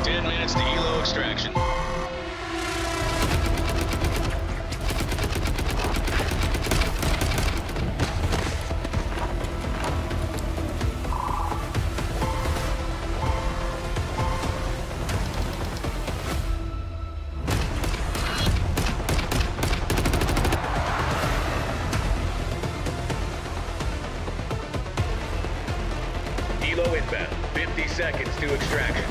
10 minutes to helo extraction. Helo inbound. 50 seconds to extraction.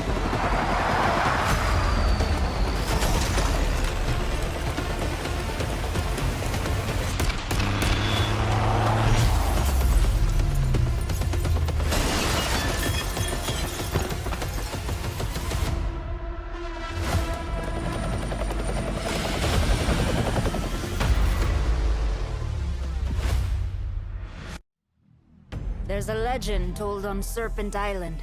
There's a legend told on Serpent Island.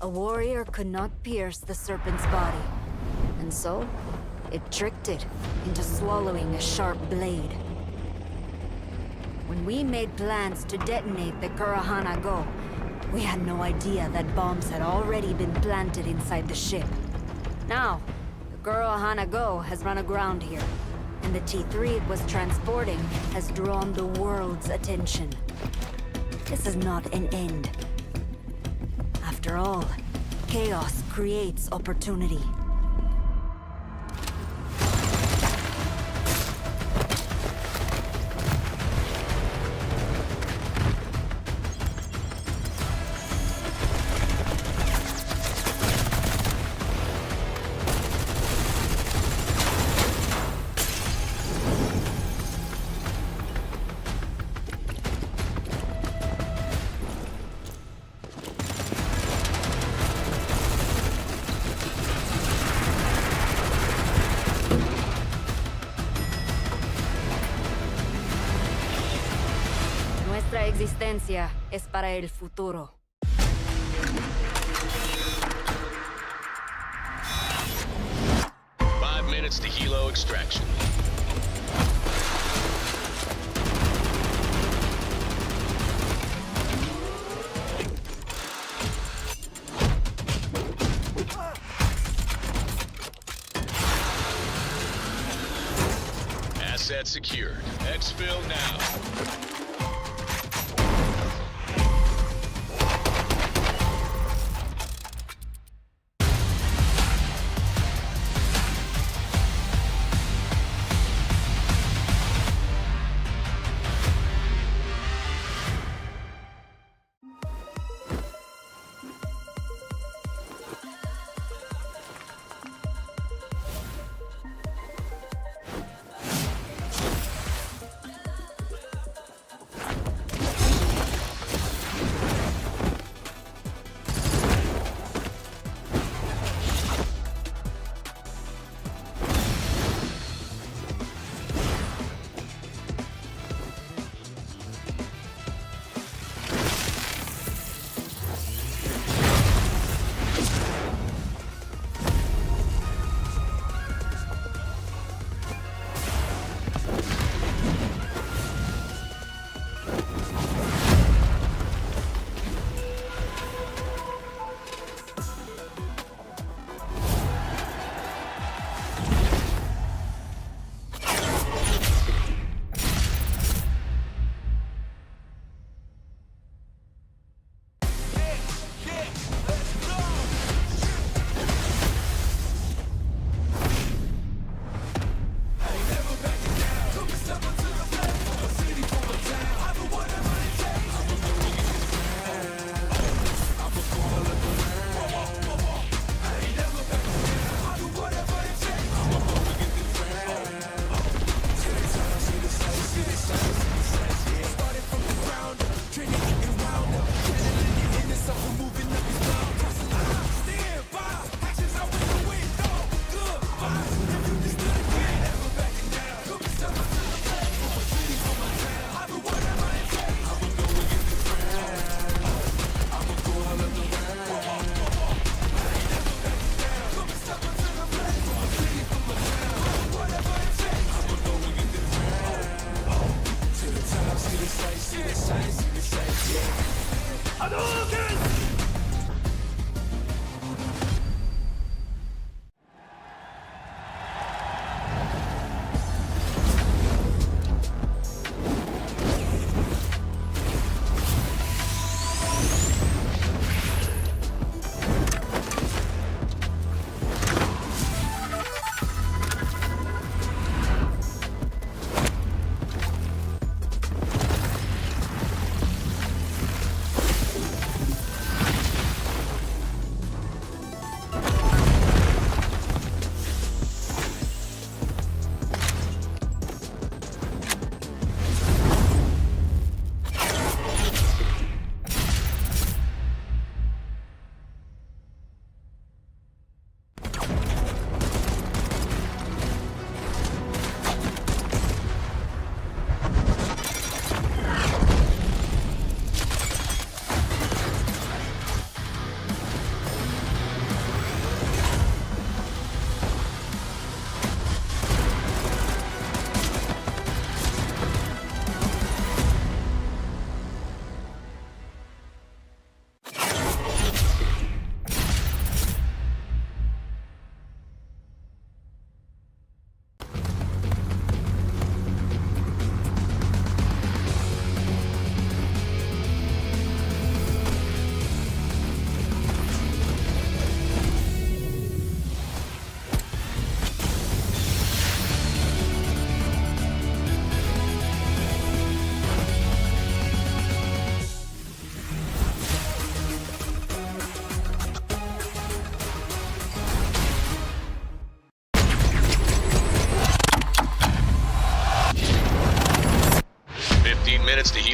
A warrior could not pierce the serpent's body, and so it tricked it into swallowing a sharp blade. When we made plans to detonate the Kurohana Go, we had no idea that bombs had already been planted inside the ship. Now, the Kurohana Go has run aground here, and the T-3 it was transporting has drawn the world's attention. This is not an end. After all, chaos creates opportunity. Nuestra existencia es para el futuro. Five minutes to helo extraction. Asset secured. Exfil now.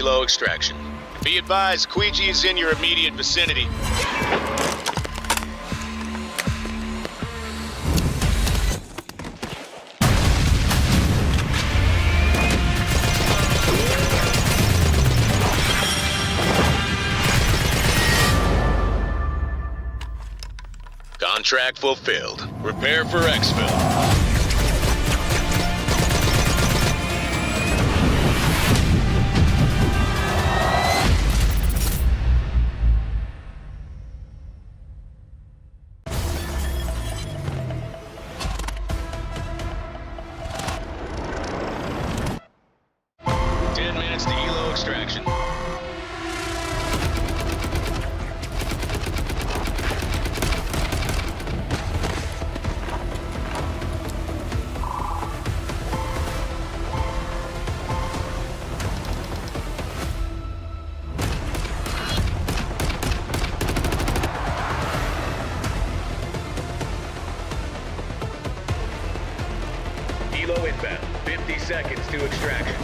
helo extraction. Be advised, Queegee is in your immediate vicinity. Contract fulfilled. Prepare for exfil. 10 minutes to helo extraction. Helo inbound. 50 seconds to extraction.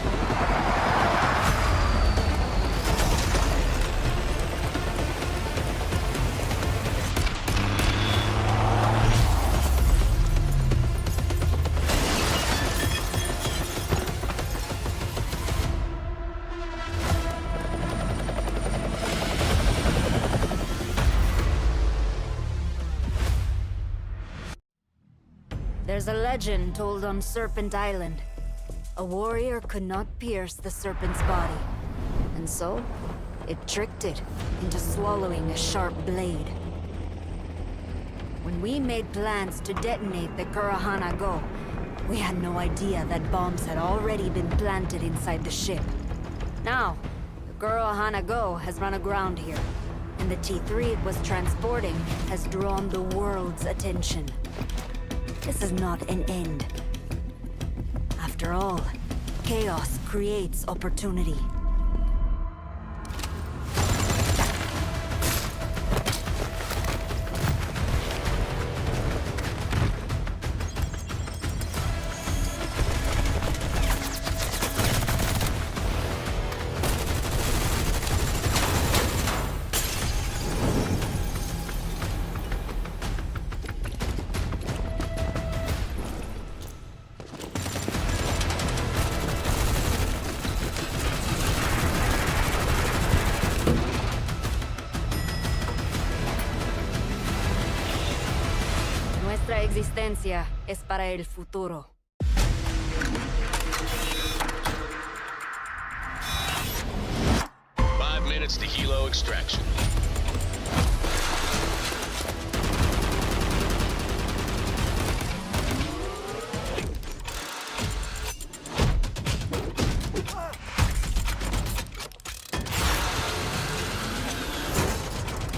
There's a legend told on Serpent Island. A warrior could not pierce the serpent's body, and so it tricked it into swallowing a sharp blade. When we made plans to detonate the Kurohana Go, we had no idea that bombs had already been planted inside the ship. Now, the Kurohana Go has run aground here, and the T3 it was transporting has drawn the world's attention. This is not an end. After all, chaos creates opportunity. Nuestra existencia es para el futuro. Five minutes to helo extraction.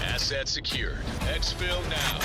Asset secured. Exfil now.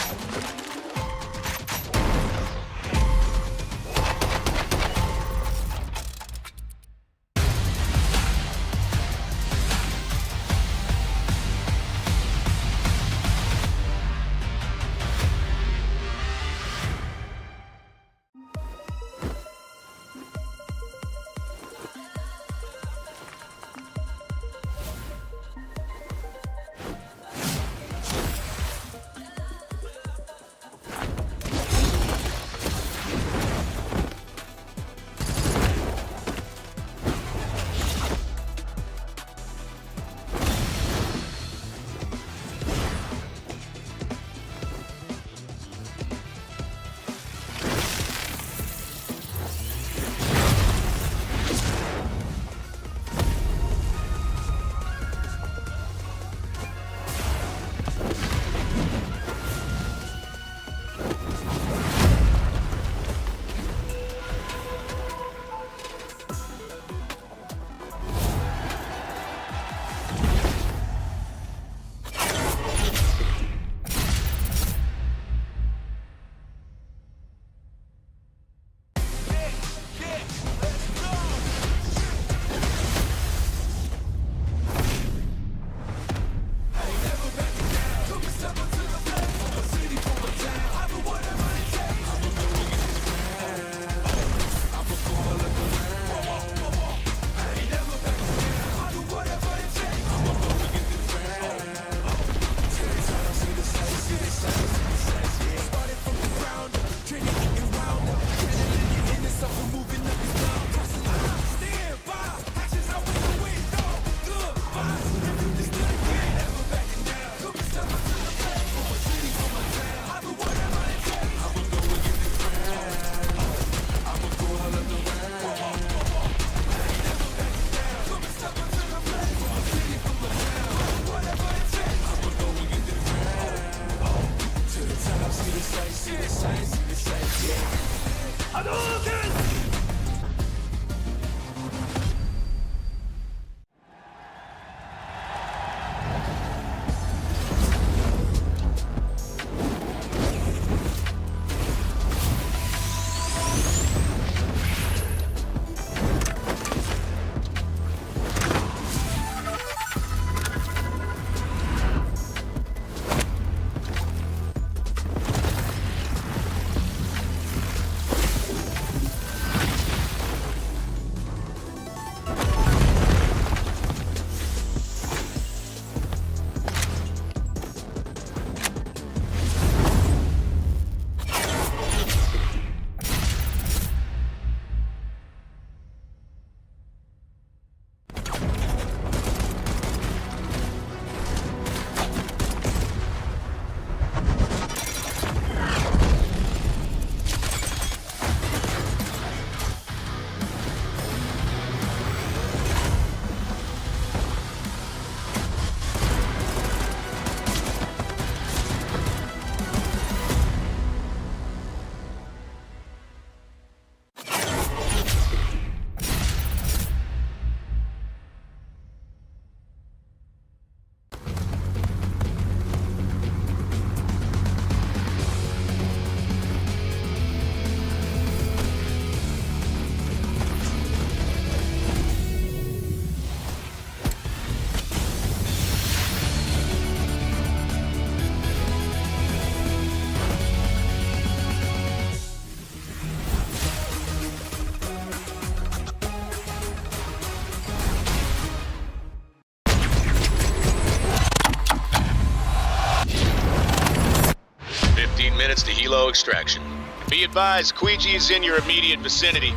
minutes to helo extraction. Be advised, Quiji is in your immediate vicinity.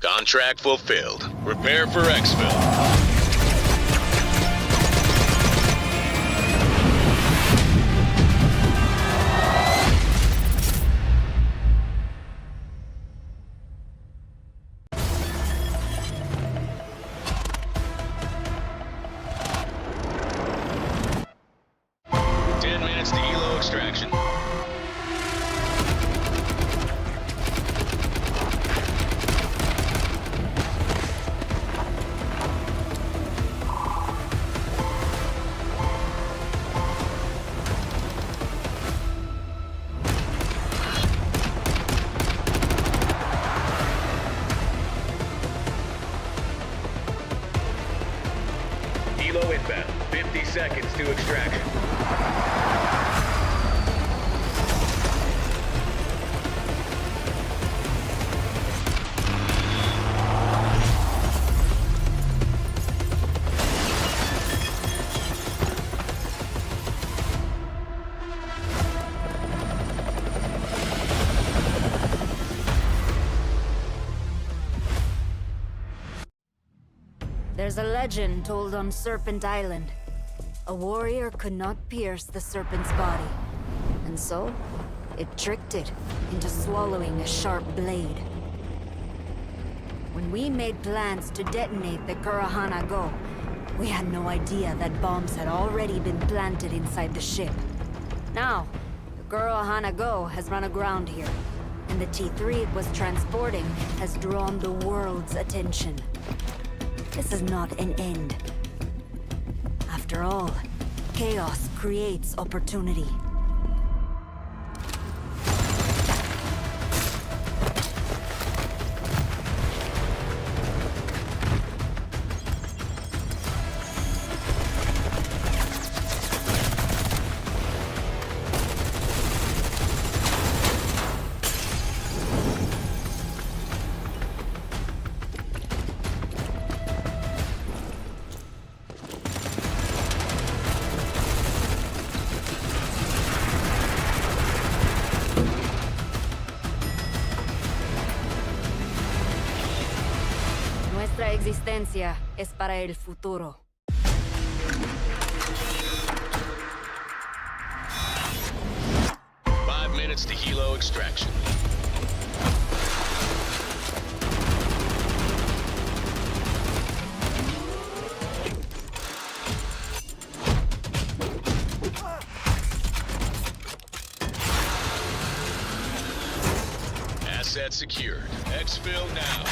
Contract fulfilled. Prepare for exfil. Extraction. Helo inbound. 50 seconds to extraction. There's a legend told on Serpent Island. A warrior could not pierce the serpent's body, and so it tricked it into swallowing a sharp blade. When we made plans to detonate the Kurohana Go, we had no idea that bombs had already been planted inside the ship. Now, the Kurohana Go has run aground here, and the T-3 it was transporting has drawn the world's attention. This is not an end. After all, chaos creates opportunity. Nuestra existencia es para el futuro. minutes to helo extraction. Asset secured. Exfil now.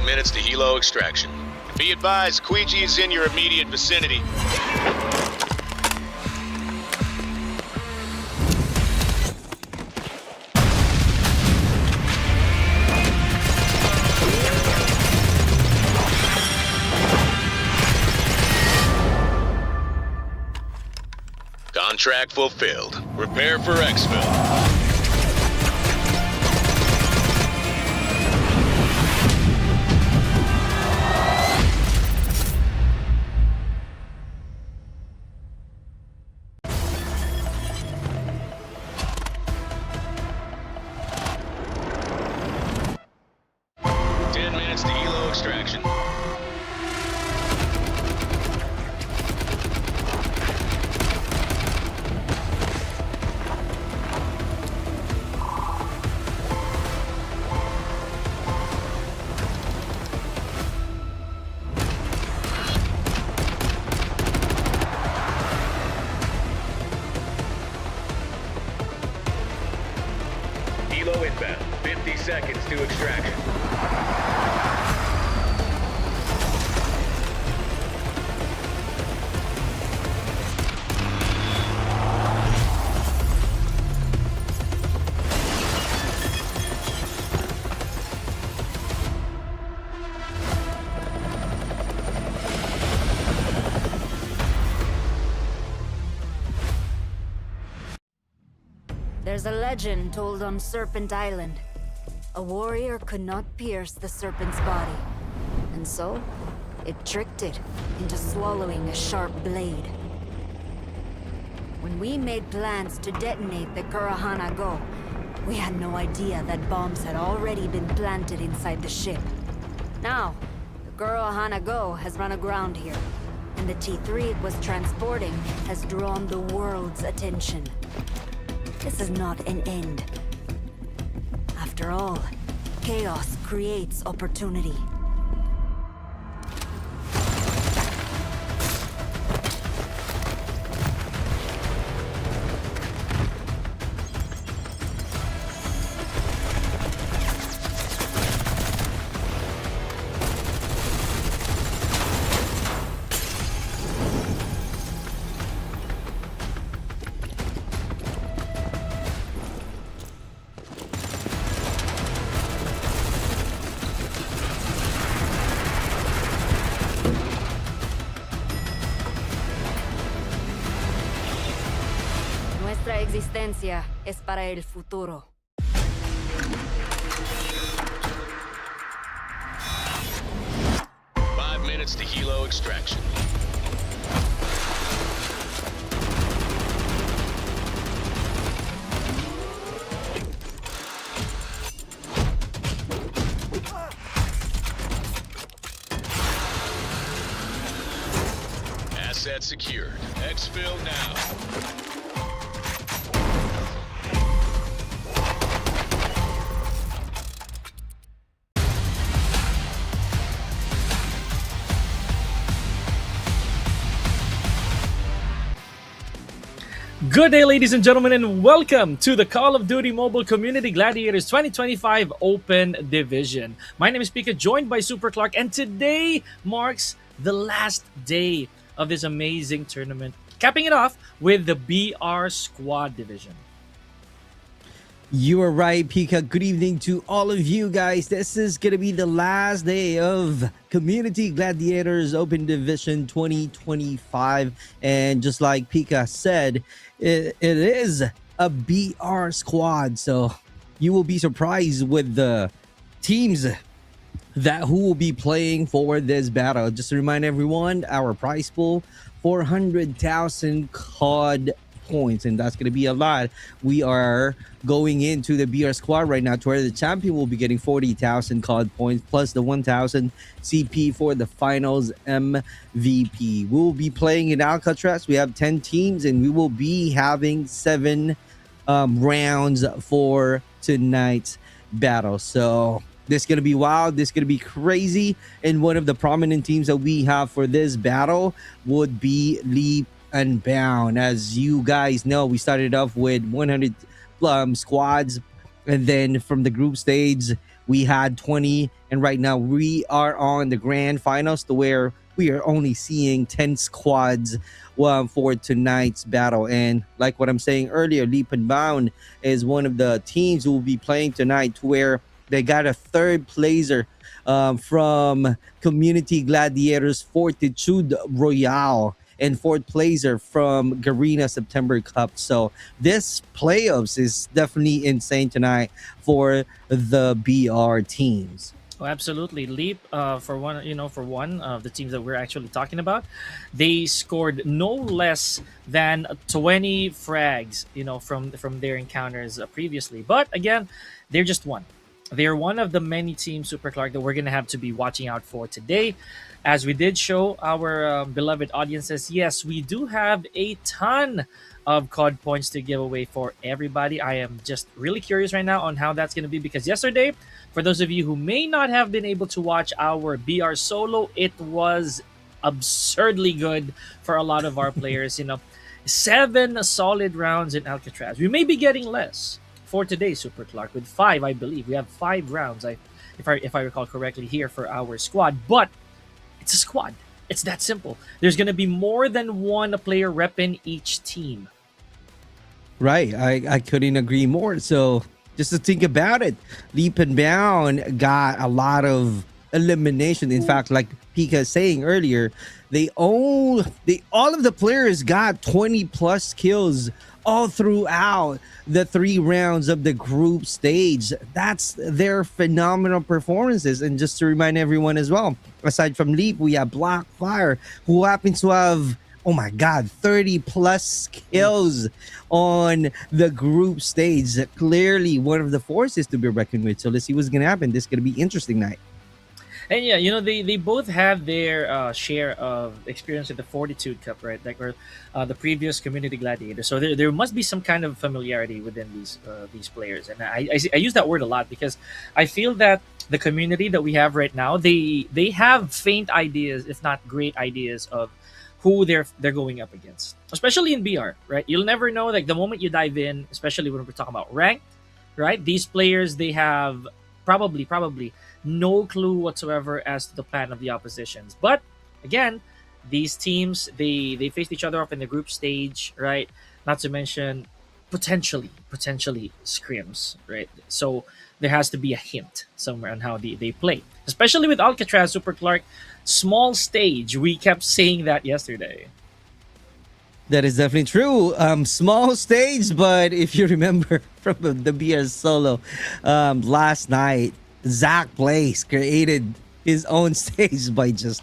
Minutes to helo extraction. Be advised, Quiji is in your immediate vicinity. Contract fulfilled. Prepare for exfil. Helo inbound. 50 seconds to extraction. There's a legend told on Serpent Island. A warrior could not pierce the serpent's body, and so it tricked it into swallowing a sharp blade. When we made plans to detonate the Kurohana Go, we had no idea that bombs had already been planted inside the ship. Now, the Kurohana Go has run aground here, and the T3 it was transporting has drawn the world's attention. This is not an end. After all, chaos creates opportunity. Nuestra existencia es para el futuro. Five minutes to helo extraction. Asset secured. Exfil now. Good day, ladies and gentlemen, and welcome to the Call of Duty Mobile Community Gladiators 2025 Open Division. My name is Pika, joined by Super Clark, and today marks the last day of this amazing tournament, capping it off with the BR Squad Division. You are right, Pika. Good evening to all of you guys. This is going to be the last day of Community Gladiators Open Division 2025. And just like Pika said, it is a BR squad. So you will be surprised with the teams who will be playing for this battle. Just to remind everyone, our prize pool, 400,000 COD points, and that's going to be a lot. We are going into the BR squad right now to where the champion will be getting 40,000 COD points plus the 1,000 CP for the finals MVP. We will be playing in Alcatraz. We have 10 teams, and we will be having 7 rounds for tonight's battle. So this is going to be wild. This is going to be crazy. And one of the prominent teams that we have for this battle would be Leap and Bound. As you guys know, we started off with 100 squads, and then from the group stage we had 20, and right now we are on the grand finals to where we are only seeing 10 squads for tonight's battle. And like what I'm saying earlier, Leap and Bound is one of the teams who will be playing tonight, to where they got a third placer from Community Gladiators Fortitude Royale, and fourth placer from Garena September Cup. So this playoffs is definitely insane tonight for the BR teams. Oh, absolutely. Leap, for one of the teams that we're actually talking about, they scored no less than 20 frags, from their encounters previously. But again, they're just one. They're one of the many teams, Super Clark, that we're going to have to be watching out for today. As we did show our beloved audiences, yes, we do have a ton of COD points to give away for everybody. I am just really curious right now on how that's going to be, because yesterday, for those of you who may not have been able to watch our BR solo, it was absurdly good for a lot of our players. 7 solid rounds in Alcatraz. We may be getting less for today, Super Clark, with 5, I believe. We have 5 rounds, if I recall correctly, here for our squad. But it's a squad. It's that simple. There's going to be more than one player repping each team. Right. I couldn't agree more. So just to think about it, Leap and Bound got a lot of elimination. In fact, like Pika saying earlier, all of the players got 20 plus kills all throughout the 3 rounds of the group stage. That's their phenomenal performances. And just to remind everyone as well, aside from Leap, we have Blackfire, who happens to have, oh my God, 30 plus kills on the group stage. Clearly one of the forces to be reckoned with. So let's see what's going to happen. This is going to be interesting night. And yeah, they both have their share of experience at the Fortitude Cup, right? Like or the previous Community Gladiators. So there must be some kind of familiarity within these players. And I use that word a lot because I feel that the community that we have right now, they have faint ideas, if not great ideas, of who they're going up against. Especially in BR, right? You'll never know. Like the moment you dive in, especially when we're talking about ranked, right? These players, they have probably no clue whatsoever as to the plan of the oppositions. But again, these teams, they faced each other off in the group stage, right? Not to mention potentially scrims, right? So there has to be a hint somewhere on how they play, especially with Alcatraz. Super Clark, small stage. We kept saying that yesterday. That is definitely true. Small stage, but if you remember from the BR solo last night, Zach Blaze created his own stage by just,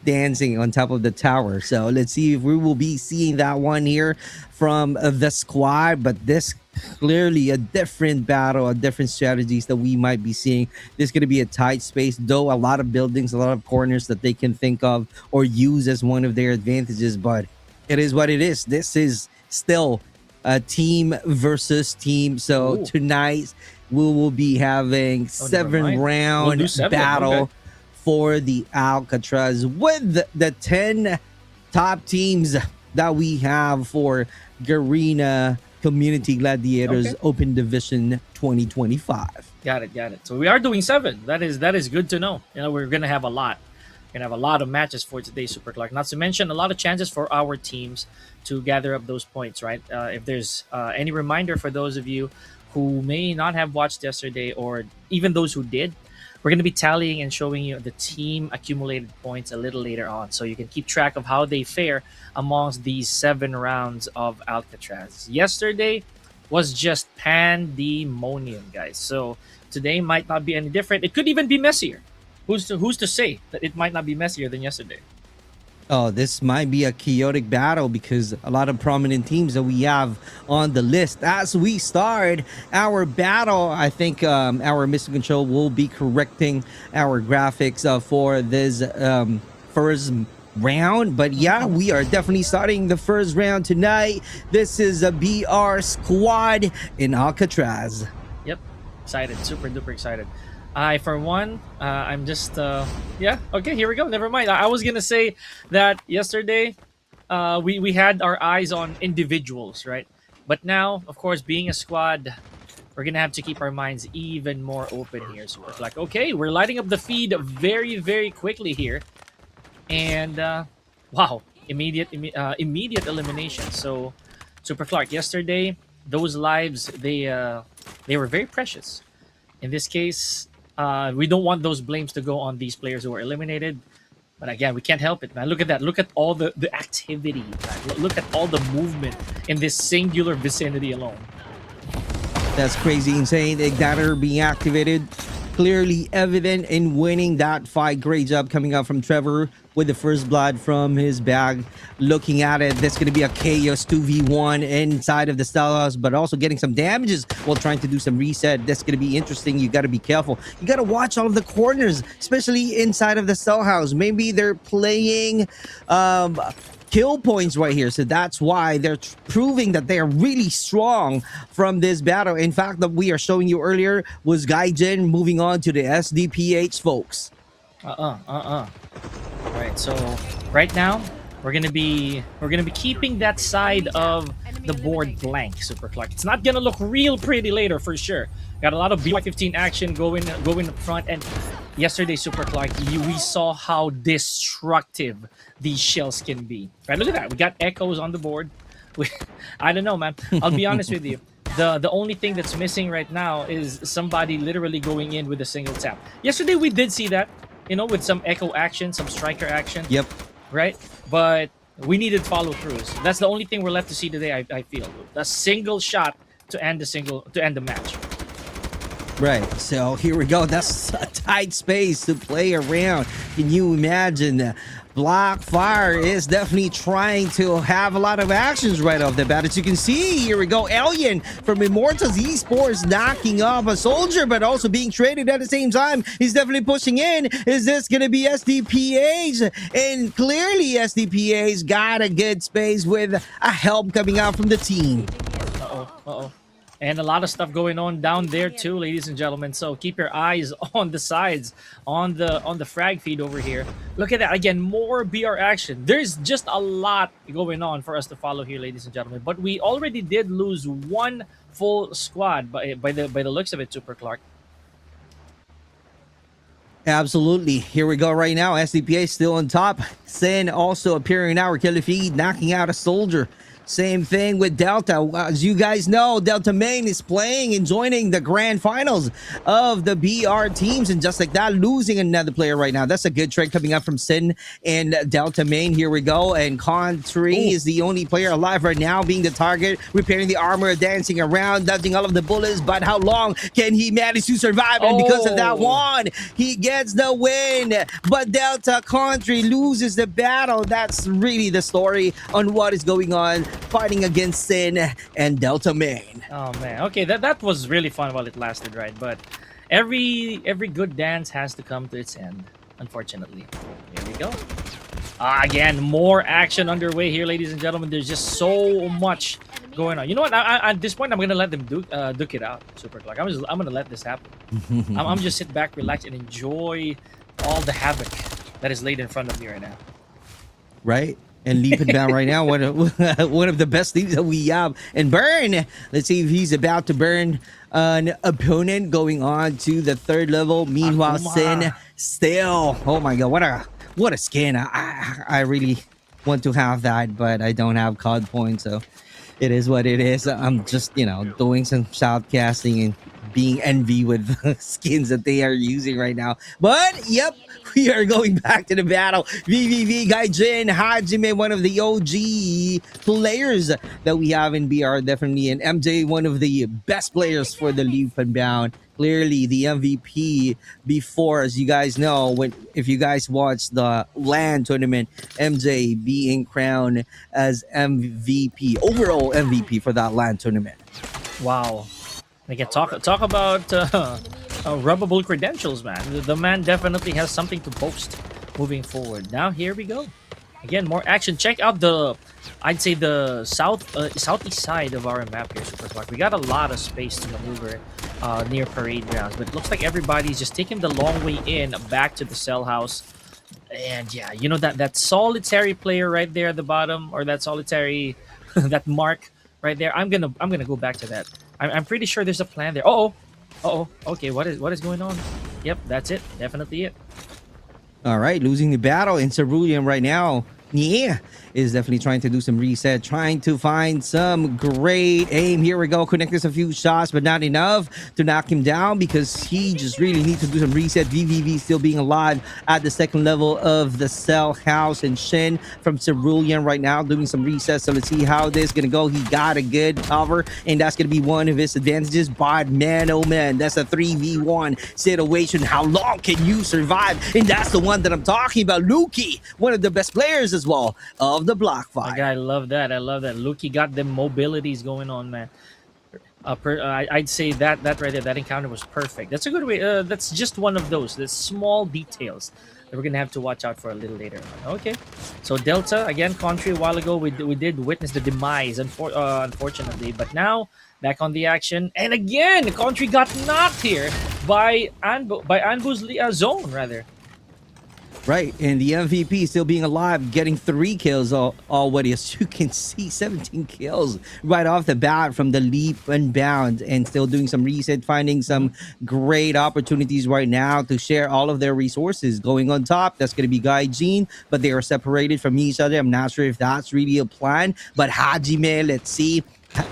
dancing on top of the tower. So let's see if we will be seeing that one here from the squad. But this clearly a different battle, a different strategies that we might be seeing. This is going to be a tight space, though a lot of buildings, a lot of corners that they can think of or use as one of their advantages. But it is what it is. This is still a team versus team. So tonight we will be having 7-round battle for the Alcatraz with the 10 top teams that we have for Garena Community Gladiators Open Division 2025. Got it. So we are doing 7. That is good to know. We're gonna have a lot. We're gonna have a lot of matches for today, Super Clark. Not to mention a lot of chances for our teams to gather up those points, right? If there's any reminder for those of you who may not have watched yesterday, or even those who did, we're going to be tallying and showing you the team accumulated points a little later on, so you can keep track of how they fare amongst these 7 rounds of Alcatraz. Yesterday was just pandemonium, guys. So today might not be any different. It could even be messier. Who's to say that it might not be messier than yesterday? Oh, this might be a chaotic battle because a lot of prominent teams that we have on the list. As we start our battle, I think our Mr. Control will be correcting our graphics for this first round. But yeah, we are definitely starting the first round tonight. This is a BR squad in Alcatraz. Yep, excited, super duper excited. For one, I'm just, okay, here we go. Never mind. I was going to say that yesterday we had our eyes on individuals, right? But now, of course, being a squad, we're going to have to keep our minds even more open here. So we're like, okay, we're lighting up the feed very, very quickly here. And, wow, immediate elimination. So, Super Clark, yesterday, those lives, they were very precious. In this case, we don't want those blames to go on these players who are eliminated. But again, we can't help it, man. Look at that. Look at all the activity, man. Look at all the movement in this singular vicinity alone. That's crazy insane. Igniter being activated. Clearly evident in winning that fight. Great job coming out from Trevor with the first blood from his bag. Looking at it, that's going to be a chaos 2v1 inside of the Style House, but also getting some damages while trying to do some reset. That's going to be interesting. You got to be careful. You got to watch all of the corners, especially inside of the Style House. Maybe they're playing kill points right here, so that's why they're proving that they are really strong from this battle. In fact, that we are showing you earlier was Gaijin moving on to the SDPH, folks. Right, so right now we're gonna be keeping that side of the board blank, Super Clark. It's not gonna look real pretty later for sure. Got a lot of BY-15 action going up front, and yesterday, Super Clark, we saw how destructive these shells can be. Right, look at that. We got echoes on the board. I don't know, man. I'll be honest with you. The only thing that's missing right now is somebody literally going in with a single tap. Yesterday we did see that, with some echo action, some striker action. Yep. Right? But we needed follow-throughs. That's the only thing we're left to see today, I feel. A single shot to end the match. Right, so here we go. That's a tight space to play around. Can you imagine? Blackfire is definitely trying to have a lot of actions right off the bat. As you can see, here we go. Alien from Immortals Esports knocking off a soldier, but also being traded at the same time. He's definitely pushing in. Is this going to be SDPH? And clearly SDPH got a good space with a help coming out from the team. Uh-oh. And a lot of stuff going on down there too, ladies and gentlemen. So keep your eyes on the sides, on the frag feed over here. Look at that. Again, more BR action. There's just a lot going on for us to follow here, ladies and gentlemen. But we already did lose one full squad by the looks of it, Super Clark. Absolutely. Here we go right now. SDPA still on top. Sin also appearing in our killer feed, knocking out a soldier. Same thing with Delta. As you guys know, Delta Main is playing and joining the grand finals of the BR teams. And just like that, losing another player right now. That's a good trade coming up from Sin and Delta Main. Here we go. And Con3 is the only player alive right now, being the target, repairing the armor, dancing around, dodging all of the bullets. But how long can he manage to survive? And because of that one, he gets the win. But Delta Con3 loses the battle. That's really the story on what is going on, fighting against Sin and Delta Main. Oh man, okay, that was really fun while it lasted, right? But every good dance has to come to its end, unfortunately. Here we go. Again, more action underway here, ladies and gentlemen. There's just so much going on. You know what? At this point, I'm gonna let them duke it out, Super Clark. I'm gonna let this happen. I'm just sit back, relax, and enjoy all the havoc that is laid in front of me right now. Right. And leaping down right now, one of the best things that we have. And Burn, let's see if he's about to burn an opponent going on to the third level. Meanwhile, Sin still, oh my god, what a skin. I really want to have that, but I don't have COD points, so it is what it is. I'm just, doing some shoutcasting and being envy with the skins that they are using right now. But yep, we are going back to the battle. VVV, Gaijin, Hajime, one of the OG players that we have in BR, definitely. And MJ, one of the best players for the Leap and Bound. Clearly the MVP before, as you guys know, if you guys watched the LAN tournament, MJ being crowned as MVP, overall MVP for that LAN tournament. Wow. We can talk about rubbable credentials, man. The man definitely has something to boast moving forward. Now here we go. Again, more action. Check out I'd say the southeast side of our map here, Super Clark. We got a lot of space to maneuver near parade grounds, but it looks like everybody's just taking the long way in back to the cell house. And yeah, that solitary player right there at the bottom, or that solitary that mark right there. I'm gonna go back to that. I'm pretty sure there's a plan there. Okay, what is going on? Yep, that's it. Definitely it. All right, losing the battle in Cerulean right now. Yeah, is definitely trying to do some reset, trying to find some great aim. Here we go, connected a few shots, but not enough to knock him down because he just really needs to do some reset. VVV still being alive at the second level of the cell house, and Shin from Cerulean right now doing some resets. So let's see how this is gonna go. He got a good cover, and that's gonna be one of his advantages. But man, oh man, that's a 3v1 situation. How long can you survive? And that's the one that I'm talking about. Luki, one of the best players as well of the Blackfire. I love that. Luki got them mobilities going on, man. I'd say that right there, that encounter was perfect. That's a good way. That's just one of those. The small details that we're gonna have to watch out for a little later on. Okay, so Delta again, Country a while ago, we did witness the demise, unfortunately, but now back on the action, and again, Country got knocked here by Anbu's zone rather. Right, and the MVP still being alive, getting 3 kills already. As you can see, 17 kills right off the bat from the leap and bound, and still doing some reset, finding some great opportunities right now to share all of their resources. Going on top, that's going to be Guy Jean, but they are separated from each other. I'm not sure if that's really a plan, but Hajime, let's see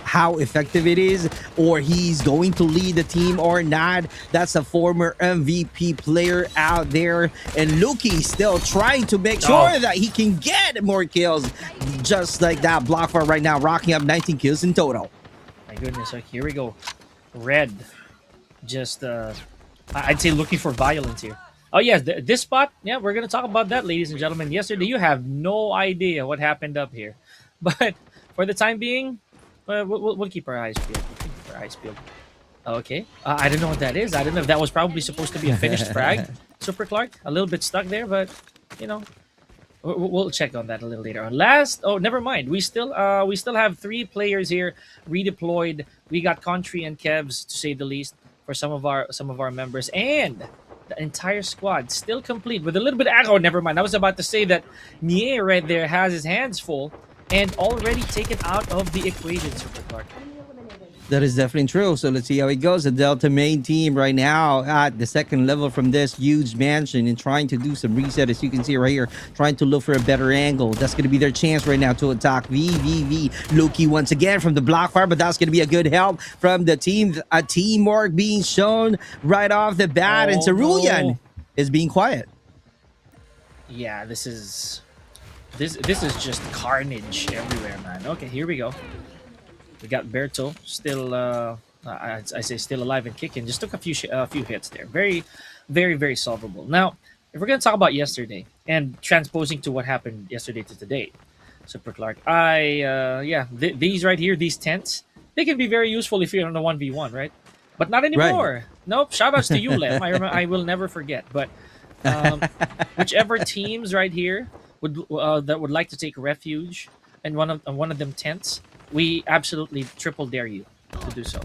how effective it is, or he's going to lead the team or not. That's a former MVP player out there, and Luki still trying to make sure that he can get more kills, just like that. Blockfire right now rocking up 19 kills in total. My goodness, like, here we go. Red, just I'd say looking for violence here. Oh yes, this spot, yeah, we're gonna talk about that, ladies and gentlemen. Yesterday, you have no idea what happened up here, but for the time being, we'll keep our eyes peeled. We'll keep our eyes peeled. Okay. I don't know what that is. I don't know if that was probably supposed to be a finished frag. Super Clark, a little bit stuck there, but you know, we'll check on that a little later on. Oh, never mind. We still have 3 players here redeployed. We got Country and Kevs, to say the least, for some of our members, and the entire squad still complete with a little bit of. Oh, never mind. I was about to say that Nie right there has his hands full and already taken out of the equation, Super Clark. That is definitely true. So let's see how it goes. The Delta main team right now at the 2nd level from this huge mansion and trying to do some reset, as you can see right here, trying to look for a better angle. That's going to be their chance right now to attack VVV. Loki once again from the block fire, but that's going to be a good help from the team. A teamwork being shown right off the bat, and Cerulean is being quiet. Yeah, this is just carnage everywhere, man. Okay, here we go. We got Berto still, I say still alive and kicking. Just took a few hits there. Very, very, very solvable. Now, if we're gonna talk about yesterday and transposing to what happened yesterday to today, Super Clark, these right here, these tents, they can be very useful if you're on a 1v1, right? But not anymore. Right. Nope. Shoutouts to you, Lem. I will never forget. But whichever teams right here that would like to take refuge in one of them tents, we absolutely triple dare you to do so.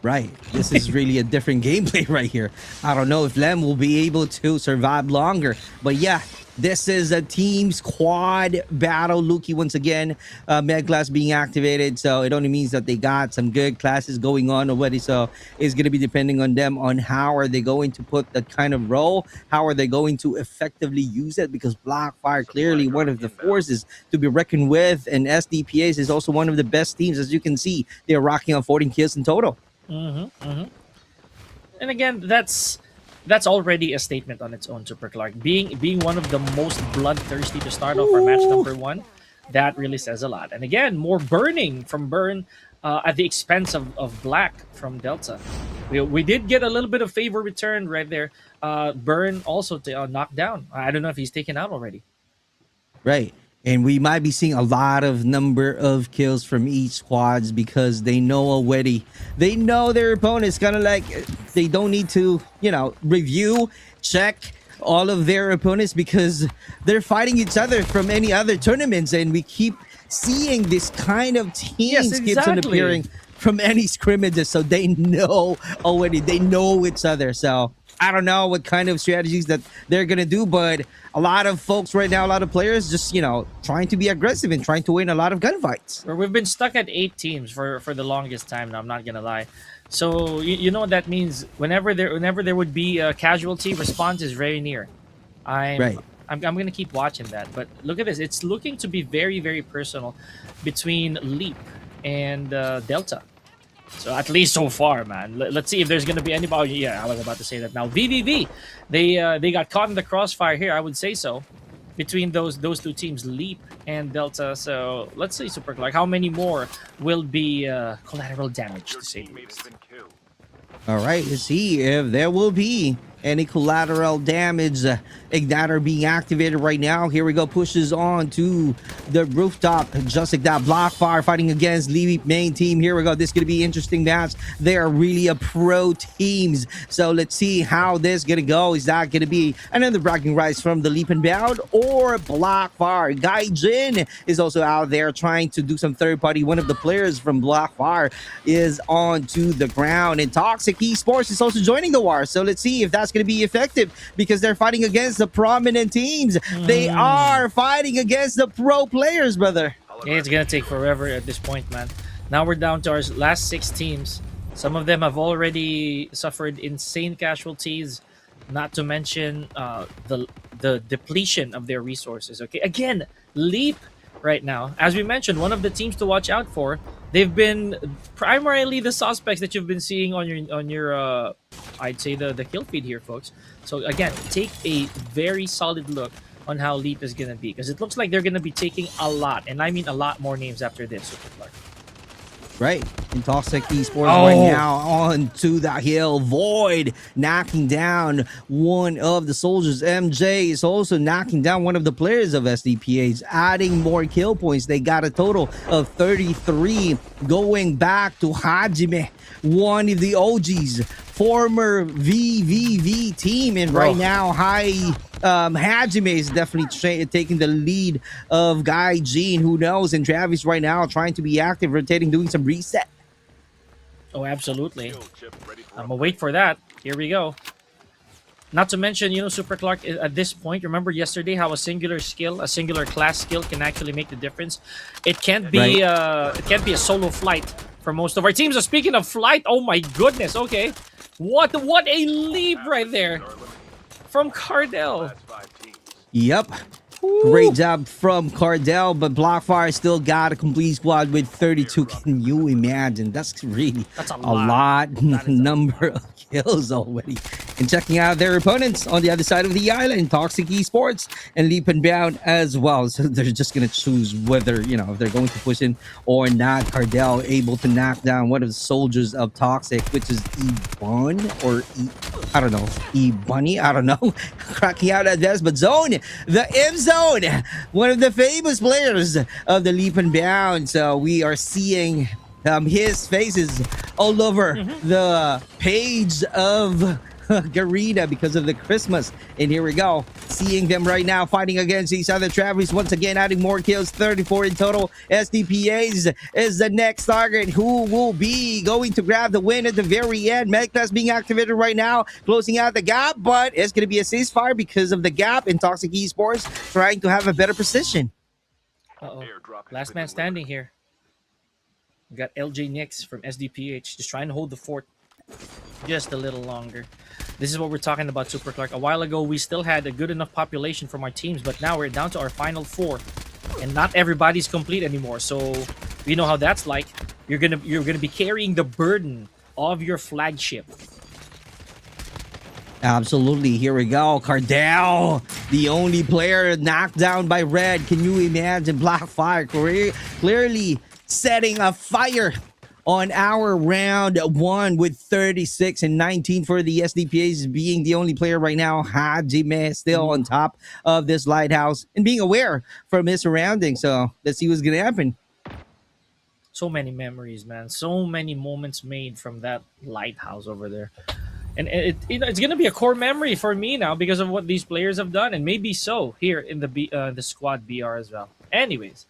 Right. This is really a different gameplay right here. I don't know if Lem will be able to survive longer. But yeah, this is a team squad battle. Luki once again, med class being activated. So it only means that they got some good classes going on already. So it's going to be depending on them on how are they going to put that kind of role. How are they going to effectively use it? Because Blackfire clearly one of the forces to be reckoned with. And SDPAs is also one of the best teams. As you can see, they're rocking on 14 kills in total. And again, that's already a statement on its own, Super Clark. Being one of the most bloodthirsty to start off our match number 1, that really says a lot. And again, more burning from Burn at the expense of Black from Delta. We did get a little bit of favor return right there. Burn also knocked down. I don't know if he's taken out already. Right. And we might be seeing a lot of number of kills from each squads because they know already. They know their opponents, kind of like they don't need to, review, check all of their opponents because they're fighting each other from any other tournaments. And we keep seeing this kind of teams keeps on appearing from any scrimmages. So they know already. They know each other. So I don't know what kind of strategies that they're going to do, but a lot of folks right now, a lot of players just, trying to be aggressive and trying to win a lot of gunfights. We've been stuck at 8 teams for the longest time now, I'm not going to lie. So you know what that means? Whenever there would be a casualty, response is very near. I'm going to keep watching that. But look at this. It's looking to be very, very personal between Leap and Delta. So at least so far, man. Let's see if there's going to be anybody. Yeah, I was about to say that now. VVV, they got caught in the crossfire here, I would say so, between those 2 teams, Leap and Delta. So let's see, Super Clark, how many more will be collateral damage, to say the least. All right, let's see if there will be any collateral damage. Igniter being activated right now. Here we go. Pushes on to the rooftop. Just like that. Blockfire fighting against Leap main team. Here we go. This is going to be an interesting match. They are really a pro teams. So let's see how this is going to go. Is that going to be another bragging rights from the Leap and Bound or Blockfire? Gaijin is also out there trying to do some third party. One of the players from Blockfire is onto the ground. And Toxic Esports is also joining the war. So let's see if that's that's going to be effective because they're fighting against the prominent teams. They are fighting against the pro players, brother. Yeah, it's gonna take forever at this point, man. Now we're down to our last 6 teams. Some of them have already suffered insane casualties, not to mention the depletion of their resources. Okay, again, Leap right now, as we mentioned, one of the teams to watch out for. They've been primarily the suspects that you've been seeing on your I'd say the kill feed here, folks. So again, take a very solid look on how Leap is gonna be, because it looks like they're gonna be taking a lot, and I mean a lot more names after this, Super Clark. Right. And Toxic Esports right now on to the hill. Void knocking down one of the soldiers. MJ is also knocking down one of the players of SDPAs, adding more kill points. They got a total of 33, going back to Hajime, one of the OGs, former VVV team. And right now, Hajime is definitely taking the lead of Guy Jean. Who knows? And Travis right now trying to be active, rotating, doing some reset. Oh, absolutely. I'm gonna wait for that. Here we go. Not to mention, Super Clark, at this point, remember yesterday how a singular skill, a singular class skill can actually make the difference. It can't be it can't be a solo flight for most of our teams. So speaking of flight, oh my goodness, okay. What a leap right there from Cardell. Yep. Great job from Cardell, but Blackfire still got a complete squad with 32. Can you imagine? That's really a lot number of kills already. And checking out their opponents on the other side of the island, Toxic Esports and Leap and Bound as well. So they're just going to choose whether, if they're going to push in or not. Cardell able to knock down one of the soldiers of Toxic, which is E-Bun or I don't know, E-Bunny, I don't know. Cracking out at this, but Zone, the M-Zone, one of the famous players of the Leap and Bound. So we are seeing his faces all over the page of Garita because of the Christmas. And here we go, seeing them right now fighting against each other. Travis once again adding more kills, 34 in total. SDPAs is the next target, who will be going to grab the win at the very end. Medclass being activated right now, closing out the gap, but it's going to be a ceasefire because of the gap, in Toxic Esports trying to have a better position. Last man standing here. We got LJ Nix from SDPH just trying to hold the fort just a little longer. This is what we're talking about, Super Clark. A while ago, we still had a good enough population from our teams, but now we're down to our final 4, and not everybody's complete anymore. So you know how that's like. You're gonna be carrying the burden of your flagship. Absolutely. Here we go. Cardell, the only player knocked down by Red. Can you imagine? Blackfire clearly setting a fire on our round 1 with 36 and 19 for the SDPAs, being the only player right now. Hajime still on top of this lighthouse and being aware from his surroundings. So let's see what's going to happen. So many memories, man. So many moments made from that lighthouse over there. And it's going to be a core memory for me now because of what these players have done, and maybe so here in the squad BR as well. Anyways,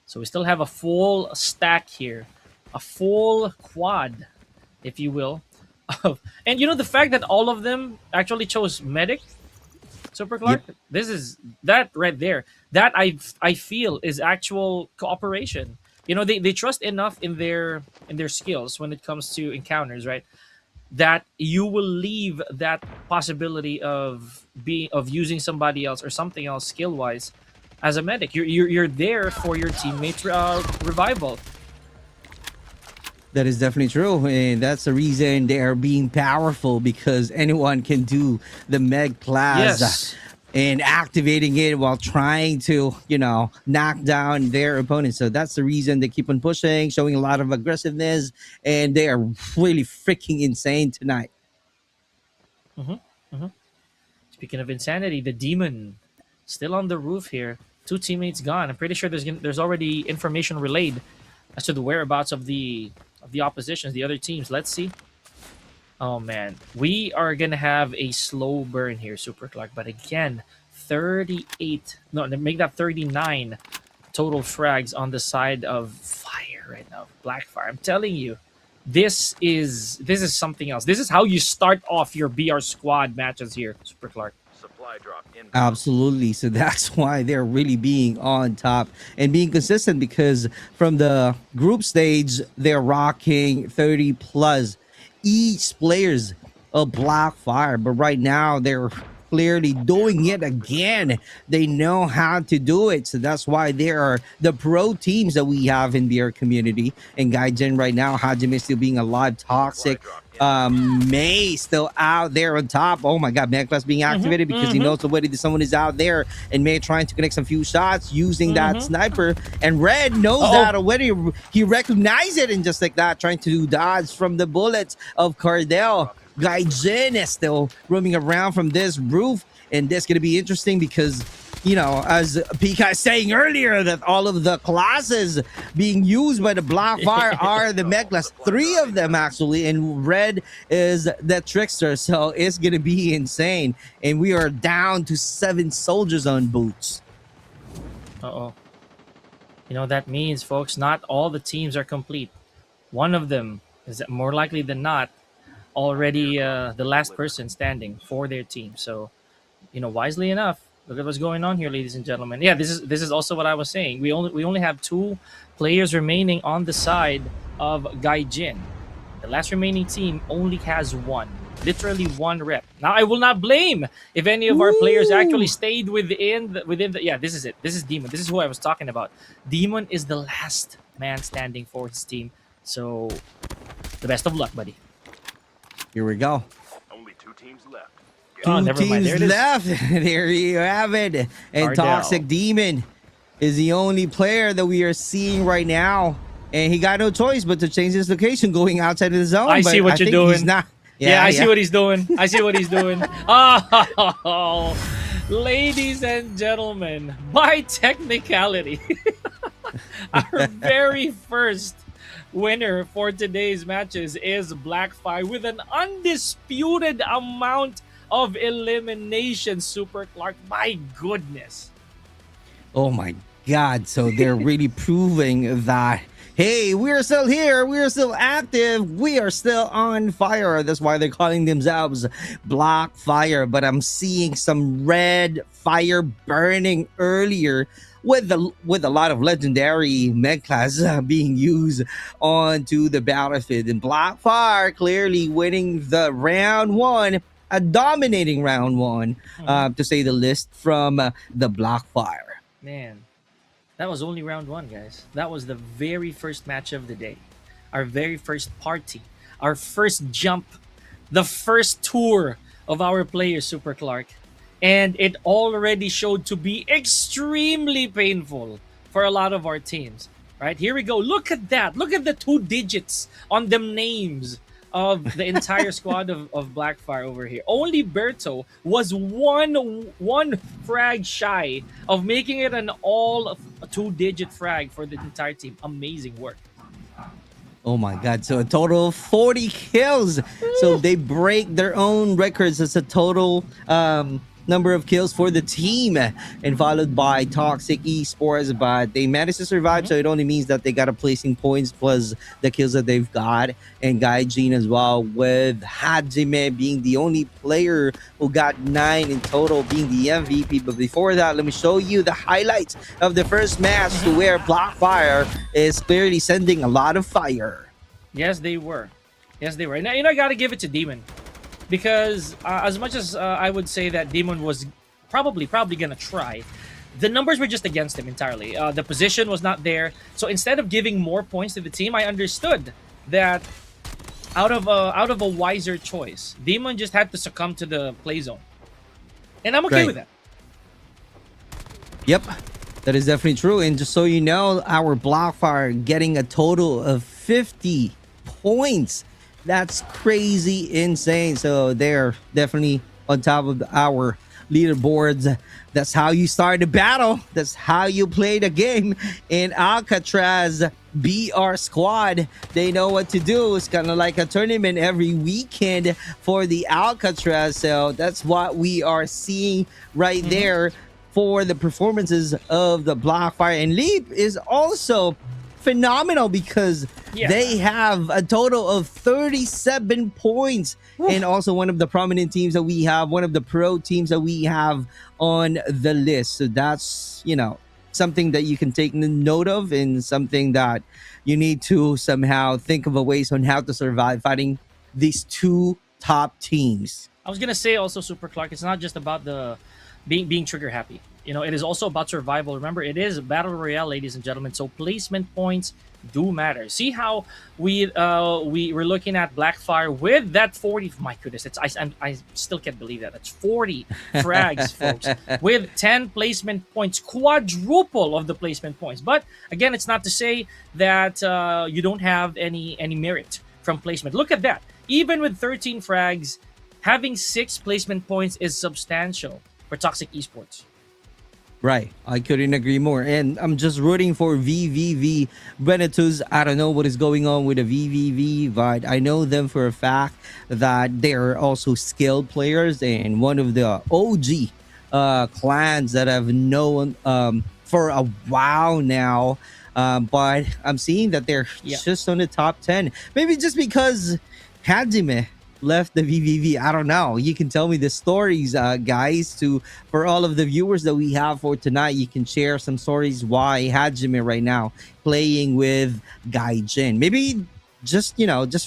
so we still have a full stack here. A full quad, if you will. And the fact that all of them actually chose medic, Super Clark, this is that right there. That I feel is actual cooperation. They trust enough in their skills when it comes to encounters, right? That you will leave that possibility of using somebody else or something else skill wise as a medic. You're there for your teammates' revival. That is definitely true, and that's the reason they are being powerful, because anyone can do the med class and activating it while trying to, knock down their opponents. So that's the reason they keep on pushing, showing a lot of aggressiveness, and they are really freaking insane tonight. Speaking of insanity, the demon still on the roof here. 2 teammates gone. I'm pretty sure there's already information relayed as to the whereabouts of the oppositions, the other teams. Let's see. Oh man, we are gonna have a slow burn here, Super Clark. But again, 38. No, make that 39 total frags on the side of fire right now. Blackfire. I'm telling you, this is something else. This is how you start off your BR squad matches here, Super Clark. Supply drop inbound. Absolutely. So that's why they're really being on top and being consistent, because from the group stage, they're rocking 30 plus each players of Blackfire. But right now, they're clearly doing it again. They know how to do it. So that's why there are the pro teams that we have in our community. And Gaijin right now, Hajime still being alive, Toxic. May still out there on top. Oh my god, Class being activated because he knows already that someone is out there, and May trying to connect some few shots using that sniper, and Red knows that already. He recognized it, and just like that, trying to dodge from the bullets of Cardell. Gaijin is still roaming around from this roof, and that's going to be interesting because, you know, as Pika is saying earlier, that all of the classes being used by the Blackfire are the Class. 3 of them actually, and Red is the Trickster, so it's going to be insane. And we are down to 7 soldiers on boots. Uh-oh. You know, that means, folks, not all the teams are complete. One of them is more likely than not already the last person standing for their team. So, you know, wisely enough, look at what's going on here, ladies and gentlemen. Yeah, this is also what I was saying. We only have 2 players remaining on the side of Gaijin. The last remaining team only has 1. Literally 1 rep. Now, I will not blame if any of our players actually stayed within the... Yeah, this is it. This is Demon. This is who I was talking about. Demon is the last man standing for his team. So, the best of luck, buddy. Here we go. Only 2 teams left. Oh, Two never mind. There teams it is. left. There you have it. And Cardell. Toxic Demon is the only player that we are seeing right now. And he got no choice but to change his location, going outside of the zone. I But see what you're think doing. He's not. Yeah, I see what he's doing. I see what he's doing. Oh, ladies and gentlemen, by technicality, our very first winner for today's matches is Blackfire with an undisputed amount of elimination, Super Clark. My goodness. Oh my god. So they're really proving that, hey, we're still here, we're still active, we are still on fire. That's why they're calling themselves Blackfire. But I'm seeing some red fire burning earlier with a lot of legendary med class being used onto the battlefield. And Blackfire clearly winning the round 1, a dominating round 1, to say the least, from the Blackfire. Man, that was only round 1, guys. That was the very first match of the day. Our very first party. Our first jump. The first tour of our players, Super Clark. And it already showed to be extremely painful for a lot of our teams. Right? Here we go. Look at that. Look at the 2 digits on them names of the entire squad of Blackfire over here. Only Berto was one frag shy of making it an all 2-digit frag for the entire team. Amazing work. Oh my god. So a total of 40 kills. So they break their own records as a total number of kills for the team, and followed by Toxic Esports, but they managed to survive. So it only means that they got a placing points plus the kills that they've got, and Gaijin as well, with Hajime being the only player who got 9 in total, being the MVP. But before that, let me show you the highlights of the first match, to where Blackfire is clearly sending a lot of fire. Yes, they were. Yes, they were. Now, I got to give it to Demon. Because as much as I would say that Demon was probably going to try, the numbers were just against him entirely. The position was not there. So instead of giving more points to the team, I understood that out of a wiser choice, Demon just had to succumb to the play zone. And I'm okay with that. Yep, that is definitely true. And just so you know, our Blackfire getting a total of 50 points. That's crazy insane. So they're definitely on top of our leaderboards. That's how you start a battle. That's how you play the game in Alcatraz BR Squad. They know what to do. It's kind of like a tournament every weekend for the Alcatraz. So that's what we are seeing right there for the performances of the Blackfire. And Leap is also phenomenal because Yeah. they have a total of 37 points. And also one of the prominent teams that we have, one of the pro teams that we have on the list. So that's, something that you can take note of, and something that you need to somehow think of a ways on how to survive fighting these two top teams. I was gonna say also, Super Clark, it's not just about the being trigger happy. It is also about survival. Remember, it is a battle royale, ladies and gentlemen. So placement points do matter. See how we were looking at Blackfire with that 40. My goodness, I still can't believe that. That's 40 frags, folks, with 10 placement points, quadruple of the placement points. But again, it's not to say that you don't have any merit from placement. Look at that. Even with 13 frags, having 6 placement points is substantial for Toxic Esports. Right. I couldn't agree more. And I'm just rooting for VVV Venetus. I don't know what is going on with the VVV, but I know them for a fact that they're also skilled players and one of the OG clans that I've known for a while now. But I'm seeing that they're just on the top 10. Maybe just because Hajime left the VVV. I don't know. You can tell me the stories, guys. For all of the viewers that we have for tonight, you can share some stories why Hajime right now playing with Gaijin. Maybe just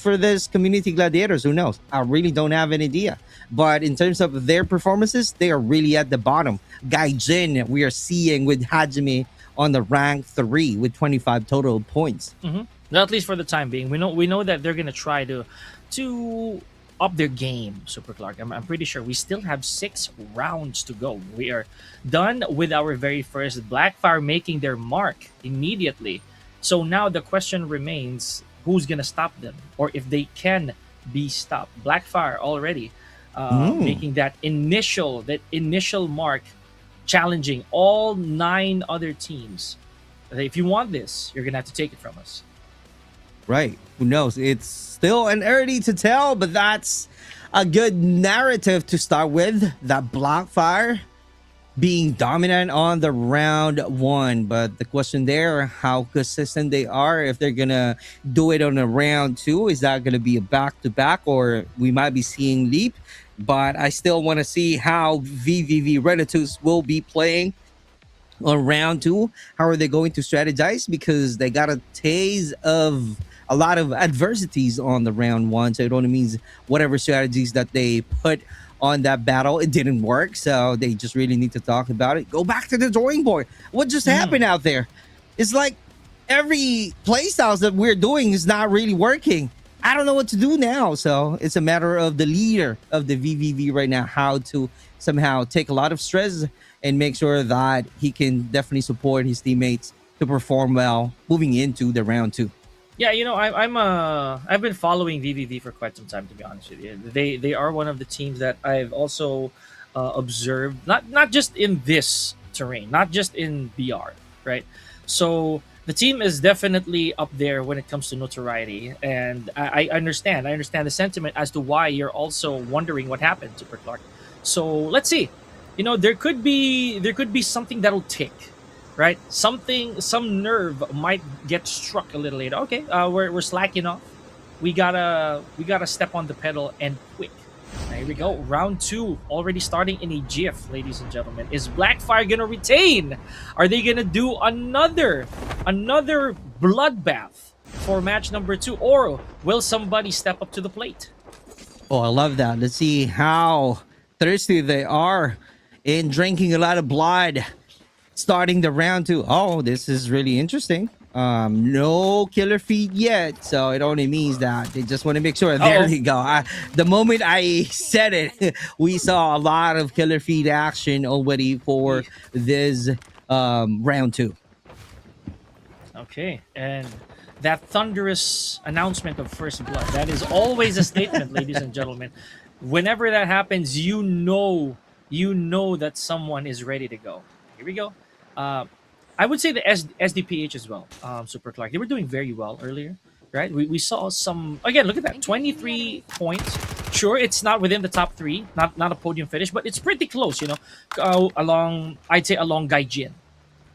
for this Community Gladiators. Who knows? I really don't have an idea. But in terms of their performances, they are really at the bottom. Gaijin, we are seeing with Hajime on the rank 3 with 25 total points. Mm-hmm. At least for the time being, we know that they're gonna try to up their game, Super Clark. I'm pretty sure we still have 6 rounds to go. We are done with our very first Blackfire making their mark immediately. So now the question remains, who's gonna stop them, or if they can be stopped. Blackfire already making that initial mark, challenging all 9 other teams. If you want this, you're gonna have to take it from us. Right. Who knows? It's still an early to tell, but that's a good narrative to start with. That Blackfire being dominant on the round 1. But the question there, how consistent they are, if they're going to do it on a round 2. Is that going to be a back-to-back, or we might be seeing Leap? But I still want to see how VVV Renatus will be playing on round 2. How are they going to strategize? Because they got a taste of a lot of adversities on the round 1, so it only means whatever strategies that they put on that battle, it didn't work, so they just really need to talk about it. Go back to the drawing board. What just happened out there? It's like every playstyles that we're doing is not really working. I don't know what to do now, so it's a matter of the leader of the VVV right now, how to somehow take a lot of stress and make sure that he can definitely support his teammates to perform well moving into the round 2. Yeah, I've been following VVV for quite some time, to be honest with you. They are one of the teams that I've also observed, not just in this terrain, not just in BR, right? So the team is definitely up there when it comes to notoriety, and I understand the sentiment as to why you're also wondering what happened to Clark. So let's see. There could be something that'll tick. Right, some nerve might get struck a little later. Okay, we're slacking off. We gotta step on the pedal and quick. Here we go. Round 2 already starting in a jiff, ladies and gentlemen. Is Blackfire gonna retain? Are they gonna do another bloodbath for match number 2, or will somebody step up to the plate? Oh, I love that. Let's see how thirsty they are in drinking a lot of blood. Starting the round 2. Oh, this is really interesting. No killer feed yet, so it only means that they just want to make sure. There you go. The moment I said it, we saw a lot of killer feed action already for this round 2. Okay, and that thunderous announcement of first blood, that is always a statement, ladies and gentlemen. Whenever that happens, you know that someone is ready to go. Here we go. I would say the SDPH as well, Super Clark. They were doing very well earlier, right? We saw some, again, look at that, 23 points. Sure, it's not within the top 3, not a podium finish, but it's pretty close, along Gaijin.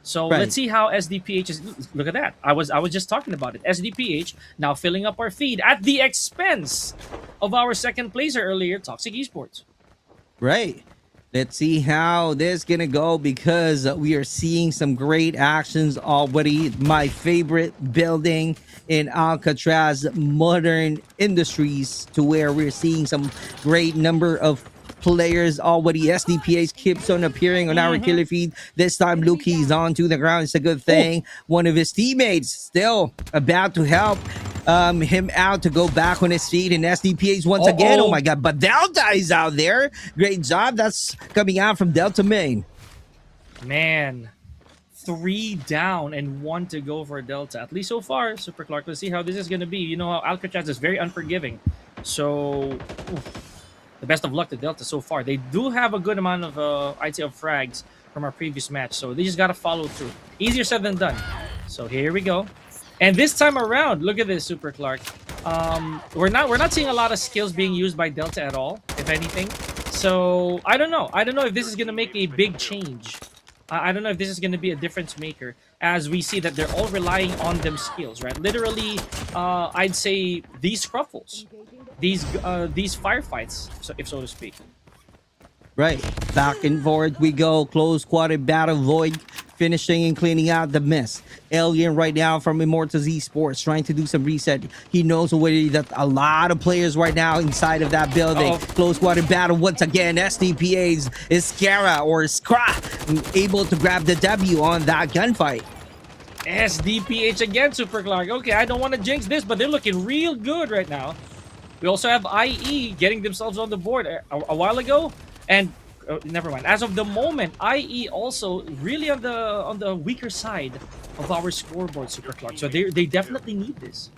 So Right. let's see how SDPH is. Look at that. I was just talking about it. SDPH now filling up our feed at the expense of our second placer earlier, Toxic Esports. Right. Let's see how this gonna go because we are seeing some great actions already. My favorite building in Alcatraz, Modern Industries, to where we're seeing some great number of players already. SDPH keeps on appearing on our killer feed. This time, Luki's onto the ground. It's a good thing. One of his teammates still about to help him out to go back on his feet, and SDPH once again. Oh my god, but Delta is out there. Great job. That's coming out from Delta Main. Man, 3 down and 1 to go for Delta. At least so far, Super Clark. Let's see how this is going to be. You know how Alcatraz is very unforgiving. So, the best of luck to Delta so far. They do have a good amount of, I'd say, of frags from our previous match. So, they just got to follow through. Easier said than done. So, here we go. And this time around, look at this, Super Clark. We're not seeing a lot of skills being used by Delta at all, if anything. So, I don't know. I don't know if this is going to make a big change. I don't know if this is going to be a difference maker, as we see that they're all relying on them skills, right? Literally, I'd say these scruffles, these firefights, if so to speak. Right. Back and forth we go. Close quarter battle. Void finishing and cleaning out the mess. Alien right now from Immortals Esports trying to do some reset. He knows already that a lot of players right now inside of that building. Close quarter battle once again. SDPA's Iskara or Skra able to grab the W on that gunfight. SDPH again, Super Clark. Okay, I don't want to jinx this, but they're looking real good right now. We also have IE getting themselves on the board a while ago, and never mind. As of the moment, IE also really on the weaker side of our scoreboard, Super Clark. So they definitely need this.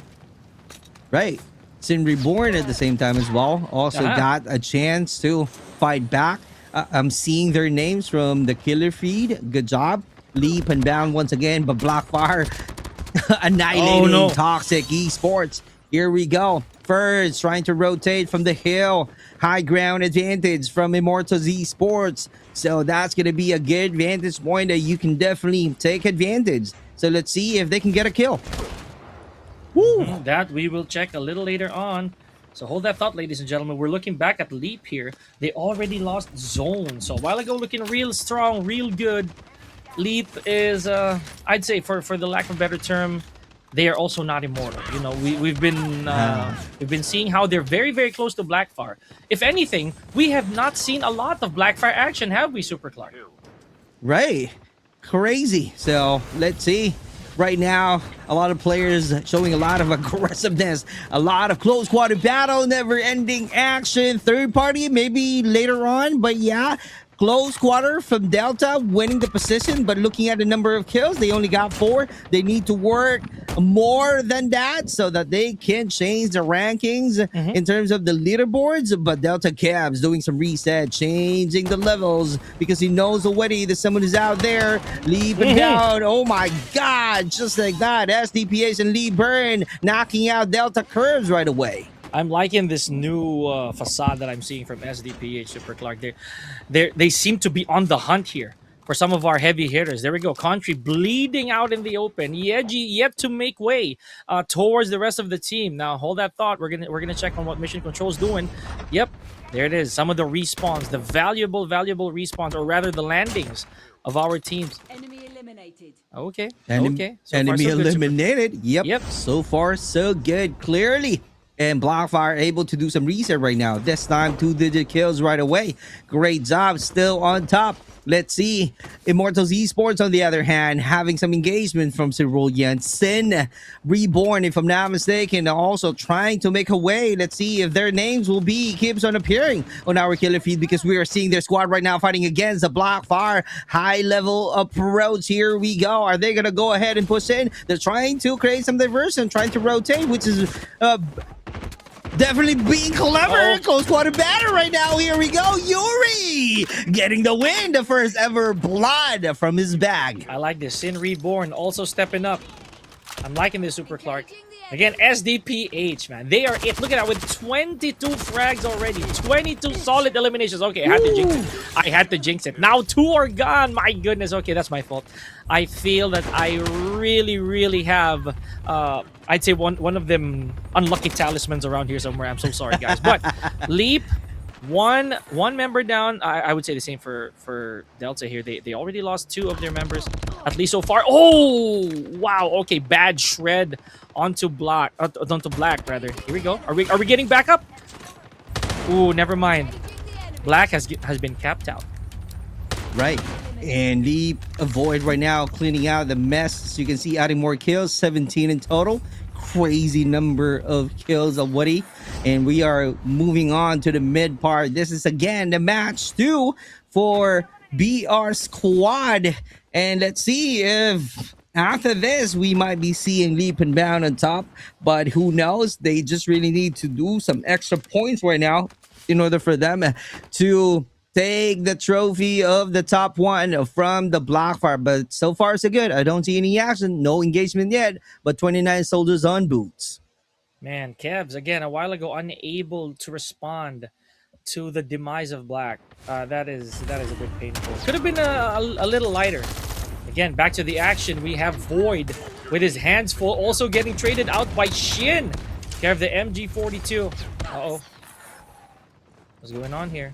Right. Sin Reborn at the same time as well. Also got a chance to fight back. I'm seeing their names from the killer feed. Good job. Leap and bound once again, but Blackfire annihilating Toxic Esports. Here we go. First, trying to rotate from the hill. High ground advantage from Immortals Esports. So that's going to be a good vantage point that you can definitely take advantage. So let's see if they can get a kill. Woo! That we will check a little later on. So hold that thought, ladies and gentlemen. We're looking back at Leap here. They already lost Zone. So a while ago, looking real strong, real good. Leap is, I'd say, for the lack of a better term, they are also not immortal. You know, we've been seeing how they're very, very close to Blackfire. If anything, we have not seen a lot of Blackfire action, have we, Super Clark? Right. Crazy. So let's see. Right now, a lot of players showing a lot of aggressiveness, a lot of close quarter battle, never-ending action. Third party, maybe later on, but yeah. Close quarter from Delta winning the position, but looking at the number of kills, they only got 4. They need to work more than that so that they can change the rankings in terms of the leaderboards. But Delta Cabs doing some reset, changing the levels because he knows already that someone is out there. Leaping down. Oh my god, just like that. SDPH and Lee Burn knocking out Delta Curves right away. I'm liking this new facade that I'm seeing from SDPH, Super Clark. They seem to be on the hunt here for some of our heavy hitters. There we go. Country bleeding out in the open. Yeji yet to make way towards the rest of the team. Now hold that thought. We're gonna check on what Mission Control's doing. Yep, there it is. Some of the respawns, the valuable respawns, or rather the landings of our teams. Enemy eliminated. Okay. Okay. So enemy far, so good, eliminated. Yep. So far, so good. Clearly. And Blackfire able to do some reset right now. This time, 2-digit kills right away. Great job. Still on top. Let's see. Immortals Esports, on the other hand, having some engagement from Cerulean. Sin Reborn, if I'm not mistaken, also trying to make a way. Let's see if their names will be keeps on appearing on our killer feed because we are seeing their squad right now fighting against the Blackfire. High level approach. Here we go. Are they going to go ahead and push in? They're trying to create some diversion, trying to rotate, which is definitely being clever. Close quarter batter right now. Here we go. Yuri getting the win. The first ever blood from his bag. I like this. Sin Reborn also stepping up. I'm liking this, Super Clark. Again, SDPH, man. They are it. Look at that with 22 frags already. 22 solid eliminations. Okay, I had to jinx it. I had to jinx it. Now 2 are gone. My goodness. Okay, that's my fault. I feel that I really have, I'd say one of them unlucky talismans around here somewhere. I'm so sorry, guys. But Leap, one member down. I would say the same for Delta here. They already lost 2 of their members, at least so far. Oh, wow. Okay, bad shred onto black rather. Here we go. Are we getting back up? Ooh, never mind. Black has been capped out. Right. And the Void right now cleaning out the mess. So you can see adding more kills, 17 in total. Crazy number of kills already. And we are moving on to the mid part. This is again the match 2 for BR Squad. And let's see if after this we might be seeing Leap and Bound on top. But who knows? They just really need to do some extra points right now in order for them to take the trophy of the top 1 from the Blackfire. But so far so good. I don't see any action, no engagement yet, but 29 soldiers on boots. Man, Kevs again a while ago unable to respond to the demise of Black. That is a bit painful. Could have been a little lighter. Again, back to the action. We have Void with his hands full, also getting traded out by Shin. Kev, the MG42. Uh-oh. What's going on here?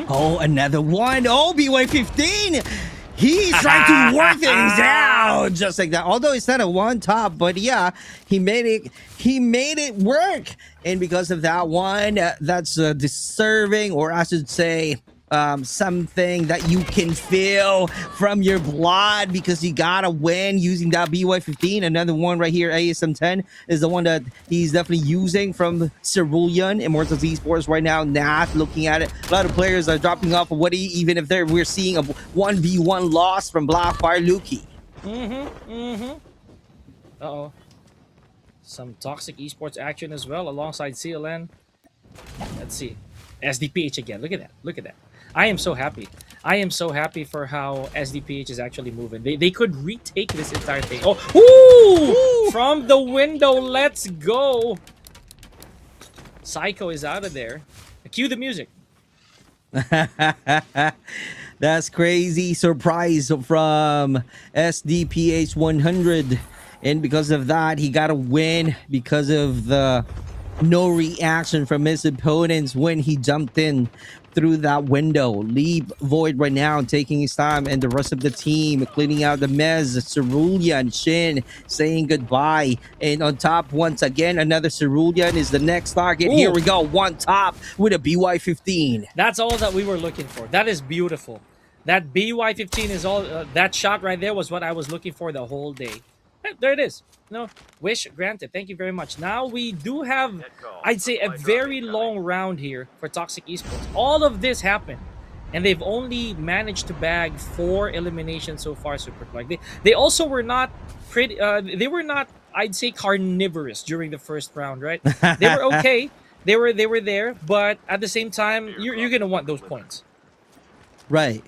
Oh, another one. Oh, BY15. He's trying to work things out just like that. Although it's not a one top, but yeah, he made it work. And because of that one, that's deserving, or I should say, something that you can feel from your blood, because you gotta win using that BY15. Another one right here, ASM10, is the one that he's definitely using from Cerulean, Immortals Esports right now. Nath looking at it. A lot of players are dropping off of Woody, even if we're seeing a 1v1 loss from Blackfire Luki. Uh-oh. Some toxic esports action as well alongside CLN. Let's see. SDPH again. Look at that. Look at that. I am so happy. I am so happy for how SDPH is actually moving. They could retake this entire thing. Oh, ooh! From the window. Let's go. Psycho is out of there. Cue the music. That's crazy surprise from SDPH 100. And because of that, he got a win because of the no reaction from his opponents when he jumped in through that window. Leap Void right now taking his time, and the rest of the team cleaning out the mess. Cerulean, Shin saying goodbye. And on top, once again, another Cerulean is the next target. Ooh. Here we go, one top with a BY15. That's all that we were looking for. That is beautiful. That BY15 is all, that shot right there was what I was looking for the whole day. There it is. No, wish granted. Thank you very much. Now we do have, I'd say, a very long round here for Toxic Esports. All of this happened, and they've only managed to bag 4 eliminations so far. Super like they also were not pretty. They were not, I'd say, carnivorous during the first round. Right? They were okay. They were there, but at the same time, you're gonna want those points. Right.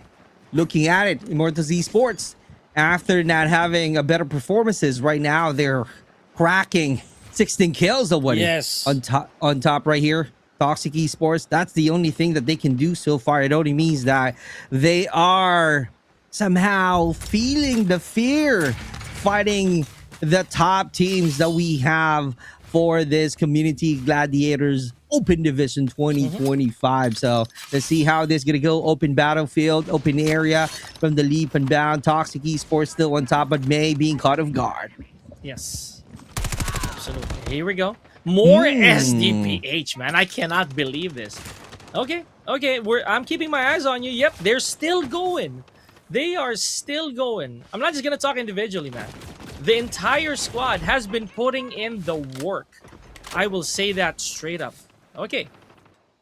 Looking at it, Immortals Esports, after not having a better performances right now, they're cracking 16 kills already. Yes. On top right here, Toxic Esports. That's the only thing that they can do so far. It only means that they are somehow feeling the fear fighting the top teams that we have for this Community Gladiators Open Division 2025. So let's see how this is gonna go. Open battlefield, open area from the Leap and Bound. Toxic Esports still on top, but May being caught off guard. Yes, absolutely. Here we go. More SDPH, man. I cannot believe this. Okay, I'm keeping my eyes on you. Yep, they're still going. They are still going. I'm not just gonna talk individually, man. The entire squad has been putting in the work. I will say that straight up. Okay,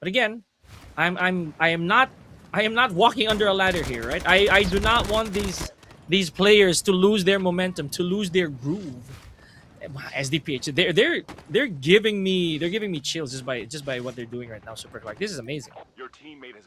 but again, I am not walking under a ladder here, right? I do not want these players to lose their momentum, to lose their groove. SDPH, they're giving me chills just by what they're doing right now. Super like this is amazing.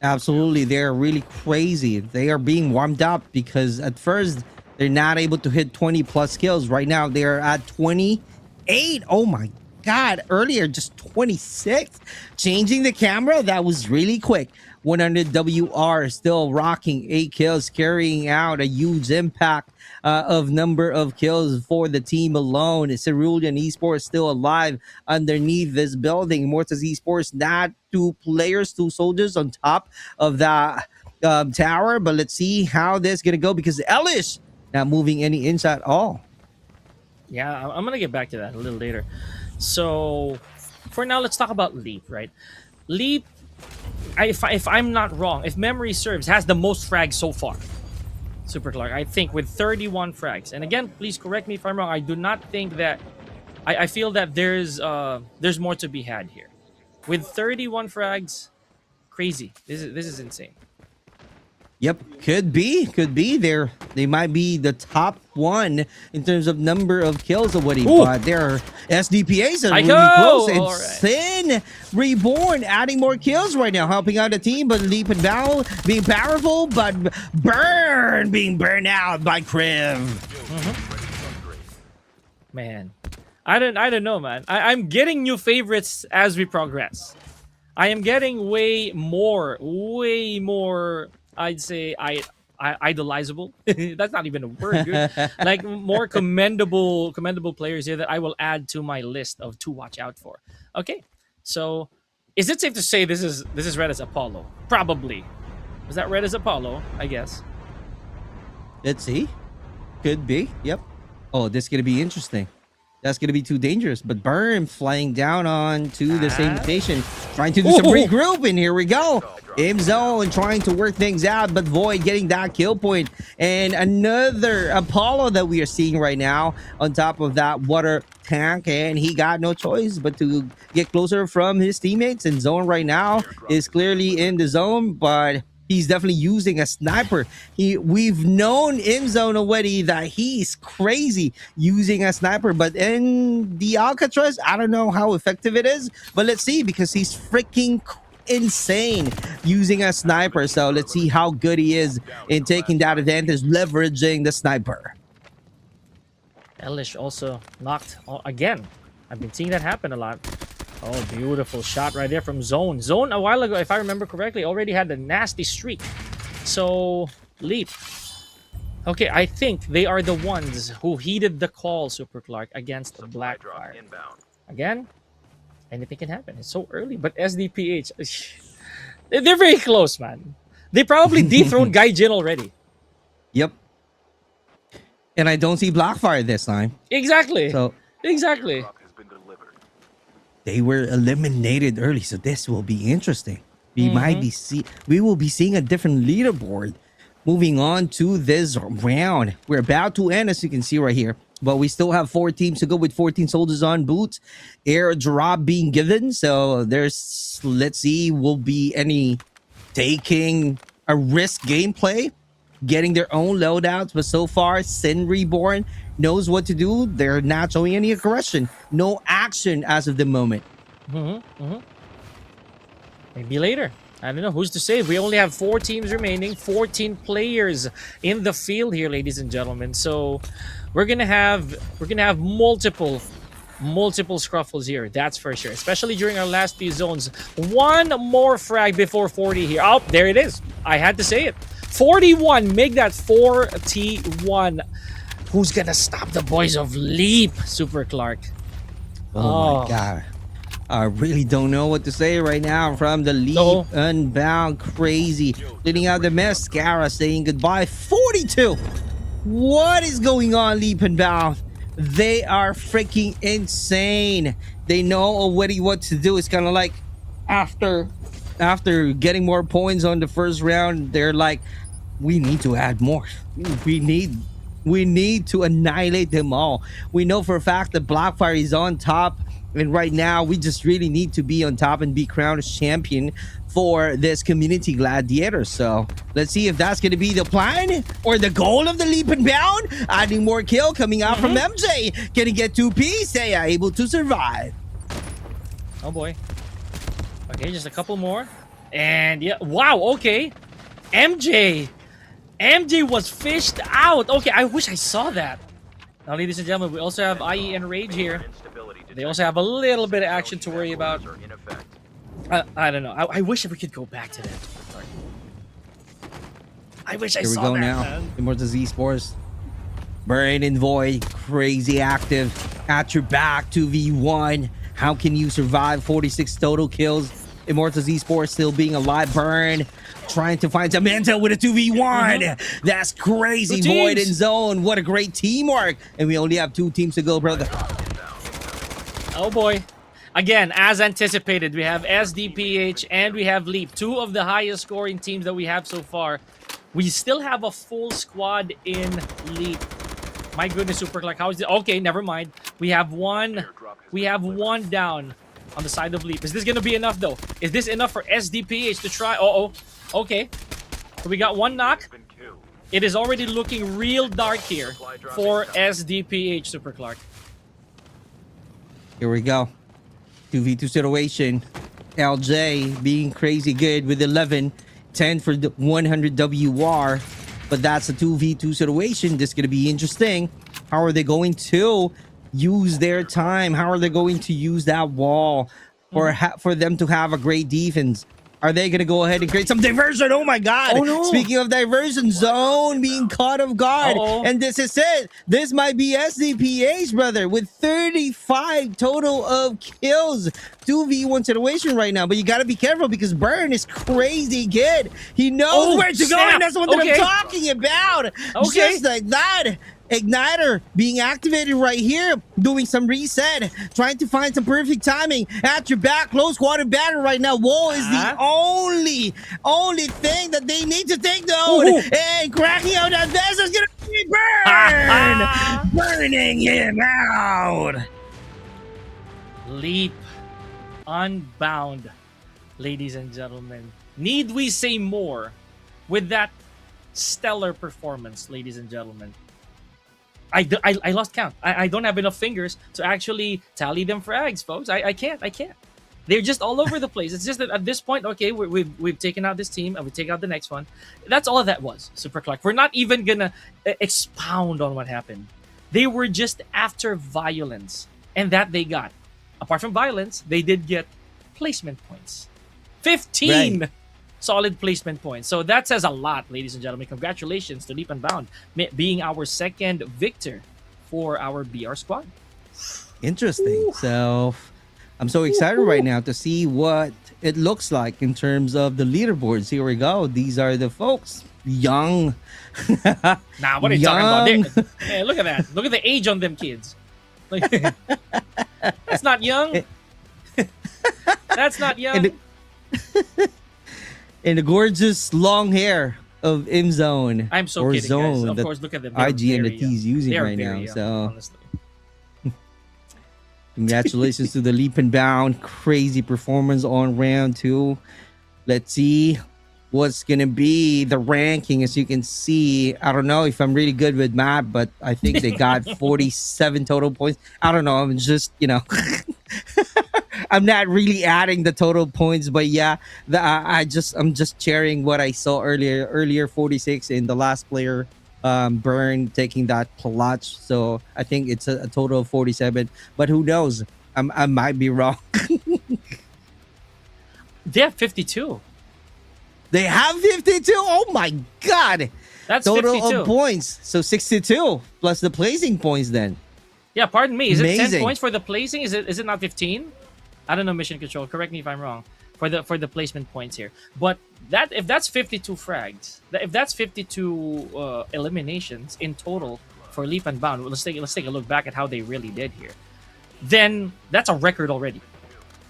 Absolutely, they're really crazy. They are being warmed up because at first They're not able to hit 20 plus kills. Right now, they're at 28. Oh my God. Earlier, just 26. Changing the camera, that was really quick. 100 WR still rocking 8 kills, carrying out a huge impact of number of kills for the team alone. Cerulean Esports still alive underneath this building. Mortis Esports, not 2 players, 2 soldiers on top of that tower. But let's see how this is going to go because Elish not moving any inch at all. Yeah, I'm gonna get back to that a little later. So, for now, let's talk about Leap, right? Leap, if I'm not wrong, if memory serves, has the most frags so far. Super Clark, I think, with 31 frags. And again, please correct me if I'm wrong. I do not think that. I feel that there's more to be had here. With 31 frags, crazy. This is insane. Yep, could be. They might be the top one in terms of number of kills already, but their SDPAs are really close. And Sin Reborn adding more kills right now, helping out the team, but Leap and Val being powerful, but Burn being burned out by Kriv. Man, I don't know, man. I'm getting new favorites as we progress. I am getting way more. I'd say idolizable. That's not even a word. Dude. Like more commendable players here that I will add to my list of to watch out for. Okay, so is it safe to say this is red as Apollo? Probably. Was that red as Apollo? I guess. Let's see. Could be. Yep. Oh, this is gonna be interesting. That's gonna be too dangerous. But Burn flying down on to the same location, trying to do some regrouping. Here we go. Zone trying to work things out, but Void getting that kill point. And another Apollo that we are seeing right now on top of that water tank, and he got no choice but to get closer from his teammates. And Zone right now is clearly in the zone, but he's definitely using a sniper. We've known in zone already that he's crazy using a sniper, but in the Alcatraz, I don't know how effective it is, but let's see, because he's freaking insane using a sniper. So let's see how good he is in taking that advantage, leveraging the sniper. Elish also knocked again. I've been seeing that happen a lot. Oh, beautiful shot right there from Zone. Zone, a while ago, if I remember correctly, already had a nasty streak. So, Leap. Okay, I think they are the ones who heeded the call, Super Clark, against the Blackfire. Again, anything can happen. It's so early, but SDPH, they're very close, man. They probably dethroned Guy Jin already. Yep. And I don't see Blackfire this time. Exactly. So exactly. They were eliminated early, so this will be interesting. We will be seeing a different leaderboard moving on to this round. We're about to end, as you can see right here, but we still have 4 teams to go with 14 soldiers on boots. Airdrop being given, so there's, let's see, will be any taking a risk gameplay, getting their own loadouts. But so far, Sin Reborn knows what to do. They're not showing any aggression, no action as of the moment. Maybe later. I don't know, who's to say. We only have 4 teams remaining, 14 players in the field here, ladies and gentlemen. So we're gonna have multiple scruffles here, that's for sure, especially during our last few zones. One more frag before 40 here. Oh, there it is. I had to say it. 41, make that 4T1. Who's gonna stop the boys of Leap, Super Clark? Oh my God. I really don't know what to say right now from the Leap Unbound. Crazy. Cleaning out the mascara, saying goodbye. 42. What is going on, Leap Unbound? They are freaking insane. They know already what to do. It's kind of like after getting more points on the first round, they're like, we need to add more. We need to annihilate them all. We know for a fact that Blackfire is on top, and right now we just really need to be on top and be crowned as champion for this Community Gladiators. So let's see if that's going to be the plan or the goal of the Leap and Bound. Adding more kill coming out from MJ. Can he get 2Ps? They are able to survive. Oh boy. Okay, just a couple more. And yeah, wow, okay. MJ MJ was fished out. Okay, I wish I saw that. Now, ladies and gentlemen, we also have IE and Rage here. They also have a little bit of action to worry about. I don't know. I wish we could go back to that. I wish I saw that. Here we go now. Immortals Esports. Burn and Void, crazy active. At your back, 2v1. How can you survive 46 total kills? Immortals Esports still being alive. Burn, trying to find some intel with a 2v1. That's crazy. Void and Zone. What a great teamwork. And we only have 2 teams to go, brother. Oh boy. Again, as anticipated, we have SDPH and we have Leap. 2 of the highest scoring teams that we have so far. We still have a full squad in Leap. My goodness, Super Clark, how is it? Okay, never mind. We have one down on the side of Leap. Is this gonna be enough though? Is this enough for SDPH to try? Okay. So we got 1 knock. It is already looking real dark here for SDPH, Super Clark. Here we go. 2v2 situation. LJ being crazy good with 11. 10 for the 100 WR. But that's a 2v2 situation. This is going to be interesting. How are they going to use their time? How are they going to use that wall for them to have a great defense? Are they going to go ahead and create some diversion? Oh my God. Oh no. Speaking of diversion, Zone being caught off guard. And this is it. This might be SDPH, brother, with 35 total of kills. 2v1 situation right now. But you got to be careful because Burn is crazy good. He knows where to go. And that's what I'm talking about. Just like that. Igniter being activated right here, doing some reset, trying to find some perfect timing. At your back, close quarter battle right now. Wall is the only thing that they need to take note. And cracking out that vest is gonna be Burn, burning him out. Leap, unbound, ladies and gentlemen. Need we say more with that stellar performance, ladies and gentlemen? I lost count. I don't have enough fingers to actually tally them frags, folks. I can't. They're just all over the place. It's just that at this point, okay, we've taken out this team and we take out the next one. That's all that was, Super Clark. We're not even gonna expound on what happened. They were just after violence, and that they got. Apart from violence, they did get placement points. 15 solid placement points. So that says a lot, ladies and gentlemen. Congratulations to Leap and Bound being our second victor for our BR squad. Interesting. So I'm so excited right now to see what it looks like in terms of the leaderboards. Here we go. These are the folks. Young. Nah, what are you talking about? Yeah, look at that. Look at the age on them kids. Like, that's not young. That's not young. And the gorgeous long hair of M-Zone. I'm so kidding, guys. Of course, look at them. IG and the T's using right now. Young, so, honestly. Congratulations to the Leap and Bound. Crazy performance on round 2. Let's see what's going to be the ranking. As you can see, I don't know if I'm really good with math, but I think they got 47 total points. I don't know. I'm just, I'm not really adding the total points, but yeah, I'm just sharing what I saw earlier 46 in the last player, Burn taking that clutch. So I think it's a total of 47, but who knows? I might be wrong. They have 52. They have 52. Oh my God! That's total 52 of points. So 62 plus the placing points. Then. Yeah, pardon me. Is Amazing. it 10 points for the placing? Is it not 15? I don't know, Mission Control. Correct me if I'm wrong for the placement points here. But if that's 52 frags, if that's 52 eliminations in total for Leap and Bound, let's take a look back at how they really did here. Then that's a record already.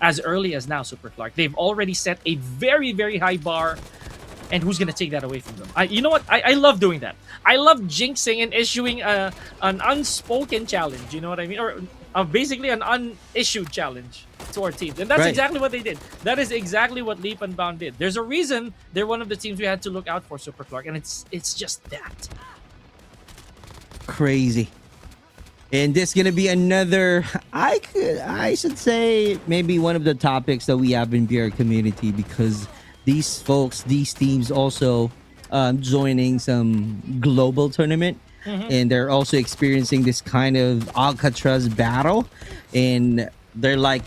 As early as now, Super Clark, they've already set a very, very high bar. And who's gonna take that away from them? You know what? I love doing that. I love jinxing and issuing an unspoken challenge. You know what I mean? Or basically an unissued challenge to our teams. And that's exactly what they did. That is exactly what Leap and Bound did. There's a reason they're one of the teams we had to look out for, Super Clark, and it's just that. Crazy. And this is gonna be another, I should say, maybe one of the topics that we have in BR community, because these folks, these teams also joining some global tournament, and they're also experiencing this kind of Alcatraz battle, and they're like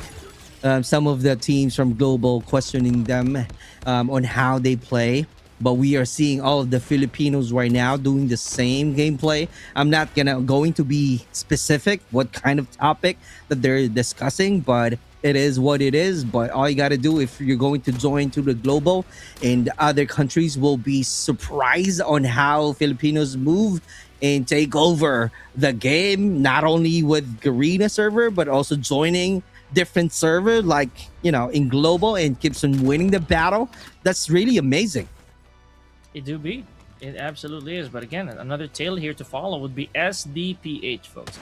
some of the teams from global questioning them on how they play. But we are seeing all of the Filipinos right now doing the same gameplay. I'm not going to be specific what kind of topic that they're discussing, but it is what it is. But all you got to do if you're going to join to the global, and other countries will be surprised on how Filipinos move and take over the game, not only with Garena server, but also joining different server like, in global, and keeps on winning the battle. That's really amazing. It do be. It absolutely is. But again, another tale here to follow would be SDPH, folks.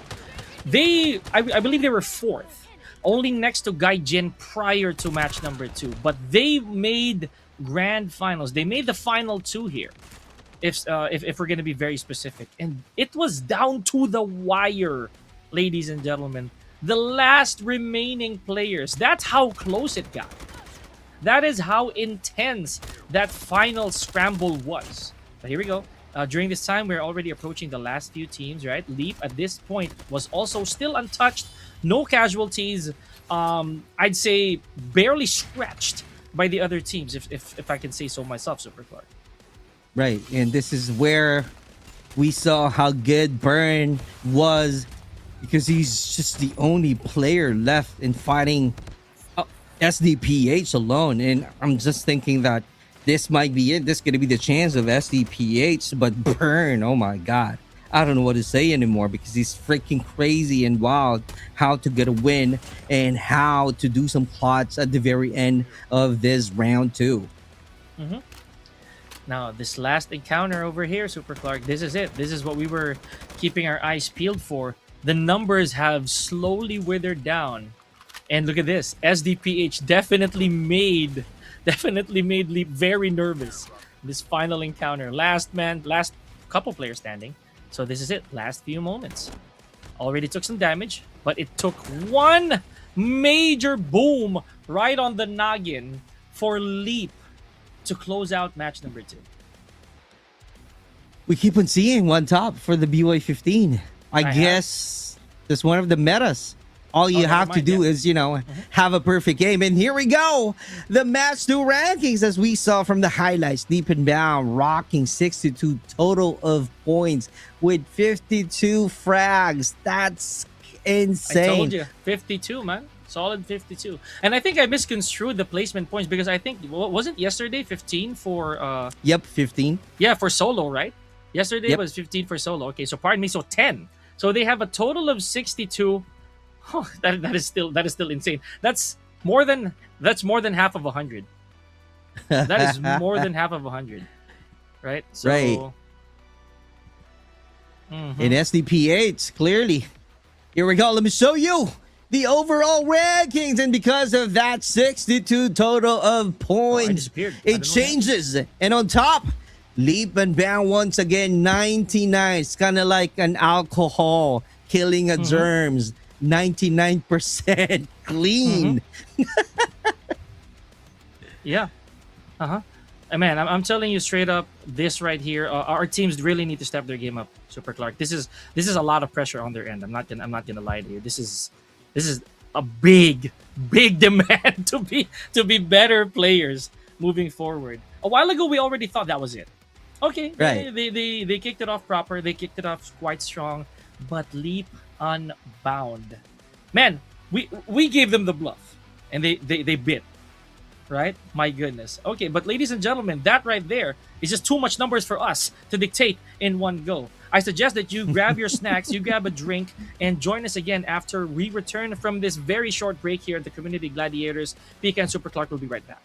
I believe they were fourth, only next to Gaijin prior to match number 2. But they made grand finals. They made the final 2 here, if we're going to be very specific. And it was down to the wire, ladies and gentlemen. The last remaining players. That's how close it got. That is how intense that final scramble was. But here we go. During this time, we're already approaching the last few teams, right? Leap at this point was also still untouched. No casualties. I'd say barely scratched by the other teams, if I can say so myself, Super Clark. Right, and this is where we saw how good Burn was, because he's just the only player left in fighting SDPH alone. And I'm just thinking that this might be it. This is going to be the chance of SDPH. But Burn, oh my God. I don't know what to say anymore, because he's freaking crazy and wild how to get a win and how to do some plots at the very end of this round 2. Now, this last encounter over here, Super Clark, this is it. This is what we were keeping our eyes peeled for. The numbers have slowly withered down. And look at this. SDPH definitely made Leap very nervous. This final encounter. Last couple players standing. So this is it. Last few moments. Already took some damage, but it took one major boom right on the noggin for Leap to close out match number 2. We keep on seeing one top for the BY15. I guess that's one of the metas. All you have to do is, have a perfect game. And here we go. The match 2 rankings, as we saw from the highlights. Deep and Bound rocking 62 total of points with 52 frags. That's insane. I told you. 52, man. Solid 52. And I think I misconstrued the placement points, because I think, wasn't yesterday 15 for... Yep, 15. Yeah, for solo, right? Yesterday was 15 for solo. Okay, so pardon me, so 10. So they have a total of 62. Oh, that is still insane. That's more than half of 100. That is more than half of 100, right? So, right. In SDPH, clearly. Here we go. Let me show you the overall rankings, and because of that 62 total of points, it changes. And on top, Leap and Bound once again 99. It's kind of like an alcohol killing a germs. 99% clean. Yeah. Man, I'm telling you straight up, this right here, our teams really need to step their game up, Super Clark. This is a lot of pressure on their end. I'm not gonna lie to you. This is a big demand to be better players moving forward. A while ago, we already thought that was it. Okay, right. They kicked it off proper. They kicked it off quite strong, but Leap Unbound, man, we gave them the bluff, and they bit, right? My goodness. Okay, but ladies and gentlemen, that right there is just too much numbers for us to dictate in one go. I suggest that you grab your snacks, you grab a drink, and join us again after we return from this very short break here at the Community Gladiators. Pika and Super Clark will be right back.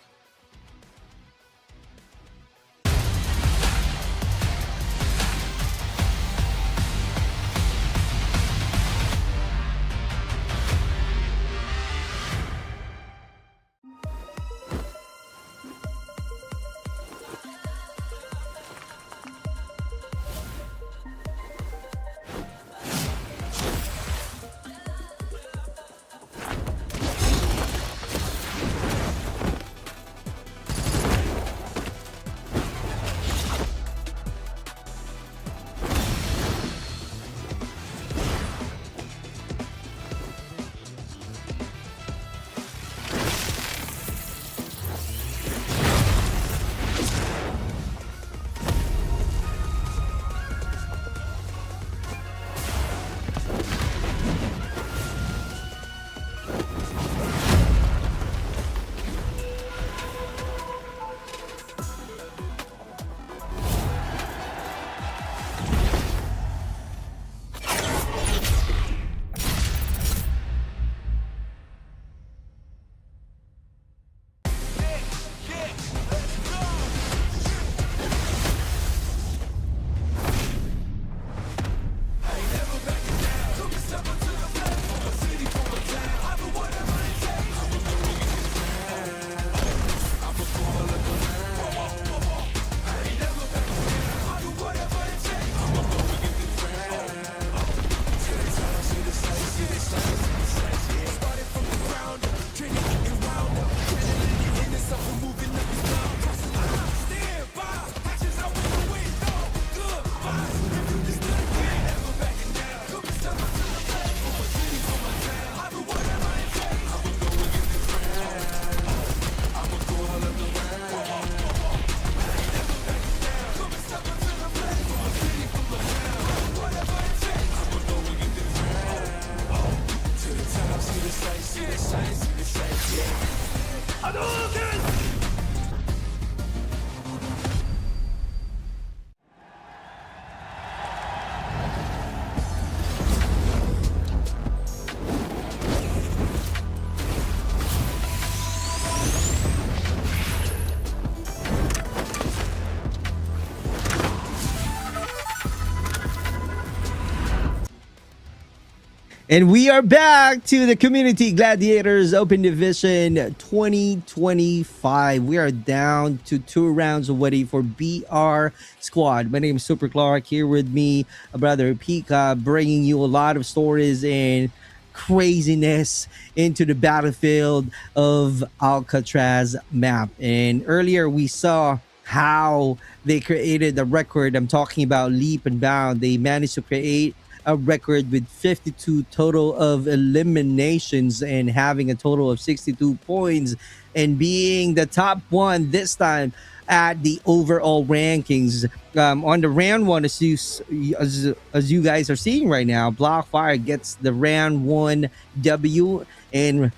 And we are back to the Community Gladiators Open Division 2025. We are down to 2 rounds already for BR Squad. My name is Super Clark, here with me, brother Pika, bringing you a lot of stories and craziness into the battlefield of Alcatraz map. And earlier we saw how they created a record. I'm talking about Leap and Bound. They managed to create a record with 52 total of eliminations and having a total of 62 points and being the top one this time at the overall rankings. On the round one, as you guys are seeing right now, Blockfire gets the round 1 W and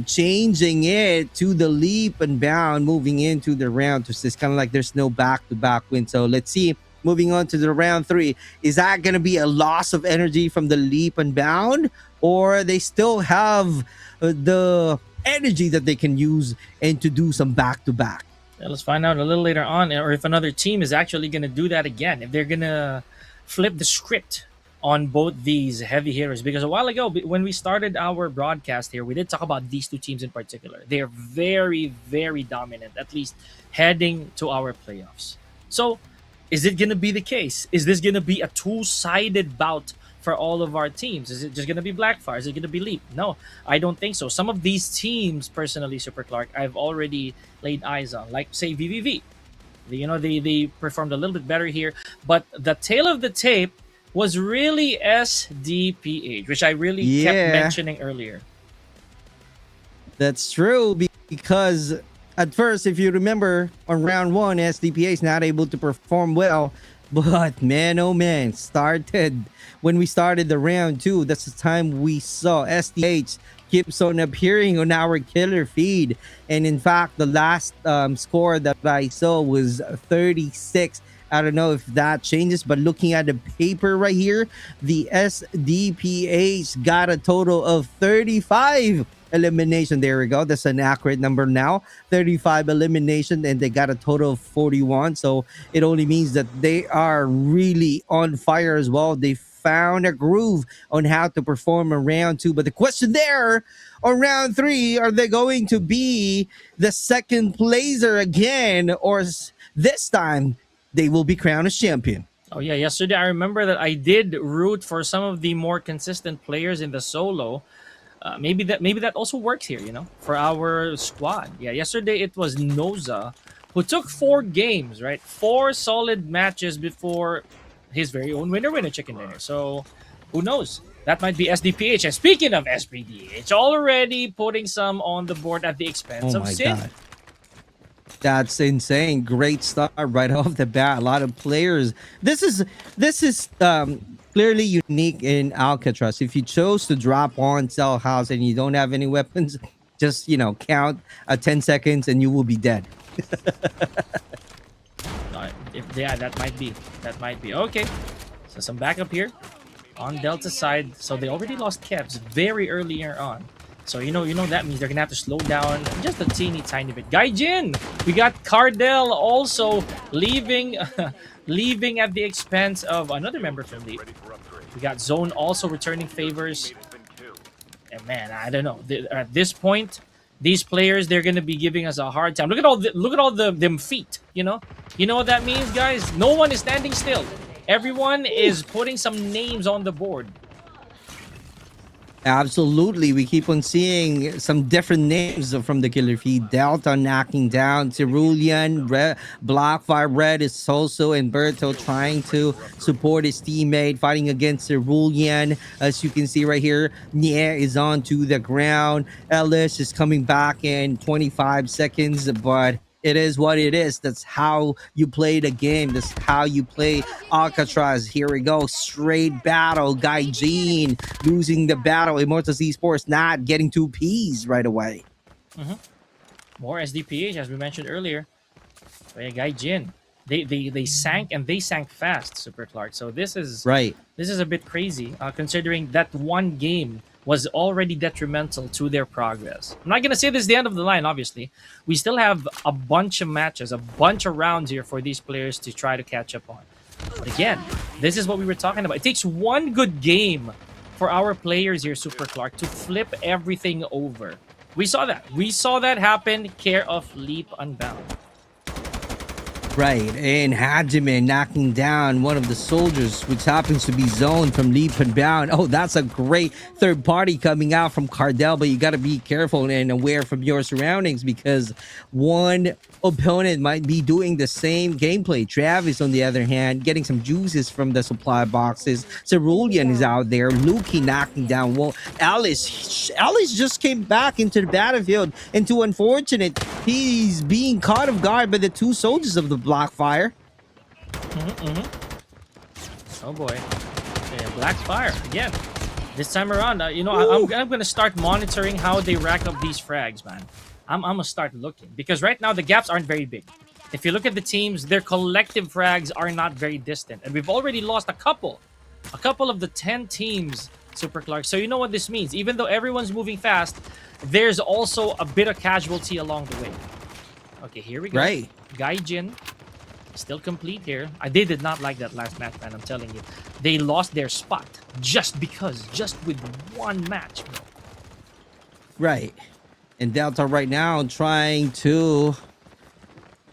changing it to the Leap and Bound moving into the round. So it's kind of like there's no back-to-back win. So let's see. Moving on to the round 3, is that going to be a loss of energy from the Leap and Bound, or they still have the energy that they can use and to do some back-to-back? Yeah, let's find out a little later on, or if another team is actually going to do that again, if they're going to flip the script on both these heavy hitters. Because a while ago, when we started our broadcast here, we did talk about these two teams in particular. They are very, very dominant, at least heading to our playoffs. So, is it going to be the case? Is this going to be a two-sided bout for all of our teams? Is it just going to be Blackfire? Is it going to be Leap? No, I don't think so. Some of these teams, personally, Super Clark, I've already laid eyes on, like, say, VVV. They performed a little bit better here. But the tail of the tape was really SDPH, which I really kept mentioning earlier. That's true, because at first, if you remember, on round 1, SDPA is not able to perform well. But man, oh man, when we started the round 2, that's the time we saw SDH keeps on appearing on our killer feed. And in fact, the last score that I saw was 36. I don't know if that changes, but looking at the paper right here, the SDPH got a total of 35 elimination. There we go. That's an accurate number now. 35 elimination, and they got a total of 41. So it only means that they are really on fire as well. They found a groove on how to perform in round 2. But the question there on round 3, are they going to be the second placer again, or this time they will be crowned as champion? Oh yeah, yesterday I remember that I did root for some of the more consistent players in the solo. Maybe that also works here, for our squad. Yeah, yesterday it was Noza who took 4 games, right? 4 solid matches before his very own winner chicken dinner. So who knows? That might be SDPH. And speaking of SPDH, already putting some on the board at the expense of Sin. God. That's insane. Great start right off the bat. A lot of players. This is clearly unique in Alcatraz. If you chose to drop on Cell House and you don't have any weapons, just count 10 seconds and you will be dead. That might be okay. So some backup here on Delta side. So they already lost Kevs very earlier on. So you know that means they're gonna have to slow down just a tiny bit. Gaijin, we got Cardell also leaving at the expense of another member from Leap. We got Zone also returning favors. And man, I don't know. At this point, these players, they're gonna be giving us a hard time. Look at all them feet. You know what that means, guys? No one is standing still. Everyone is putting some names on the board. Absolutely. We keep on seeing some different names from the killer feed. Delta knocking down Cerulean, Blackfire Red is also, and Berto trying to support his teammate, fighting against Cerulean. As you can see right here, Nia is on to the ground. Ellis is coming back in 25 seconds, but it is what it is. That's how you play the game. That's how you play Alcatraz. Here we go. Straight battle. Gaijin losing the battle. Immortals Esports not getting 2 Ps right away. More SDPH, as we mentioned earlier. But yeah, Gaijin. They sank, and they sank fast, Super Clark. So this is right. This is a bit crazy, considering that one game was already detrimental to their progress. I'm not going to say this is the end of the line, obviously. We still have a bunch of matches, a bunch of rounds here for these players to try to catch up on. But again, this is what we were talking about. It takes one good game for our players here, Super Clark, to flip everything over. We saw that. We saw that happen. Care of Leap Unbound. Right, and Hajime knocking down one of the soldiers, which happens to be Zone from Leap and Bound. Oh, that's a great third party coming out from Cardell, but you got to be careful and aware from your surroundings because one opponent might be doing the same gameplay. Travis, on the other hand, getting some juices from the supply boxes. Cerulean is out there. Luki knocking down one. Alice just came back into the battlefield, and too unfortunate, he's being caught off guard by the two soldiers of the Blackfire. Oh boy. Yeah, Blackfire again. This time around, I'm gonna start monitoring how they rack up these frags, man. I'm gonna start looking because right now the gaps aren't very big. If you look at the teams, their collective frags are not very distant, and we've already lost a couple of the 10 teams, Super Clark. So you know what this means. Even though everyone's moving fast, there's also a bit of casualty along the way. Okay, here we go. Right. Gaijin, still complete here. They did not like that last match, man. I'm telling you. They lost their spot just with one match, bro. Right. And Delta right now trying to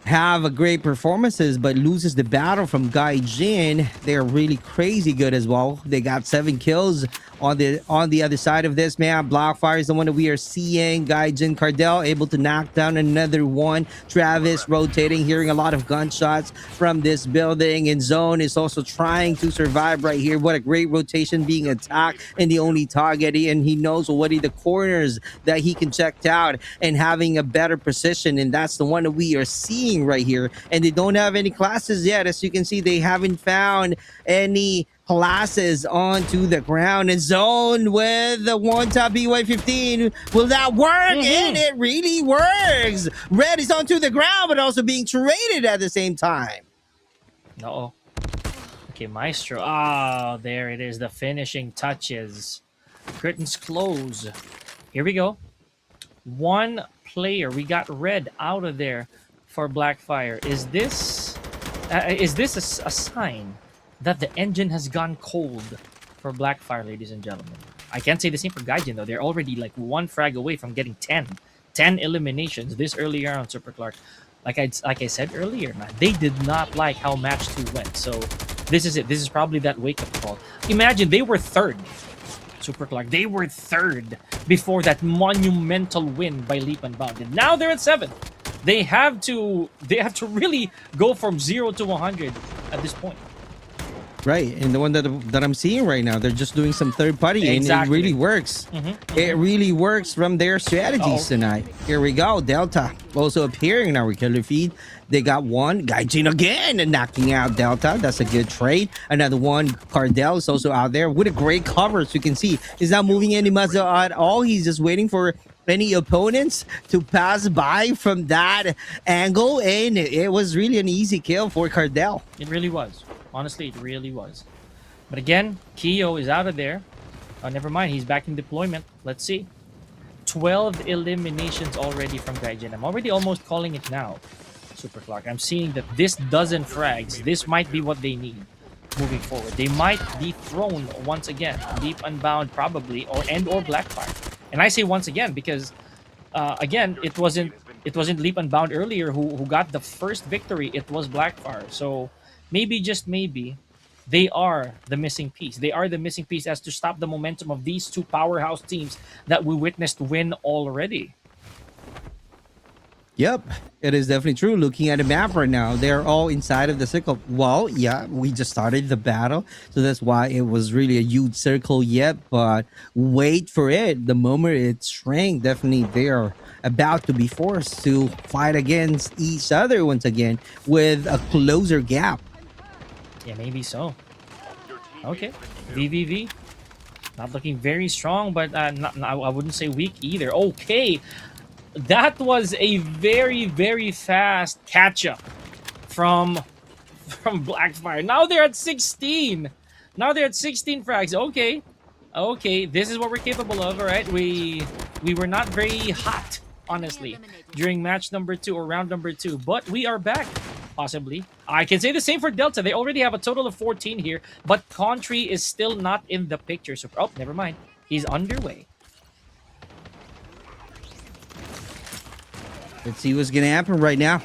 have a great performances, but loses the battle from Gaijin. They're really crazy good as well. They got 7 kills on the other side of this, man. Blackfire is the one that we are seeing. Gaijin Cardell able to knock down another one. Travis rotating, hearing a lot of gunshots from this building. And Zone is also trying to survive right here. What a great rotation, being attacked and the only target, and he knows what are the corners that he can check out and having a better position, and that's the one that we are seeing right here. And they don't have any classes yet. As you can see, they haven't found any classes onto the ground. And Zone with the one-top BY-15. Will that work? And it really works. Red is onto the ground, but also being traded at the same time. Uh-oh. Okay, Maestro. Oh, there it is. The finishing touches. Curtains close. Here we go. One player. We got Red out of there for Blackfire. Is this a sign that the engine has gone cold for Blackfire, ladies and gentlemen? I can't say the same for Gaijin, though. They're already like one frag away from getting 10 eliminations this earlier on, Super Clark. Like I said earlier, man, they did not like how match 2 went. So this is it. This is probably that wake-up call. Imagine they were third, Super Clark. They were third before that monumental win by Leap and Bound. And now they're at 7th. They have to really go from 0 to 100 at this point. Right, and the one that I'm seeing right now, they're just doing some third party, and it really works. It really works from their strategies tonight. Here we go, Delta also appearing in our killer feed. They got one, Gaijin again, and knocking out Delta. That's a good trade. Another one, Cardell is also out there with a great cover, as you can see. He's not moving any muscle at all. He's just waiting for any opponents to pass by from that angle, and it was really an easy kill for Cardell. It really was. Honestly, it really was. But again, Kyo is out of there. Oh, never mind. He's back in deployment. Let's see. 12 eliminations already from Gaijin. I'm already almost calling it now, Super Clark. I'm seeing that this dozen frags, this might be what they need moving forward. They might be thrown once again. Leap Unbound probably, or Blackfire. And I say once again because, again, it wasn't Leap Unbound earlier who got the first victory. It was Blackfire. So maybe, just maybe, they are the missing piece. They are the missing piece as to stop the momentum of these two powerhouse teams that we witnessed win already. Yep, it is definitely true. Looking at the map right now, they're all inside of the circle. Well, yeah, we just started the battle, so that's why it was really a huge circle yet. But wait for it. The moment it shrank, definitely they're about to be forced to fight against each other once again with a closer gap. Yeah, maybe so. Okay, VVV. Not looking very strong, but I wouldn't say weak either. Okay. That was a very, very fast catch-up from Blackfire. Now they're at 16. Now they're at 16 frags. Okay. Okay, this is what we're capable of, all right? We were not very hot, honestly, during match number 2 or round number 2. But we are back. possibly. I can say the same for Delta. They already have a total of 14 here, but Contry is still not in the picture. So, oh, never mind. He's underway. Let's see what's gonna happen right now.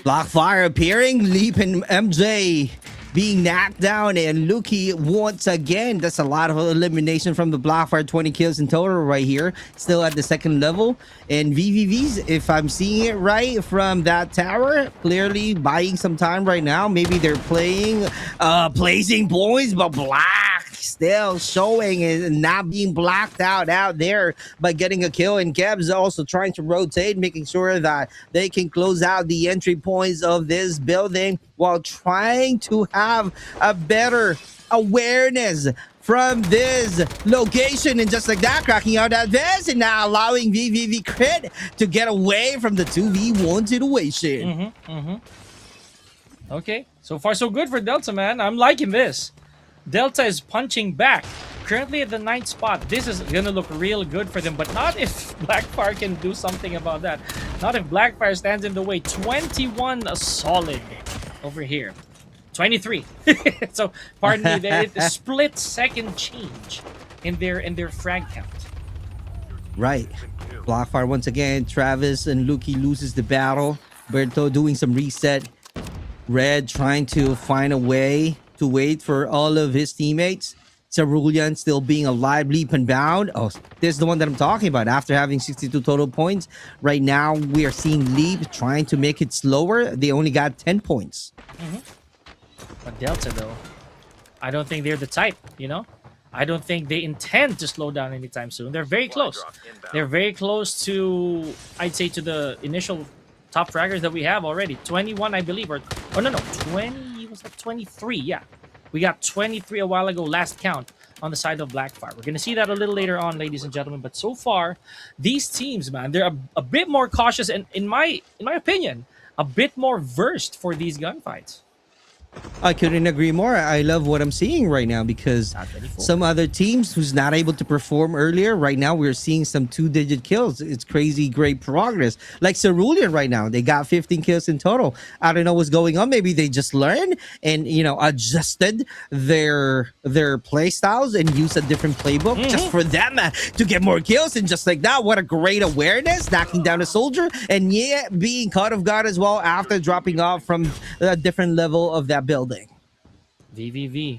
Blackfire appearing, Leap and MJ being knocked down, and Luki once again. That's a lot of elimination from the Blackfire. 20 kills in total right here. Still at the second level. And VVVs, if I'm seeing it right from that tower, clearly buying some time right now. Maybe they're playing, placing points, but Black still showing and not being blocked out there by getting a kill. And Keb's also trying to rotate, making sure that they can close out the entry points of this building while trying to have a better awareness from this location. And just like that, cracking out that vest and now allowing VVV Crit to get away from the 2v1 situation. Okay, so far so good for Delta, man. I'm liking this. Delta is punching back. Currently at the 9th spot. This is gonna look real good for them, but not if Blackfire can do something about that. Not if Blackfire stands in the way. 21 a solid over here. 23. So pardon me, there is a split second change in their frag count. Right. Blackfire once again. Travis and Luki loses the battle. Berto doing some reset. Red trying to find a way to wait for all of his teammates. Cerulean still being alive, Leap and Bound. Oh, this is the one that I'm talking about. After having 62 total points, right now we are seeing Leap trying to make it slower. They only got 10 points. But Delta, though, I don't think they're the type, you know? I don't think they intend to slow down anytime soon. They're very close. They're very close to, I'd say, to the initial top fraggers that we have already. 21, I believe, or no, 20, was that 23? Yeah. We got 23 a while ago, last count, on the side of Blackfire. We're going to see that a little later on, ladies and gentlemen. But so far, these teams, man, they're a bit more cautious and, in my opinion, a bit more versed for these gunfights. I couldn't agree more. I love what I'm seeing right now because some other teams who's not able to perform earlier, right now we're seeing some 2-digit kills. It's crazy, great progress. Like Cerulean right now, they got 15 kills in total. I don't know what's going on. Maybe they just learned and, you know, adjusted their play styles and used a different playbook just for them to get more kills. And just like that, what a great awareness, knocking down a soldier and yeah, being caught off guard as well after dropping off from a different level of that building. VVV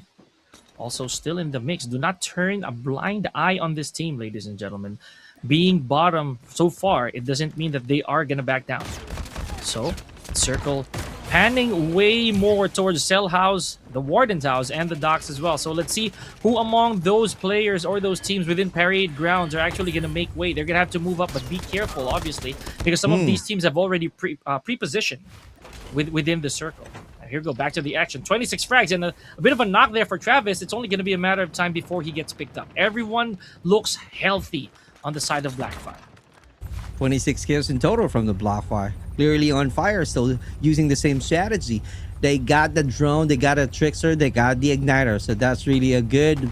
also still in the mix. Do not turn a blind eye on this team, ladies and gentlemen. Being bottom so far, it doesn't mean that they are gonna back down. So circle panning way more towards Cell House, the Warden's house, and the docks as well. So let's see who among those players or those teams within Parade Grounds are actually going to make way. They're going to have to move up, but be careful, obviously, because some of these teams have already pre-positioned within the circle. Here we go, back to the action. 26 frags and a bit of a knock there for Travis. It's only going to be a matter of time before he gets picked up. Everyone looks healthy on the side of Blackfire. 26 kills in total from the Blackfire. Clearly on fire, still using the same strategy. They got the drone, they got a trickster, they got the igniter. So that's really a good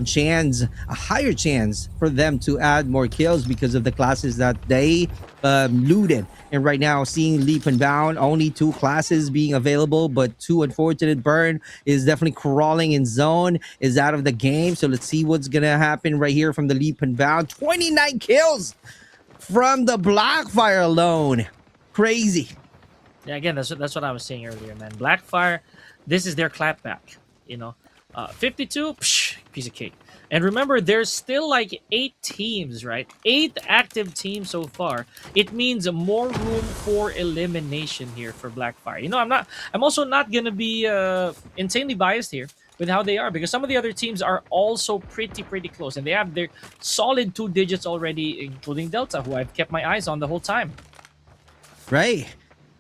chance, a higher chance for them to add more kills because of the classes that they looted. And right now, seeing Leap and Bound, only 2 classes being available, but 2 unfortunate. Burn is definitely crawling in zone, is out of the game. So let's see what's gonna happen right here from the Leap and Bound. 29 kills from the Blackfire alone. Crazy. Yeah, again, that's what I was saying earlier, man. Blackfire, this is their clapback, you know. 52, piece of cake. And remember, there's still like 8 teams, right? 8 active teams so far. It means more room for elimination here for Blackfire. You know, I'm also not gonna be insanely biased here with how they are, because some of the other teams are also pretty close, and they have their solid 2 digits already, including Delta, who I've kept my eyes on the whole time. Right.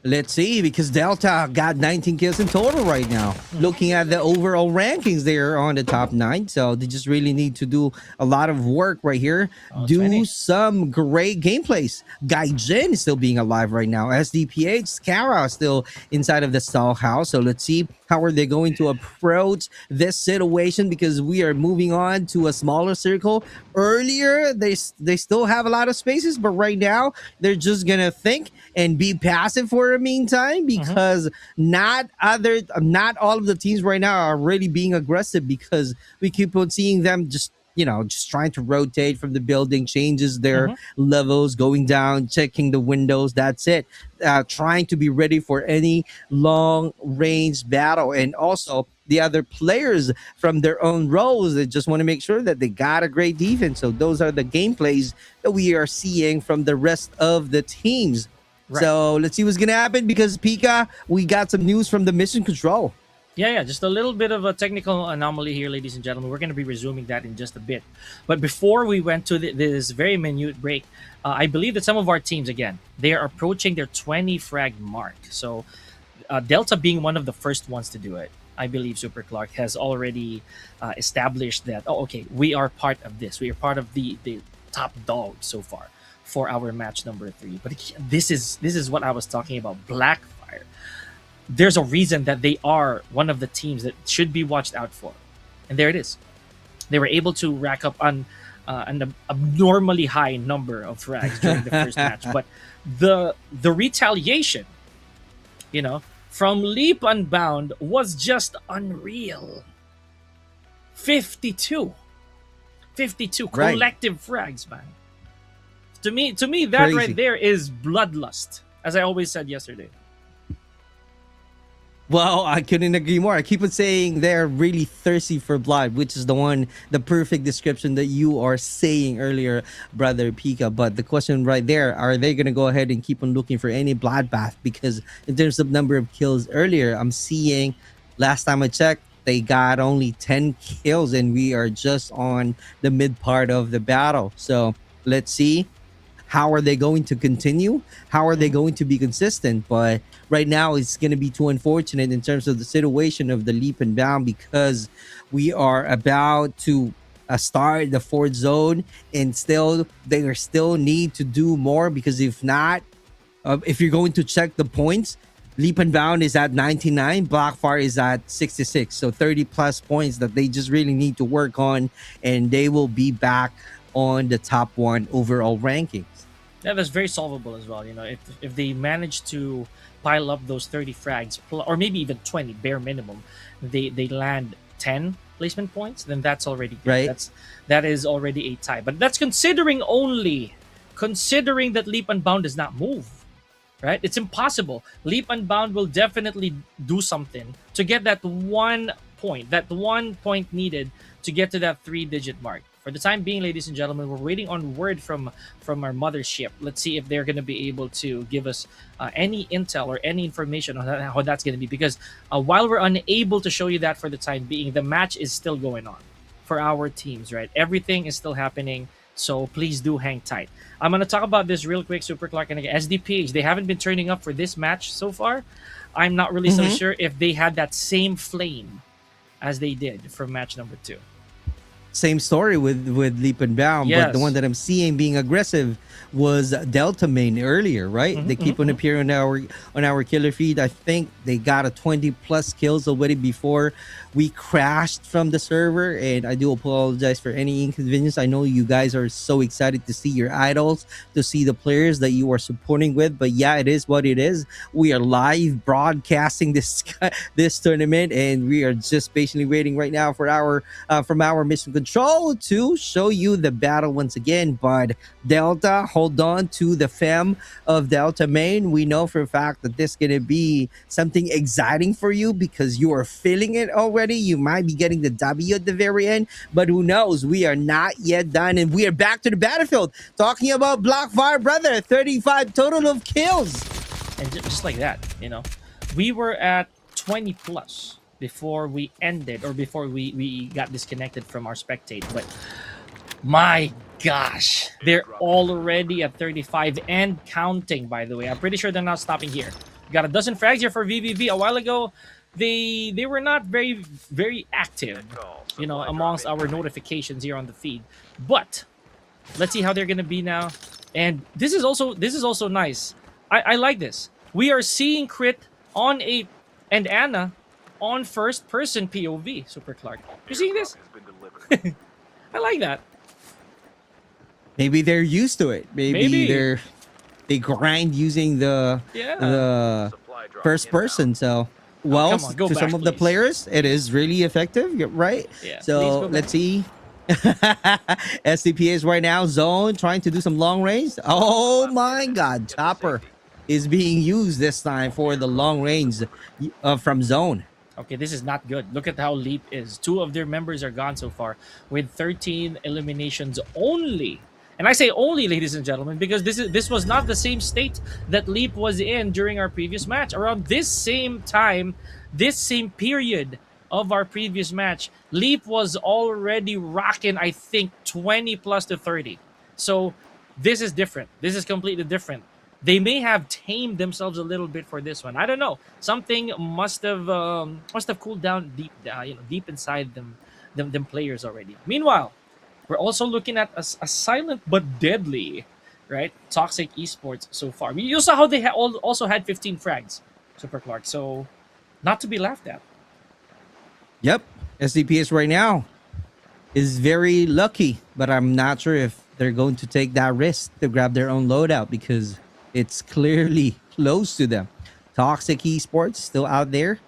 Let's see, because Delta got 19 kills in total right now. Looking at the overall rankings, they're on the top 9. So they just really need to do a lot of work right here. Do 20. some great gameplays. Gaijin is still being alive right now. SDPH, Skara still inside of the stall house. So let's see How are they going to approach this situation? Because we are moving on to a smaller circle. Earlier, they still have a lot of spaces, but right now they're just gonna think and be passive for a meantime because not all of the teams right now are really being aggressive because we keep on seeing them just just trying to rotate from the building, changes their levels, going down, checking the windows. That's it. Trying to be ready for any long range battle. And also the other players from their own roles that just want to make sure that they got a great defense. So those are the gameplays that we are seeing from the rest of the teams. Right. So let's see what's going to happen because Pika, we got some news from the mission control. Yeah, just a little bit of a technical anomaly here, ladies and gentlemen. We're going to be resuming that in just a bit. But before we went to this very minute break, I believe that some of our teams, again, they are approaching their 20 frag mark. So Delta being one of the first ones to do it, I believe Super Clark has already established that, we are part of this. We are part of the top dog so far for our match number 3. But this is what I was talking about, Blackfire. There's a reason that they are one of the teams that should be watched out for. And there it is. They were able to rack up an abnormally high number of frags during the first match. But the retaliation, from Leap Unbound was just unreal. 52 Right. collective frags, man. To me, that Crazy. right there is bloodlust, as I always said yesterday. Well, I couldn't agree more. I keep on saying they're really thirsty for blood, which is the perfect description that you are saying earlier, brother Pika. But the question right there, are they going to go ahead and keep on looking for any bloodbath? Because in terms of number of kills earlier, I'm seeing, last time I checked, they got only 10 kills and we are just on the mid part of the battle. So let's see. How are they going to continue? How are they going to be consistent? But right now, it's going to be too unfortunate in terms of the situation of the Leap and Bound because we are about to start the fourth zone and they still need to do more because if not, if you're going to check the points, Leap and Bound is at 99, Blackfire is at 66. So 30 plus points that they just really need to work on and they will be back on the top 1 overall rankings. Yeah, that's very solvable as well. If they manage to pile up those 30 frags, or maybe even 20, bare minimum, they land 10 placement points, then that's already good. Right. That is already a tie. But that's considering that Leap Unbound does not move. Right? It's impossible. Leap Unbound will definitely do something to get that 1 point needed to get to that 3-digit mark. For the time being, ladies and gentlemen, we're waiting on word from our mothership. Let's see if they're going to be able to give us any intel or any information on how that's going to be. Because while we're unable to show you that for the time being, the match is still going on for our teams, right? Everything is still happening. So please do hang tight. I'm going to talk about this real quick, Super Clark. And again, SDPH, they haven't been turning up for this match so far. I'm not really so sure if they had that same flame as they did from match number 2. Same story with Leap and Bound, but the one that I'm seeing being aggressive was Delta Main earlier, right? They keep on appearing on our killer feed. I think they got a 20 plus kills already before we crashed from the server, and I do apologize for any inconvenience. I know you guys are so excited to see your idols, to see the players that you are supporting with, but yeah, it is what it is. We are live broadcasting this tournament, and we are just patiently waiting right now for our from our mission control to show you the battle once again. But Delta, hold on to the fam of Delta Main. We know for a fact that this is going to be something exciting for you because you are feeling it already. You might be getting the W at the very end, but who knows? We are not yet done, and we are back to the battlefield talking about Blackfire, brother. 35 total of kills. And just like that, we were at 20 plus before we ended, or before we got disconnected from our spectate. But my gosh, they're already at 35 and counting, by the way. I'm pretty sure they're not stopping here. Got a dozen frags here for VVV. A while ago, they were not very, very active, amongst our notifications here on the feed. But let's see how they're gonna be now. And this is also nice. I like this. We are seeing crit on 8 and Anna on first-person POV, Super Clark. You seeing this? I like that. Maybe they're used to it. Maybe they grind using the first person. So well, come on, go to back, some of the please. players, it is really effective. You're right. Yeah, please So go back. let's see. SCP is right now zone trying to do some long range. Oh my God, Chopper is being used this time for the long range from zone. Okay, this is not good. Look at how Leap is. 2 of their members are gone so far with 13 eliminations only. And I say only, ladies and gentlemen, because this was not the same state that Leap was in during our previous match. Around this same time, this same period of our previous match, Leap was already rocking, I think, 20 plus to 30. So this is different. This is completely different. They may have tamed themselves a little bit for this one. I don't know. Something must have cooled down deep inside them players already. Meanwhile, we're also looking at a silent but deadly, right? Toxic Esports so far. You saw how they also had 15 frags, Super Clark. So, not to be laughed at. Yep, SCPS right now is very lucky, but I'm not sure if they're going to take that risk to grab their own loadout because it's clearly close to them. Toxic Esports still out there.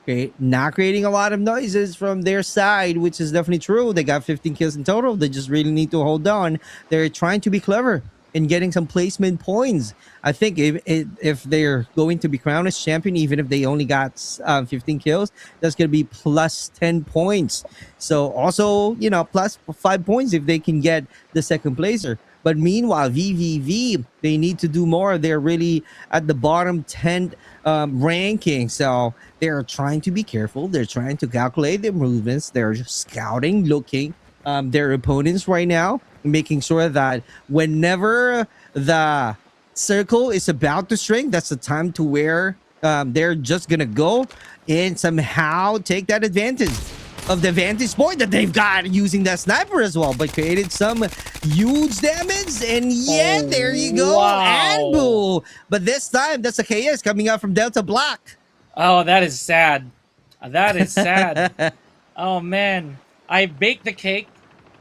Okay, not creating a lot of noises from their side, which is definitely true. They got 15 kills in total. They just really need to hold on. They're trying to be clever in getting some placement points. I think if they're going to be crowned as champion, even if they only got 15 kills, that's going to be plus 10 points. So also, plus 5 points if they can get the second placer. But meanwhile, VVV, they need to do more. They're really at the bottom 10 ranking. So they're trying to be careful. They're trying to calculate their movements. They're just scouting, looking their opponents right now, making sure that whenever the circle is about to shrink, that's the time to where they're just going to go and somehow take that advantage of the vantage point that they've got using that sniper as well, but created some huge damage. And there you go. Wow. And boo. But this time, that's a KS coming out from Delta Black. Oh, that is sad. That is sad. Oh, man. I baked the cake,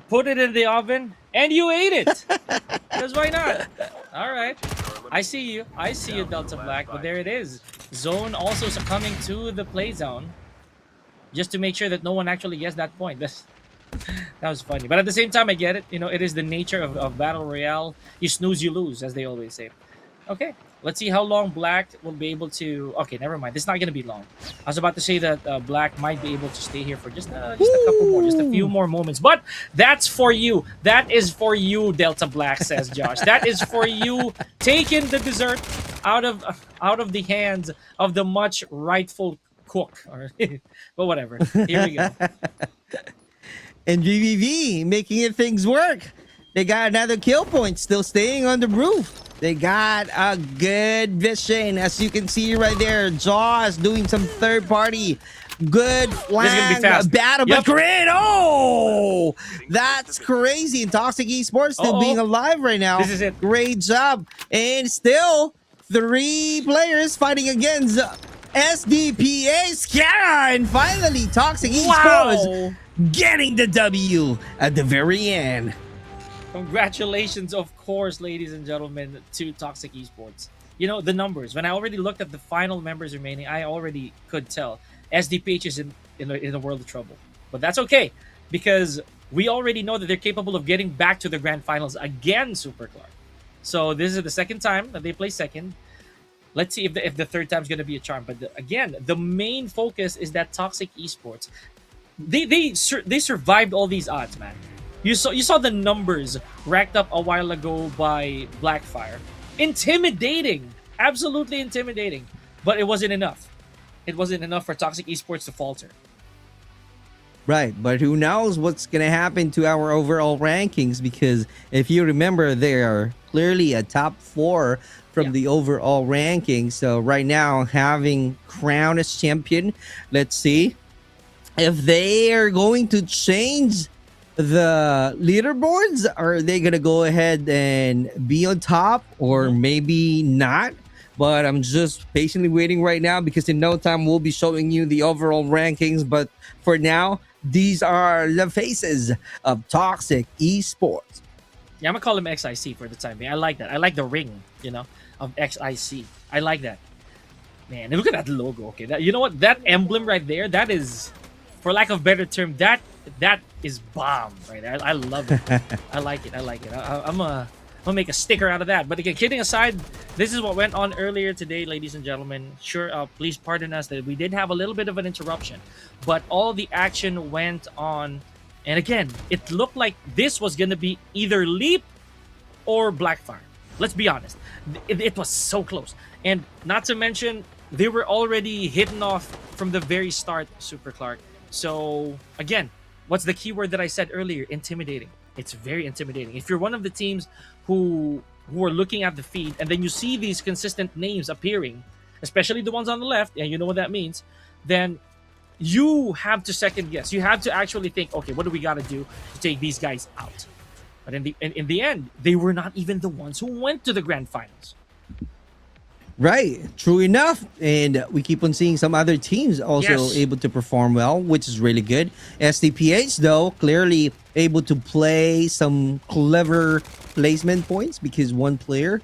put it in the oven, and you ate it. Because why not? All right. I see you. I see you, Delta Black. But there it is. Zone also succumbing to the play zone. Just to make sure that no one actually gets that point. That was funny. But at the same time, I get it. It is the nature of Battle Royale. You snooze, you lose, as they always say. Okay, let's see how long Black will be able to... Okay, never mind. This is not going to be long. I was about to say that Black might be able to stay here for just a couple more, just a few more moments. But that's for you. That is for you, Delta Black, says Josh. That is for you, taking the dessert out of the hands of the much rightful cook. But whatever. Here we go. And GVV making things work. They got another kill point, still staying on the roof. They got a good vision, as you can see right there. Jaws doing some third party good flank battle, but grid. Oh, that's crazy. And Toxic Esports still being alive right now. This is it. Great job. And still 3 players fighting against SDPA Scara, and finally Toxic Esports getting the W at the very end. Congratulations, of course, ladies and gentlemen, to Toxic Esports. The numbers. When I already looked at the final members remaining, I already could tell SDPH is in a world of trouble. But that's okay, because we already know that they're capable of getting back to the grand finals again, Super Clark. So this is the second time that they play second. Let's see if the third time is going to be a charm. But again, the main focus is that Toxic Esports. They survived all these odds, man. You saw the numbers racked up a while ago by Blackfire. Intimidating, absolutely intimidating. But it wasn't enough. It wasn't enough for Toxic Esports to falter. Right, but who knows what's going to happen to our overall rankings, because if you remember, they are clearly a top 4 from the overall ranking. So right now, having crowned as champion, let's see if they are going to change the leaderboards. Are they going to go ahead and be on top, or maybe not? but I'm just patiently waiting right now because in no time we'll be showing you the overall rankings. But for now, these are the faces of Toxic Esports. Yeah, I'm gonna call him XIC for the time being. I like that. I like the ring, of XIC. I like that. Man, and look at that logo. Okay, you know what? That emblem right there, that is, for lack of better term, that is bomb right there. I love it. I like it. I'm gonna make a sticker out of that. But again, kidding aside, this is what went on earlier today, ladies and gentlemen. Sure, please pardon us that we did have a little bit of an interruption, but all the action went on. And again, it looked like this was gonna be either Leap or Blackfire. Let's be honest. It was so close. And not to mention, they were already hidden off from the very start, Super Clark. So, again, what's the keyword that I said earlier? Intimidating. It's very intimidating. If you're one of the teams who are looking at the feed and then you see these consistent names appearing, especially the ones on the left, and you know what that means, then you have to second guess. You have to actually think, okay, what do we got to do to take these guys out? But in the end, they were not even the ones who went to the grand finals. Right, true enough. And we keep on seeing some other teams also Yes. able to perform well, which is really good. SDPH, though, clearly able to play some clever placement points because one player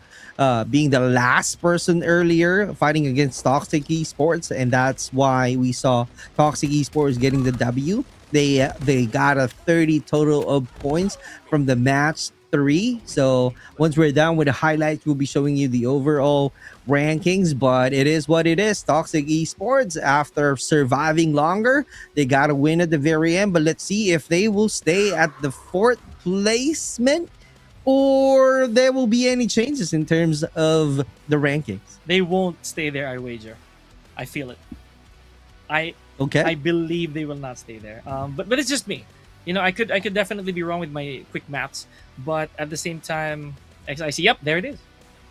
being the last person earlier fighting against Toxic Esports, and that's why we saw Toxic Esports getting the W. They got a 30 total of points from the match 3. So once we're done with the highlights, we'll be showing you the overall rankings, but it is what it is. Toxic Esports, after surviving longer, they got a win at the very end, but let's see if they will stay at the 4th placement or there will be any changes in terms of the rankings. They won't stay there, I wager. I feel it. I Okay. believe they will not stay there. But it's just me. I could definitely be wrong with my quick maths, but at the same time, XIC, yep, there it is.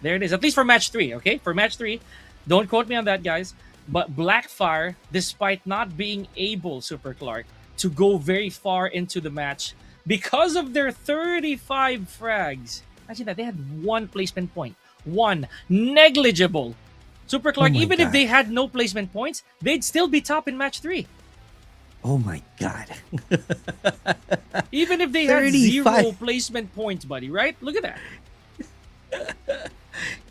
There it is. At least for match 3, okay? For match 3, don't quote me on that, guys. But Blackfire, despite not being able, Super Clark, to go very far into the match because of their 35 frags. Imagine that, they had 1 placement point. 1. Negligible. Super Clark, my even if God. they had no placement points, they'd still be top in match 3. Oh my God. Even if they had 35. 0 placement points, buddy, right? Look at that.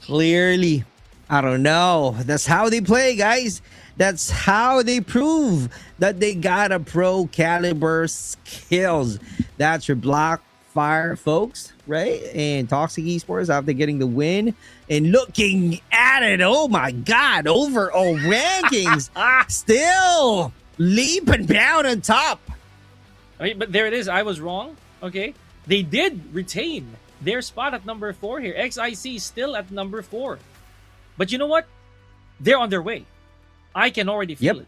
Clearly, I don't know. That's how they play, guys. That's how they prove that they got a pro caliber skills. That's your Blackfire, folks, right? And Toxic Esports, after getting the win and looking at it, oh my God, overall rankings, still leap and bound on top. Okay, but there it is. I was wrong. Okay. They did retain their spot at number 4 here. XIC still at number 4. But you know what? They're on their way. I can already feel Yep. it.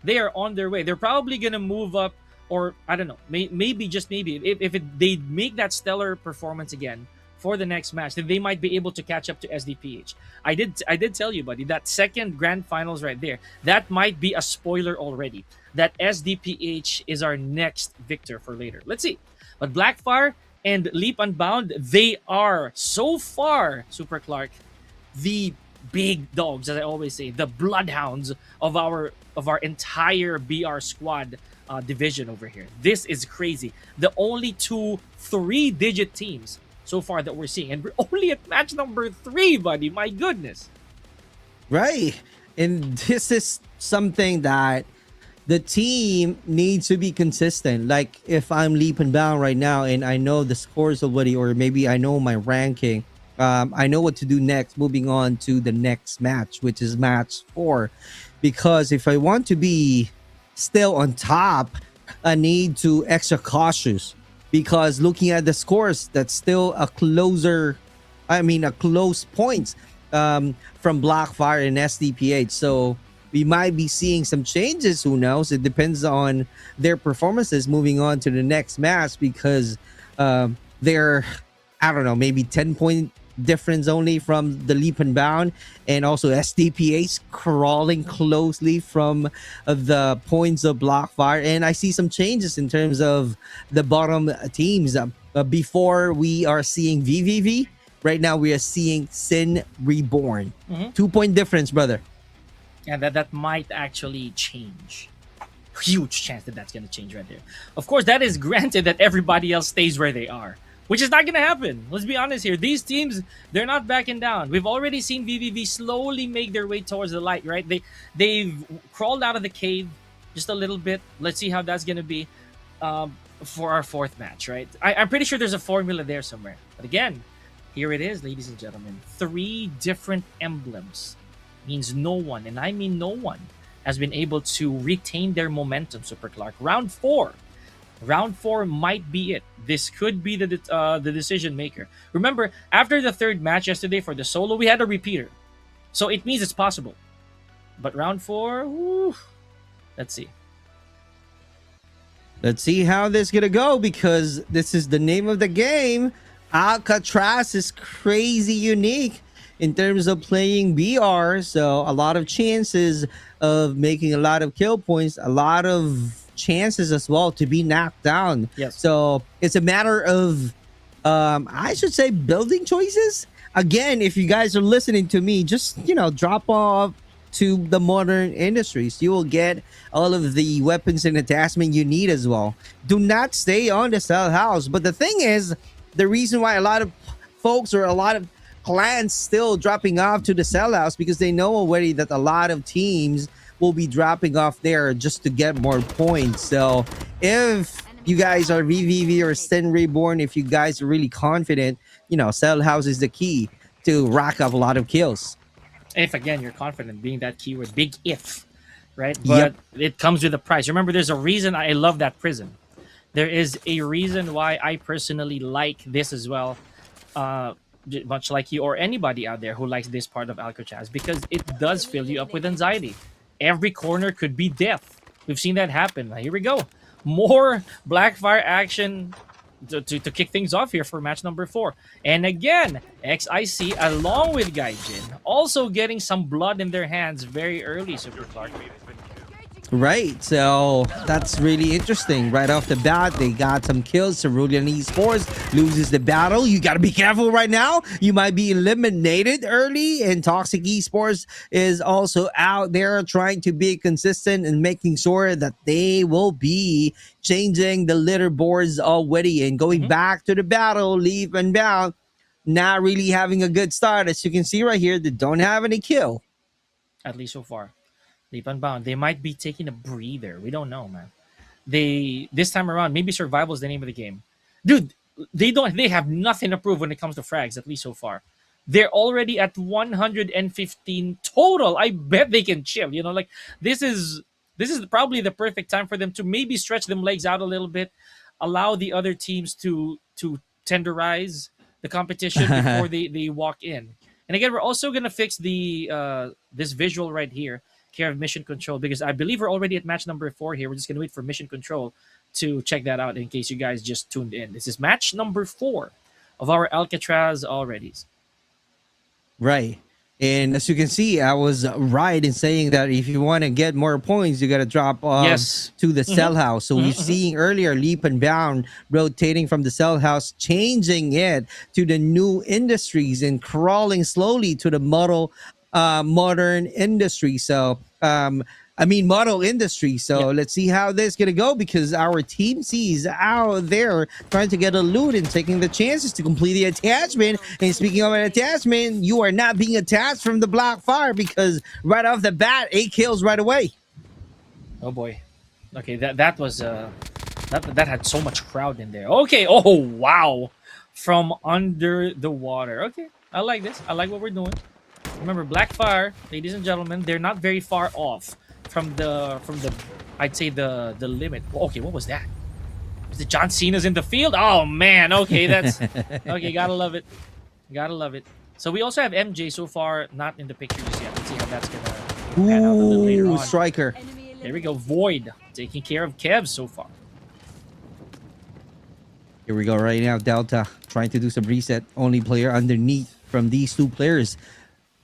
They are on their way. They're probably going to move up, or I don't know, maybe, just maybe, if they make that stellar performance again for the next match, then they might be able to catch up to SDPH. I did tell you, buddy, that second grand finals right there, that might be a spoiler already. That SDPH is our next victor for later. Let's see. But Blackfire and Leap Unbound, they are so far, Super Clark, the big dogs, as I always say, the bloodhounds of our entire BR squad division over here. This is crazy. The only 2 3-digit teams so far that we're seeing, and we're only at match number 3, buddy. My goodness. Right. And this is something that the team needs to be consistent. Like if I'm Leap and Bound right now and I know the scores already, or maybe I know my ranking, I know what to do next, moving on to the next match, which is match 4. Because if I want to be still on top, I need to extra cautious. Because looking at the scores, that's still a close points from Blackfire and SDPH. So we might be seeing some changes. Who knows? It depends on their performances moving on to the next match, because they're, I don't know, maybe 10-point difference only from the Leap and Bound, and also SDPH crawling closely from the points of Blackfire. And I see some changes in terms of the bottom teams. Before we are seeing VVV right now we are seeing Sin Reborn. Mhm. 2-point difference, brother. And that might actually change. Huge chance that that's going to change right there. Of course, that is granted that everybody else stays where they are, which is not going to happen. Let's be honest here. These teams, they're not backing down. We've already seen VVV slowly make their way towards the light, right? They've crawled out of the cave just a little bit. Let's see how that's going to be for our fourth match, right? I'm pretty sure there's a formula there somewhere. But again, here it is, ladies and gentlemen. 3 different emblems means no one, and I mean no one, has been able to retain their momentum, Super Clark. Round 4 might be it. This could be the decision maker. Remember, after the 3rd match yesterday for the solo, we had a repeater. So it means it's possible. But round 4, woo, let's see. Let's see how this is gonna go, because this is the name of the game. Alcatraz is crazy unique in terms of playing BR, so a lot of chances of making a lot of kill points, a lot of chances as well to be knocked down. Yes. So it's a matter of, I should say, building choices. Again, if you guys are listening to me, just, drop off to the modern industries. You will get all of the weapons and attachment you need as well. Do not stay on the cell house. But the thing is, the reason why a lot of folks or a lot of clans still dropping off to the cell house, because they know already that a lot of teams will be dropping off there just to get more points. So if you guys are VVV or Sin Reborn, if you guys are really confident, cell house is the key to rack up a lot of kills. If, again, you're confident, being that keyword, big if, right? But it comes with a price. Remember, there's a reason I love that prison. There is a reason why I personally like this as well, much like you or anybody out there who likes this part of Alcatraz, because it does fill you up with anxiety. Every corner could be death. We've seen that happen. Now, here we go. More Blackfire action to kick things off here for match number 4. And again, XIC along with Gaijin also getting some blood in their hands very early, Super Clark. Right, so that's really interesting. Right off the bat, they got some kills. Cerulean Esports loses the battle. You got to be careful right now. You might be eliminated early. And Toxic Esports is also out there trying to be consistent and making sure that they will be changing the leaderboards already and going back to the battle. Leap and Bound not really having a good start. As you can see right here, they don't have any kill. At least so far. Leap Unbound. They might be taking a breather. We don't know, man. This time around, maybe survival is the name of the game. Dude, they have nothing to prove when it comes to frags, at least so far. They're already at 115 total. I bet they can chill. This is probably the perfect time for them to maybe stretch them legs out a little bit, allow the other teams to tenderize the competition before they walk in. And again, we're also gonna fix the this visual right here, care of Mission Control, because I believe we're already at match number 4 here. We're just gonna wait for Mission Control to check that out in case you guys just tuned in. This is match number 4 of our Alcatraz already. Right. And as you can see, I was right in saying that if you want to get more points, you got to drop to the cell house. So we're seeing earlier Leap and Bound rotating from the cell house, changing it to the new industries and crawling slowly to the modern industry. So, model industry. So let's see how this is going to go, because our team C is out there trying to get a loot and taking the chances to complete the attachment. And speaking of an attachment, you are not being attached from the Blackfire, because right off the bat, 8 kills right away. Oh boy. Okay, that was that had so much crowd in there. Okay, oh wow. From under the water. Okay, I like this. I like what we're doing. Remember, Blackfire, ladies and gentlemen, they're not very far off from the I'd say the limit. Okay, what was that? Is it John Cena's in the field? Oh man, okay, that's okay, gotta love it. Gotta love it. So we also have MJ so far not in the picture just yet. Let's see how that's gonna pan out a little later on. Striker. There we go. Void taking care of Kev so far. Here we go right now. Delta trying to do some reset. Only player underneath from these 2 players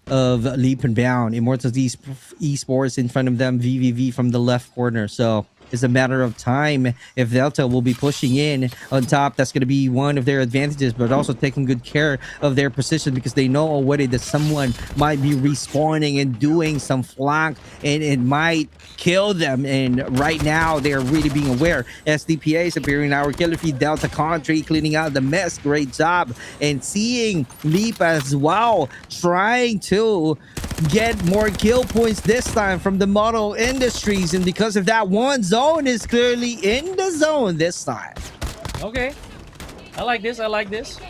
of Leap and Bound. Immortals Esports in front of them. VVV from the left corner. So It's a matter of time if Delta will be pushing in on top. That's going to be one of their advantages, but also taking good care of their position because they know already that someone might be respawning and doing some flank, and it might kill them. And right now, they're really being aware. SDPA is appearing in our killer feed. Delta country cleaning out the mess. Great job. And seeing Leap as well, trying to get more kill points this time from the Model Industries, and because of that, one zone is clearly in the zone this time. Okay, I like this. I like this.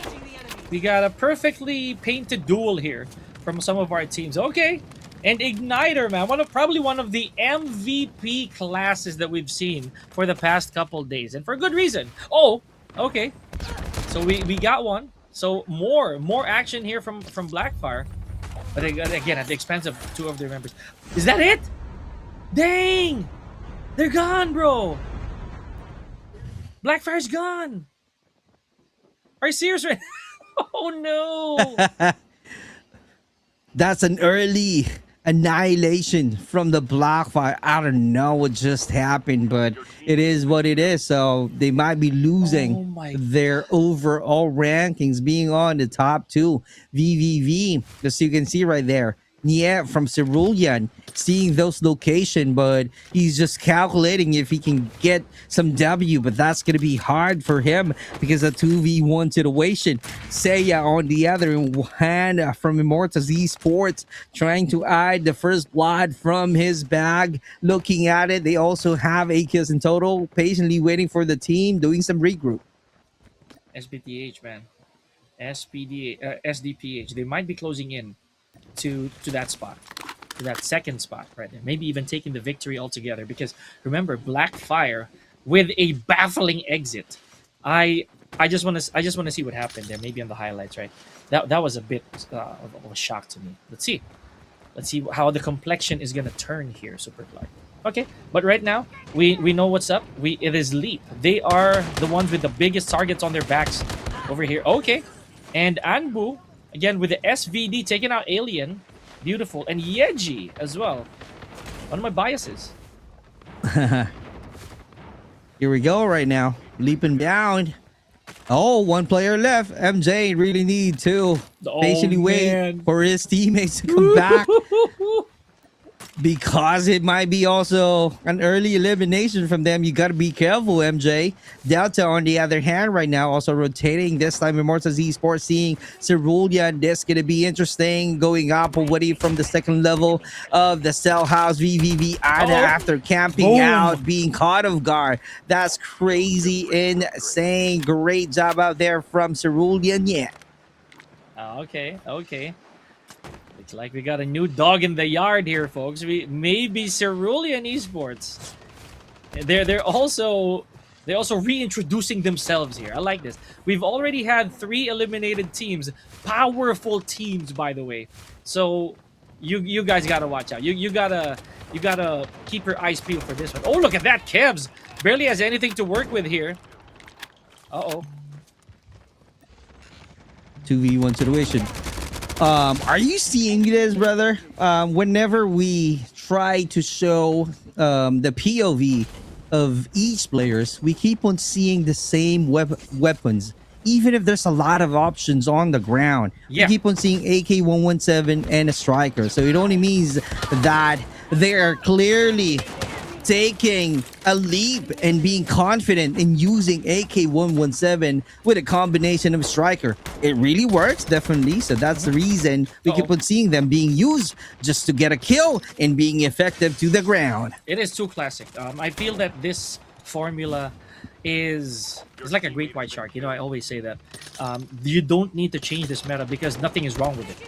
We got a perfectly painted duel here from some of our teams. Okay, and Igniter, man, probably one of the MVP classes that we've seen for the past couple days, and for good reason. Oh, okay. So we got one. So more action here from Blackfire. But again, at the expense of two of their members. Is that it? Dang! They're gone, bro! Blackfire's gone! Are you serious right now? Oh no! That's an early annihilation from the Blackfire. I don't know what just happened, but it is what it is. So they might be losing Oh my- their overall rankings, being on the top two. VVV, as you can see right there. Niet from Cerulean, seeing those location, but he's just calculating if he can get some W, but that's going to be hard for him because of 2v1 situation. Seiya on the other hand from Immortals Esports, trying to hide the first blood from his bag. Looking at it, they also have 8 kills in total, patiently waiting for the team, doing some regroup. SPTH, man. SDPH. They might be closing in to that spot, to that second spot right there. Maybe even taking the victory altogether. Because remember, Blackfire with a baffling exit. I just want to see what happened there. Maybe on the highlights, right? That was a bit of a shock to me. Let's see how the complexion is gonna turn here, Super Clark. Okay, but right now we know what's up. It is Leap. They are the ones with the biggest targets on their backs over here. Okay, and Anbu again with the SVD taking out Alien. Beautiful. And Yeji as well. One of my biases. Here we go right now. Leaping down. Oh, one player left. MJ really need to patiently wait for his teammates to come back. Because it might be also an early elimination from them. You got to be careful, MJ. Delta, on the other hand, right now also rotating. This time, Immortals Esports seeing Cerulean. This going to be interesting. Going up already from the second level of the cell house. VVV Ana after camping out, being caught off guard. That's crazy insane. Great job out there from Cerulean. Yeah. Okay. Looks like we got a new dog in the yard here, folks. Maybe Cerulean Esports. They're also reintroducing themselves here. I like this. We've already had 3 eliminated teams, powerful teams, by the way. So you guys gotta watch out. You gotta keep your eyes peeled for this one. Oh, look at that, Kevs barely has anything to work with here. 2v1 situation. Are you seeing this, brother? Whenever we try to show the POV of each players, we keep on seeing the same weapons, even if there's a lot of options on the ground. Yeah. We keep on seeing AK-117 and a striker, so it only means that they're clearly taking a leap and being confident in using AK-117 with a combination of striker. It really works, definitely. So that's the reason we keep on seeing them being used just to get a kill and being effective to the ground. It is too classic. I feel that this formula is like a great white shark. You know, I always say that. You don't need to change this meta because nothing is wrong with it.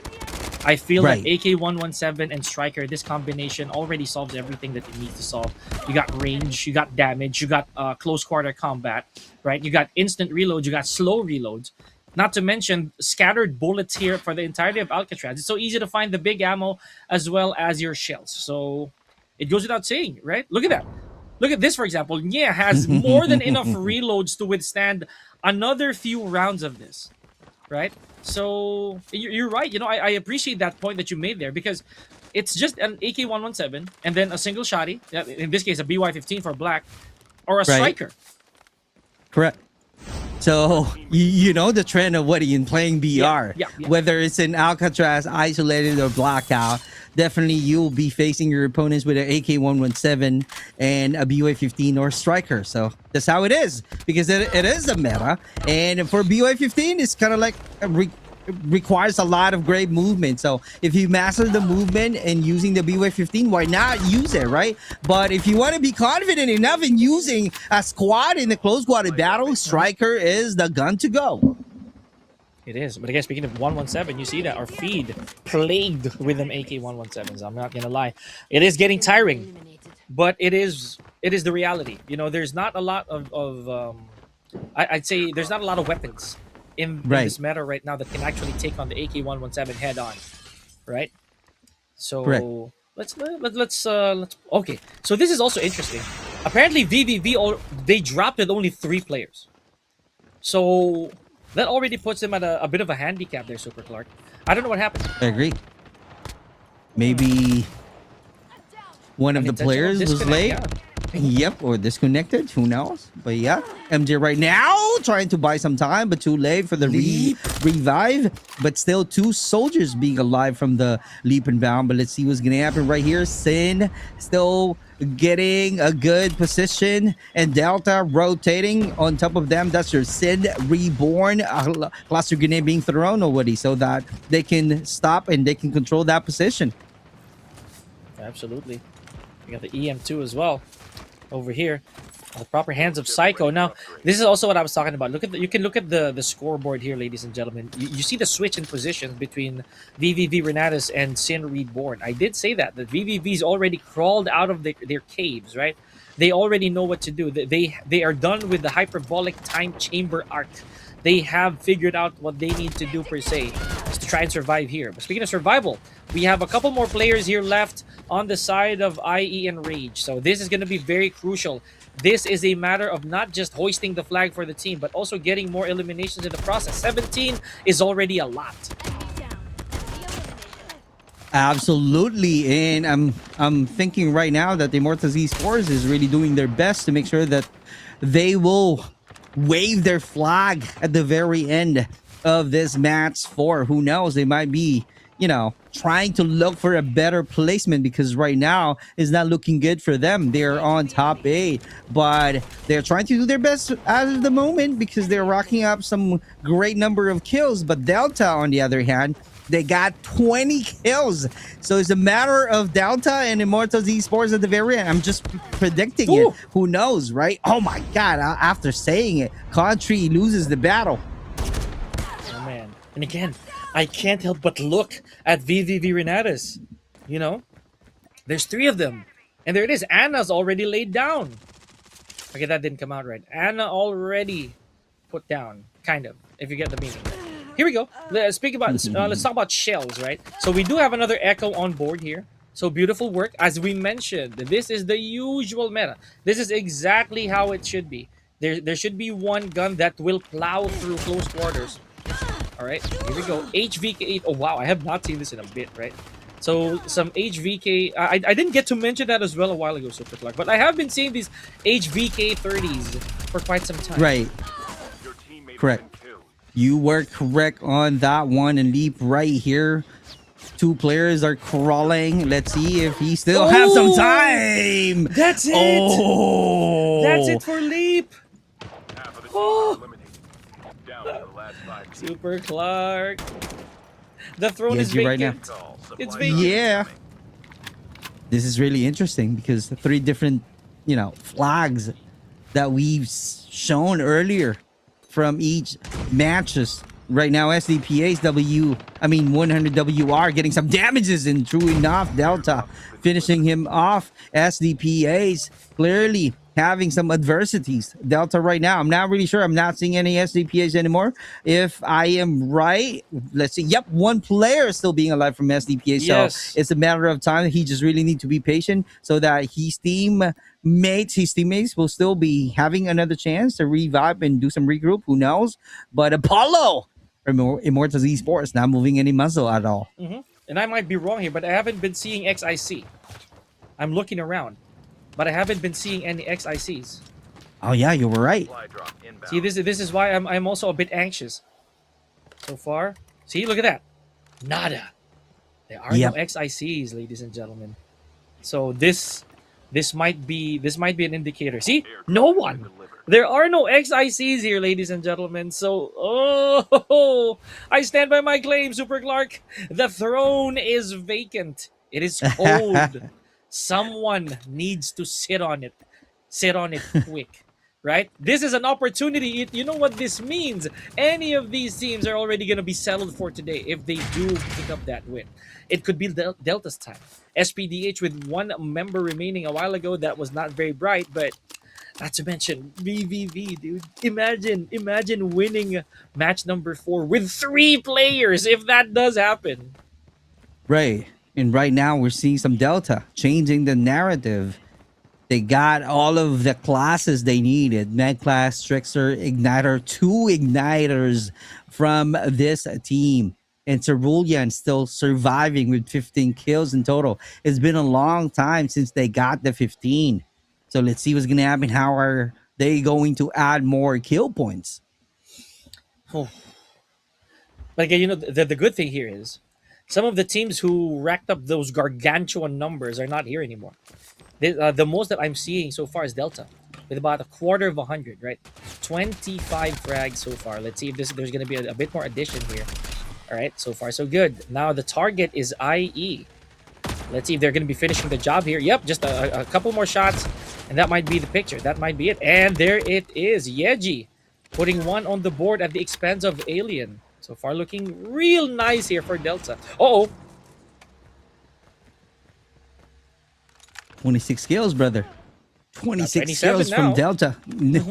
I feel that AK-117 and Striker, this combination already solves everything that it needs to solve. You got range, you got damage, you got close quarter combat, right? You got instant reloads, you got slow reloads. Not to mention scattered bullets here for the entirety of Alcatraz. It's so easy to find the big ammo as well as your shells. So it goes without saying, right? Look at that. Look at this, for example. Yeah, has more than enough reloads to withstand another few rounds of this, right? So you're right. You know, I appreciate that point that you made there because It's just an AK-117 and then a single shotty. In this case, a BY-15 for black, or a Right. striker. Correct. So you know the trend of what in playing BR, yeah. whether it's in Alcatraz, isolated, or blackout. Definitely, you'll be facing your opponents with an AK-117 and a BY-15 or striker. So that's how it is, because it is a meta. And for BY-15, it's kind of like requires a lot of great movement. So if you master the movement and using the BY-15, why not use it, right? But if you want to be confident enough in using a squad in the close squad battle, striker is the gun to go. It is. But again, speaking of 117, you see that our feed plagued with them AK-117s. I'm not gonna lie, it is getting tiring, but it is the reality. You know, there's not a lot of I'd say there's not a lot of weapons in this meta right now that can actually take on the AK-117 head on, right? So Correct. let's okay. So this is also interesting. Apparently VVV they dropped with only 3 players, so that already puts them at a bit of a handicap there, Super Clark. I don't know what happened. I agree. Maybe one of the players was Disconnect, late. yeah. Yep, or disconnected. Who knows? But yeah, MJ right now trying to buy some time, but too late for the revive. But still 2 soldiers being alive from the leap and bound. But let's see what's gonna happen right here. Sin still getting a good position, and Delta rotating on top of them. That's your Sin reborn. Cluster grenade being thrown already, so that they can stop and they can control that position. Absolutely. We got the EM2 as well over here. The proper hands of Psycho. Now, this is also what I was talking about. You can look at the scoreboard here, ladies and gentlemen. You see the switch in positions between VVV Renatus and Sin Reborn. I did say that VVV's already crawled out of their caves, right? They already know what to do. They are done with the hyperbolic time chamber arc. They have figured out what they need to do per se to try and survive here. But speaking of survival, we have a couple more players here left on the side of IE and Rage. So this is going to be very crucial. This is a matter of not just hoisting the flag for the team, but also getting more eliminations in the process. 17 is already a lot. Absolutely, and I'm thinking right now that the Immortals Esports is really doing their best to make sure that they will wave their flag at the very end of this match. For who knows, they might be, you know, trying to look for a better placement, because right now is not looking good for them. They're on top 8, but they're trying to do their best at the moment because they're racking up some great number of kills. But Delta, on the other hand, they got 20 kills. So it's a matter of Delta and Immortals Esports at the very end. I'm just predicting it. Who knows, right? Oh my God, after saying it, Country loses the battle. Oh man. And again, I can't help but look at VVV Renatus. You know, there's 3 of them. And there it is. Anna's already laid down. Okay, that didn't come out right. Anna already put down, kind of, if you get the meaning. Here we go. Let's talk about shells, right? So we do have another Echo on board here. So beautiful work. As we mentioned, this is the usual meta. This is exactly how it should be. There should be one gun that will plow through close quarters. All right, here we go. HVK. Oh wow, I have not seen this in a bit, right? So some HVK. I didn't get to mention that as well a while ago, Super Clark, but I have been seeing these HVK 30s for quite some time. Right. Correct. You were correct on that one. And Leap right here. 2 players are crawling. Let's see if he still has some time. That's it. Oh, that's it for Leap. Oh. Super Clark. The throne is vacant. Right now. It's vacant. Yeah. This is really interesting because the 3 different, you know, flags that we've shown earlier from each matches. Right now, SDPA's 100 WR getting some damages, and true enough, Delta finishing him off. SDPA's clearly having some adversities. Delta right now, I'm not really sure. I'm not seeing any SDPA's anymore. If I am right, let's see. Yep, 1 player is still being alive from SDPA. Yes. So it's a matter of time. He just really need to be patient so that his teammates will still be having another chance to revive and do some regroup. Who knows? But Apollo, Immortals Esports, not moving any muscle at all. and I might be wrong here, but I haven't been seeing XIC. I'm looking around, but I haven't been seeing any XICs. Oh yeah, you were right. Supply drop inbound. See, this is why I'm also a bit anxious so far. See, look at that, nada. There are Yep. no XICs, ladies and gentlemen. So this might be an indicator. See, no one. There are no XICs here, ladies and gentlemen. So, oh, I stand by my claim, Super Clark. The throne is vacant. It is cold. Someone needs to sit on it. Sit on it quick. Right? This is an opportunity. You know what this means? Any of these teams are already going to be settled for today if they do pick up that win. It could be Delta's time. SPDH with one member remaining a while ago, that was not very bright, but not to mention VVV, dude. Imagine winning match number 4 with 3 players if that does happen. Right. And right now we're seeing some Delta changing the narrative. They got all of the classes they needed. Med class, Trickster, Igniter, 2 Igniters from this team. And Cerulean still surviving with 15 kills in total. It's been a long time since they got the 15. So let's see what's going to happen. How are they going to add more kill points? Oh. But again, you know, the good thing here is some of the teams who racked up those gargantuan numbers are not here anymore. The most that I'm seeing so far is Delta with about a quarter of 100, right? 25 frags so far. Let's see if there's going to be a bit more addition here. All right, so far so good. Now the target is IE. Let's see if they're going to be finishing the job here. Yep, just a couple more shots, and that might be the picture. That might be it. And there it is. Yeji putting one on the board at the expense of Alien. So far looking real nice here for Delta. Uh-oh. 26 kills, brother. 26 kills now. from Delta.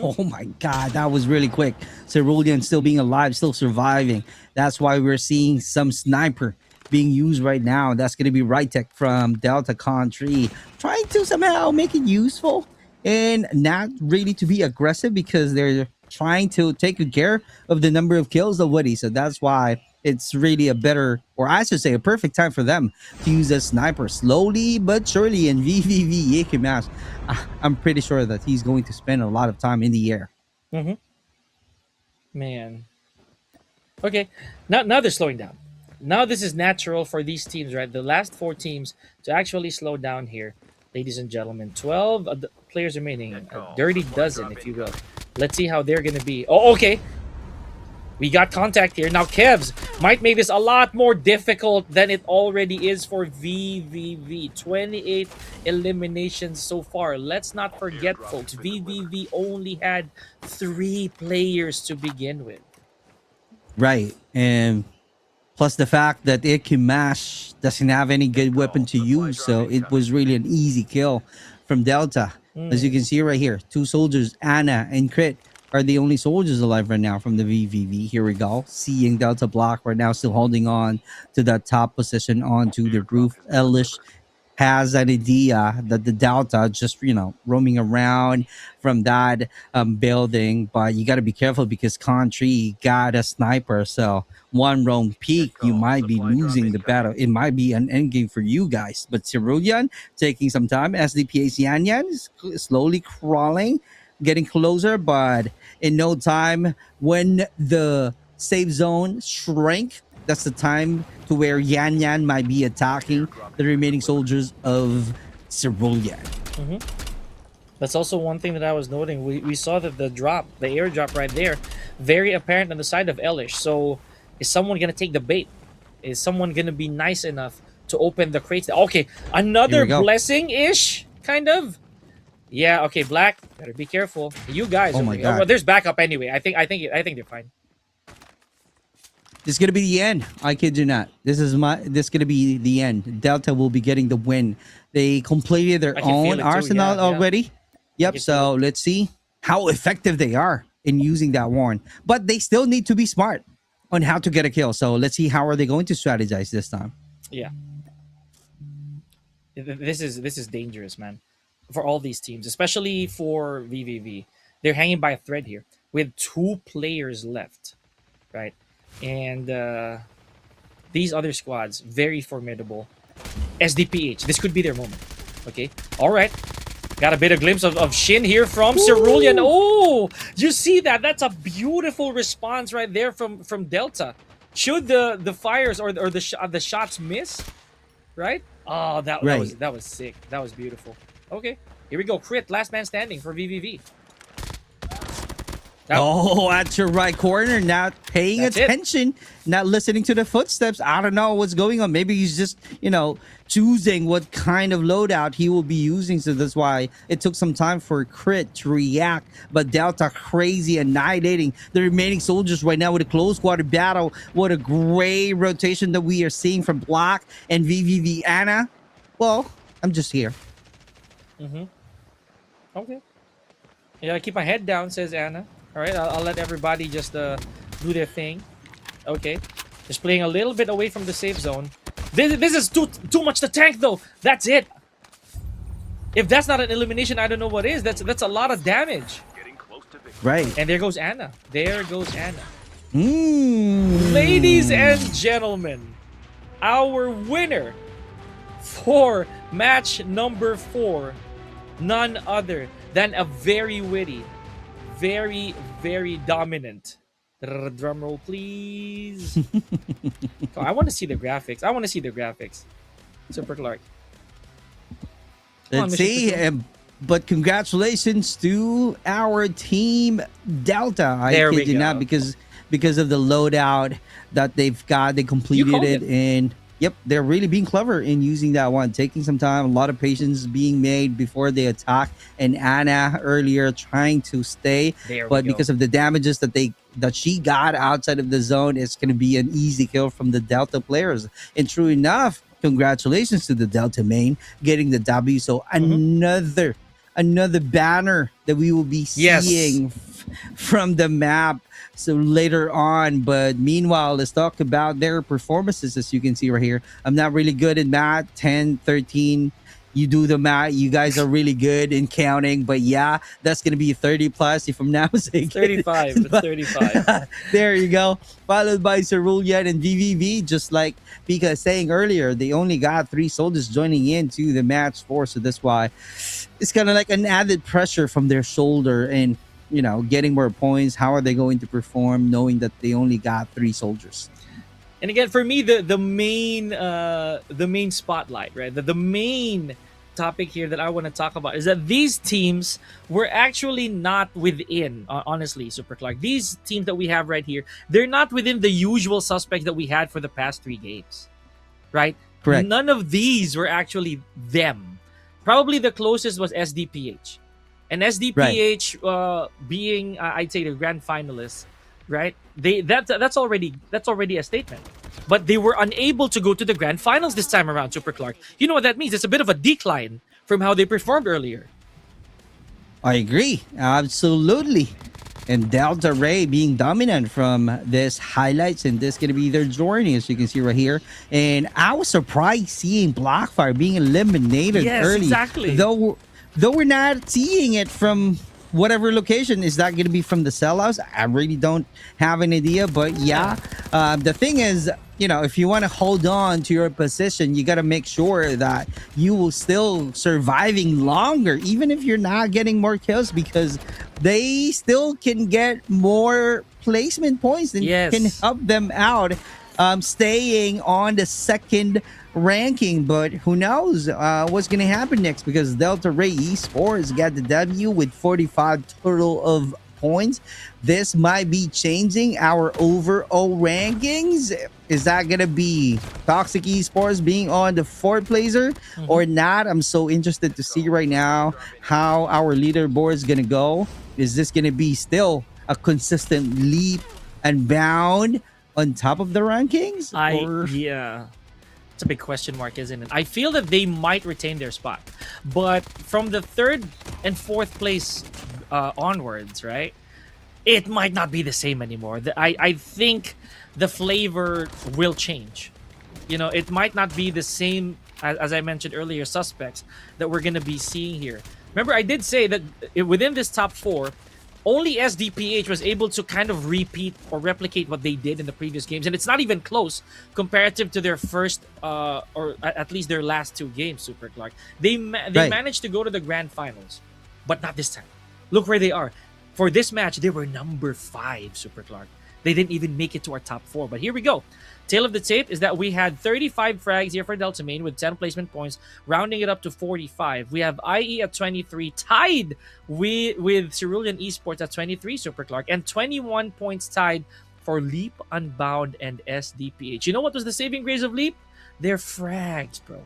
Oh my God, that was really quick. Cerulean still being alive, still surviving. That's why we're seeing some sniper being used right now. That's going to be Rytech from Delta Country, trying to somehow make it useful and not really to be aggressive because they're trying to take good care of the number of kills already. So that's why it's really a better, or I should say a perfect time for them to use a sniper slowly but surely. And VVV Yekimash, I'm pretty sure that he's going to spend a lot of time in the air. Mm-hmm. Man. Okay, now they're slowing down. Now this is natural for these teams, right? The last 4 teams to actually slow down here, ladies and gentlemen. 12 players remaining, a dirty dozen, if you will. Let's see how they're going to be. Oh, okay. We got contact here. Now, Kevs might make this a lot more difficult than it already is for VVV. 28 eliminations so far. Let's not forget, folks, VVV only had 3 players to begin with. Right. And plus the fact that Ikimash doesn't have any good weapon to use. So it was really an easy kill from Delta. As you can see right here, 2 soldiers, Anna and Crit, are the only soldiers alive right now from the VVV. Here we go. Seeing Delta block right now, still holding on to that top position onto the roof. Elish has an idea that the Delta just, you know, roaming around from that building. But you got to be careful because Country got a sniper. So one wrong peek, you might be losing the battle. It might be an endgame for you guys. But Cerulean taking some time. SDPA's Yan Yan is slowly crawling, getting closer, but in no time, when the safe zone shrank, that's the time to where Yan Yan might be attacking the remaining soldiers of Cerulean. Mm-hmm. That's also one thing that I was noting. We saw that the airdrop right there, very apparent on the side of Elish. So is someone going to take the bait? Is someone going to be nice enough to open the crates? Okay, another blessing-ish, kind of. Yeah, okay, Black, better be careful. You guys. Oh my God. Well, there's backup anyway. I think they're fine. This is gonna be the end. I kid you not. This is gonna be the end. Delta will be getting the win. They completed their own arsenal already. Yep. So let's see how effective they are in using that warn. But they still need to be smart on how to get a kill. So let's see how are they going to strategize this time. Yeah. This is dangerous, man. For all these teams, especially for VVV. They're hanging by a thread here with 2 players left, right? And these other squads, very formidable. SDPH, this could be their moment. Okay, all right. Got a bit of glimpse of Shin here from Cerulean. Oh, you see that? That's a beautiful response right there from Delta. Should the fires or the shots miss, right? Oh, that was sick. That was beautiful. Okay, here we go. Crit, last man standing for VVV. Oh, at your right corner, not paying attention, not listening to the footsteps. I don't know what's going on. Maybe he's just, choosing what kind of loadout he will be using. So that's why it took some time for Crit to react. But Delta crazy, annihilating the remaining soldiers right now with a close quarter battle. What a great rotation that we are seeing from Black and VVV Anna. Well, I'm just here. Okay. Yeah, I keep my head down, says Anna. All right, I'll let everybody just do their thing. Okay, just playing a little bit away from the safe zone. This is too much to tank though. That's it. If that's not an elimination, I don't know what is. That's a lot of damage. Right. And there goes Anna. There goes Anna. Ladies and gentlemen, our winner for match number 4, none other than a very witty, very, very dominant. Drum roll, please. Oh, I want to see the graphics. Super Clark. Let's see. But congratulations to our team Delta. I kid you not, because of the loadout that they've got. They completed it, and yep, they're really being clever in using that one, taking some time, a lot of patience being made before they attack. And Anna earlier trying to stay, but because of the damages that she got outside of the zone, it's going to be an easy kill from the Delta players. And true enough, congratulations to the Delta main getting the W. So another banner that we will be seeing from the map so later on. But meanwhile, let's talk about their performances. As you can see right here, I'm not really good in math. 10, 13, you do the math. You guys are really good in counting, but yeah, that's gonna be 30 plus if I'm not mistaken. 35. It's 35. There you go. Followed by Cerulean and VVV. Just like Pika was saying earlier, they only got 3 soldiers joining into the match 4, so that's why it's kind of like an added pressure from their shoulder, and getting more points. How are they going to perform knowing that they only got 3 soldiers? And again, for me, the main spotlight, right? The main topic here that I want to talk about is that these teams were actually not within, honestly, Super Clark. These teams that we have right here, they're not within the usual suspects that we had for the past 3 games, right? Correct. None of these were actually them. Probably the closest was SDPH. And SDPH being, I'd say, the grand finalists, right? That's already a statement. But they were unable to go to the grand finals this time around, Super Clark. You know what that means? It's a bit of a decline from how they performed earlier. I agree. Absolutely. And Delta Ray being dominant from this highlights, and this going to be their journey, as you can see right here. And I was surprised seeing Blackfire being eliminated early. Exactly. Though we're not seeing it from whatever location. Is that going to be from the sellouts? I really don't have an idea, but the thing is, if you want to hold on to your position, you got to make sure that you will still surviving longer, even if you're not getting more kills, because they still can get more placement points and can help them out staying on the second ranking. But who knows what's gonna happen next, because Delta Ray Esports got the W with 45 total of points. This might be changing our overall rankings. Is that gonna be Toxic Esports being on the 4th placer or not? I'm so interested to see right now how our leaderboard is gonna go. Is this gonna be still a consistent leap and bound on top of the rankings? It's a big question mark, isn't it? I feel that they might retain their spot, but from the 3rd and 4th place onwards, right, it might not be the same anymore. I think the flavor will change. It might not be the same as I mentioned earlier, suspects that we're going to be seeing here. Remember, I did say that within this top 4, only SDPH was able to kind of repeat or replicate what they did in the previous games, and it's not even close comparative to their first or at least their last 2 games. Super Clark, they Right. managed to go to the grand finals, but not this time. Look where they are. For this match, they were number 5. Super Clark. They didn't even make it to our top 4. But here we go. Tale of the tape is that we had 35 frags here for Delta Main with 10 placement points, rounding it up to 45. We have IE at 23, tied with Cerulean Esports at 23, Super Clark, and 21 points tied for Leap, Unbound, and SDPH. You know what was the saving grace of Leap? Their frags, bro.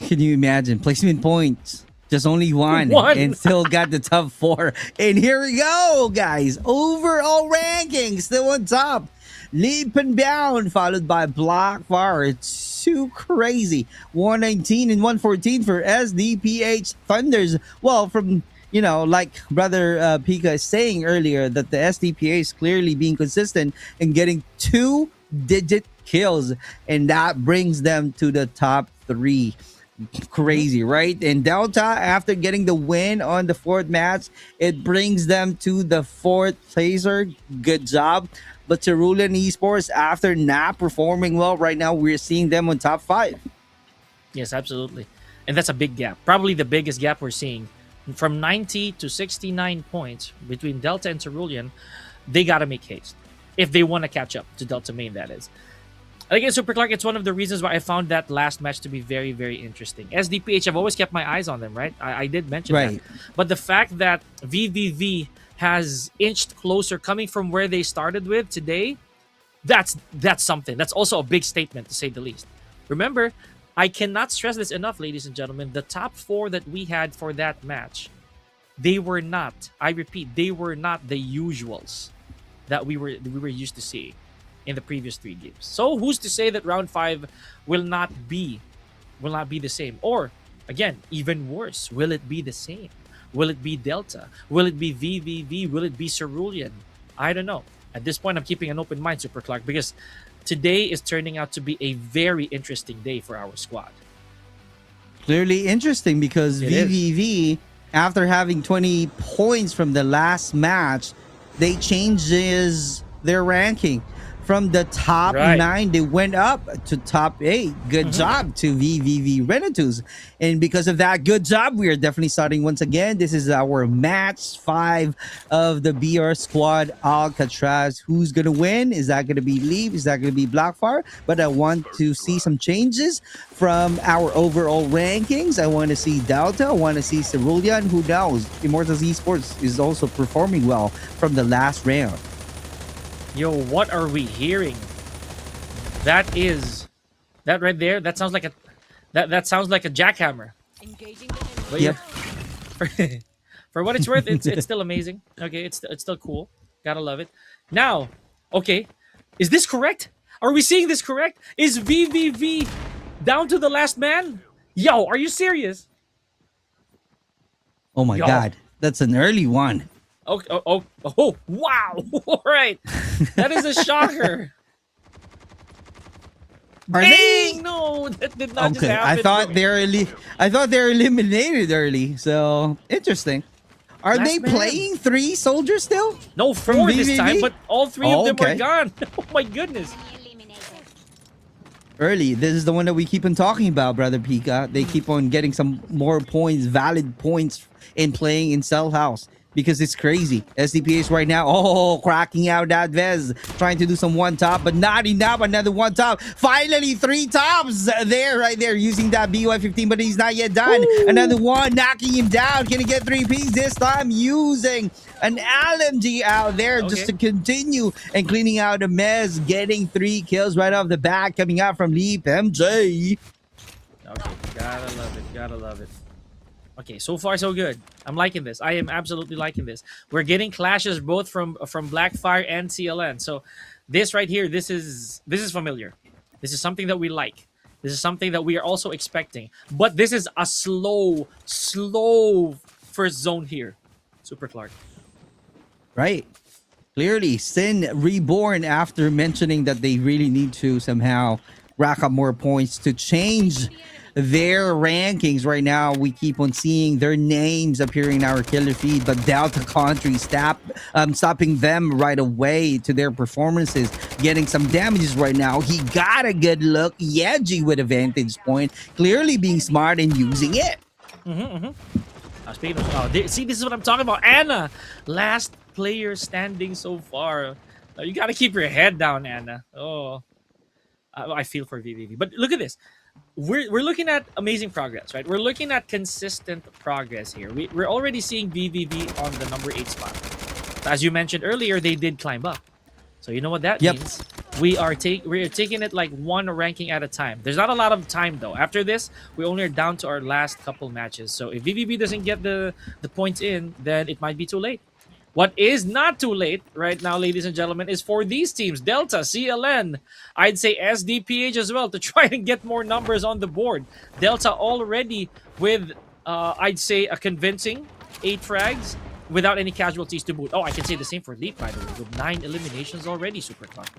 Can you imagine? Placement points. Just only one. And still got the top 4. And here we go, guys. Overall ranking still on top. Leap and Bound, followed by Blackfire. It's too crazy. 119 and 114 for SDPH Thunders. Well, from, you know, like Brother Pika is saying earlier, that the SDPH is clearly being consistent and getting 2-digit kills. And that brings them to the top 3. Crazy, right? And Delta, after getting the win on the 4th match, it brings them to the 4th placer. Good job. But Cerulean Esports, after not performing well right now, we're seeing them on top 5. Yes, absolutely. And that's a big gap. Probably the biggest gap we're seeing. From 90 to 69 points between Delta and Cerulean, they got to make haste. If they want to catch up to Delta Main, that is. Again, Super Clark, it's one of the reasons why I found that last match to be very, very interesting. SDPH, I've always kept my eyes on them, right? I did mention that. But the fact that VVV has inched closer coming from where they started with today, that's something. That's also a big statement, to say the least. Remember, I cannot stress this enough, ladies and gentlemen. The top 4 that we had for that match, they were not, I repeat, they were not the usuals that we were used to seeing in the previous 3 games. So who's to say that round 5 will not be the same? Or again, even worse, will it be the same? Will it be Delta? Will it be VVV? Will it be Cerulean? I don't know. At this point, I'm keeping an open mind, Super Clark, because today is turning out to be a very interesting day for our squad. Clearly interesting because VVV, after having 20 points from the last match, they changes their ranking. From the top 9, they went up to top 8. Good job to VVV Renatus. And because of that good job, we are definitely starting once again. This is our match 5 of the BR squad Alcatraz. Who's going to win? Is that going to be Leap? Is that going to be Blackfire? But I want to see some changes from our overall rankings. I want to see Delta. I want to see Cerulean. Who knows? Immortals Esports is also performing well from the last round. Yo, what are we hearing? That right there, that sounds like a jackhammer. But yeah, for what it's worth, it's still amazing. Okay, it's still cool. Gotta love it. Now, okay, is this correct? Are we seeing this correct? Is VVV down to the last man? Yo, are you serious? Oh my God, that's an early one. Oh, wow. All right. That is a shocker. Are they? No, that did not just happen. I thought they're eliminated early. So interesting. Are Last they man. playing 3 soldiers still? No, 4 this time, but all 3 of them okay. are gone. Oh my goodness. Early. This is the one that we keep on talking about, Brother Pika. They keep on getting some more points, valid points in playing in Cell House. Because it's crazy. SDPH right now, cracking out that Vez. Trying to do some one top, but not enough. Another one top. Finally, 3 tops there, right there. Using that BY-15, but he's not yet done. Ooh. Another one, knocking him down. Can he get 3 Ps this time? Using an LMG out there just to continue and cleaning out a mess. Getting 3 kills right off the bat. Coming out from Leap MJ. Okay, gotta love it. Gotta love it. Okay, so far so good. I'm liking this. I am absolutely liking this. We're getting clashes both from Blackfire and CLN. So this right here, this is familiar. This is something that we like. This is something that we are also expecting. But this is a slow first zone here. Super Clark. Right. Clearly, Sin reborn after mentioning that they really need to somehow rack up more points to change their rankings right now. We keep on seeing their names appearing in our killer feed, but Delta Country stopping them right away to their performances, getting some damages right now. He got a good look. Yeji with a vantage point, clearly being smart and using it. Speaking of, see, this is what I'm talking about. Anna, last player standing so far. You got to keep your head down, Anna. Oh, I feel for VVV. But look at this. We're looking at amazing progress, right? We're looking at consistent progress here. We're already seeing VVV on the number 8 spot. As you mentioned earlier, they did climb up. So you know what that means? We're taking it like one ranking at a time. There's not a lot of time though. After this, we only are down to our last couple matches. So if VVV doesn't get the points in, then it might be too late. What is not too late right now, ladies and gentlemen, is for these teams, Delta, CLN, I'd say SDPH as well, to try and get more numbers on the board. Delta already with, I'd say, a convincing 8 frags without any casualties to boot. Oh, I can say the same for Leap, by the way, with 9 eliminations already, Super Clock.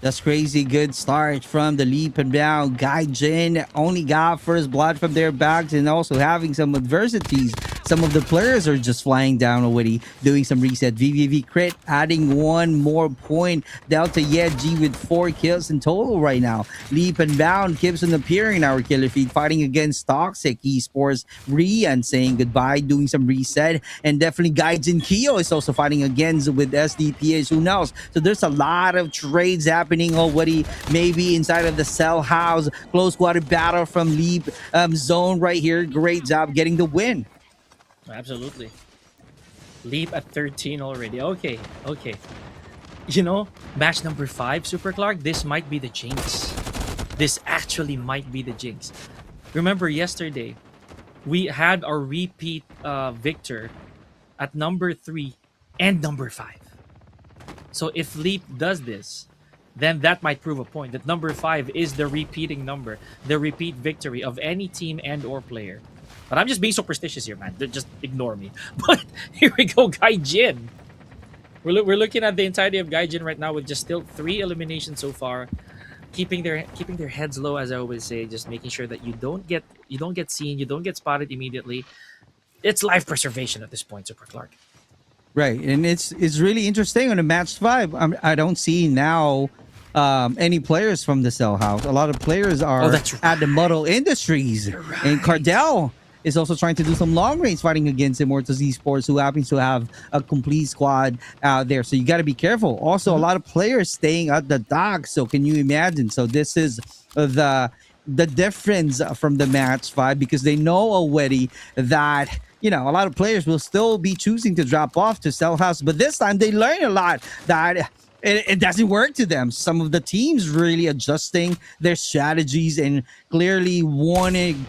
That's crazy good start from the Leap and Bound. Gaijin only got first blood from their backs and also having some adversities. Some of the players are just flying down already, doing some reset. VVV crit, adding 1 more point. Delta Yeji with 4 kills in total right now. Leap and Bound keeps on appearing in our killer feed, fighting against Toxic Esports. Rian saying goodbye, doing some reset. And definitely Gaijin Kyo is also fighting against with SDPH. Who knows? So there's a lot of trades happening already, maybe inside of the cell house. Close quarter battle from Leap zone right here. Great job getting the win. Absolutely. Leap at 13 already. Okay. You know, match number 5, Super Clark, this might be the jinx. This actually might be the jinx. Remember yesterday, we had our repeat victor at number 3 and number 5. So if Leap does this, then that might prove a point that number 5 is the repeating number, the repeat victory of any team and or player. But I'm just being superstitious here, man. Just ignore me. But here we go, Gaijin. We're looking at the entirety of Gaijin right now with just still 3 eliminations so far, keeping their heads low, as I always say, just making sure that you don't get seen, you don't get spotted immediately. It's life preservation at this point, Super Clark. Right, and it's really interesting on the match 5. I don't see now any players from the cell house. A lot of players are at the Model Industries, Right. and Cardell is also trying to do some long range fighting against Immortals Esports, who happens to have a complete squad out there. So you got to be careful. Also, a lot of players staying at the dock. So can you imagine? So this is the difference from the match 5, because they know already that, you know, a lot of players will still be choosing to drop off to cell house, but this time they learn a lot that it doesn't work to them. Some of the teams really adjusting their strategies and clearly wanting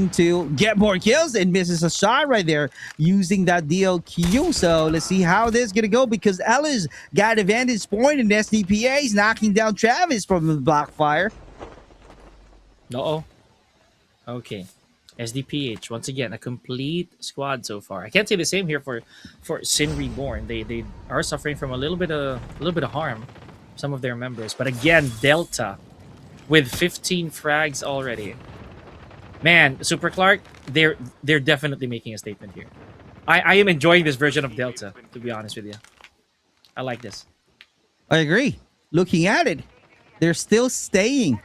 to get more kills, and misses a shot right there using that DLQ. So let's see how this is going to go, because Ella's got a vantage point and SDPA is knocking down Travis from the Blackfire. Uh-oh. Okay. SDPH, once again, a complete squad so far. I can't say the same here for Sin Reborn. They are suffering from a little bit of harm, some of their members. But again, Delta with 15 frags already. Man, Super Clark, they're definitely making a statement here. I am enjoying this version of Delta, to be honest with you. I like this. I agree. Looking at it, they're still staying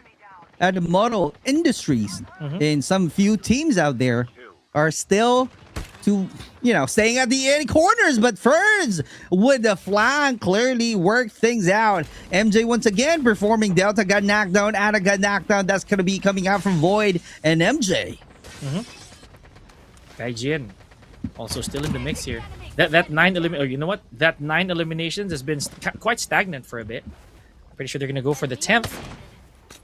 at the Model Industries, and some few teams out there are still staying at the end corners, but Ferns with the flank clearly work things out. MJ once again performing. Delta got knocked down, Anna got knocked down. That's going to be coming out from Void and MJ. Gaijin also still in the mix here. That 9 you know what? That 9 eliminations has been quite stagnant for a bit. I'm pretty sure they're going to go for the 10th.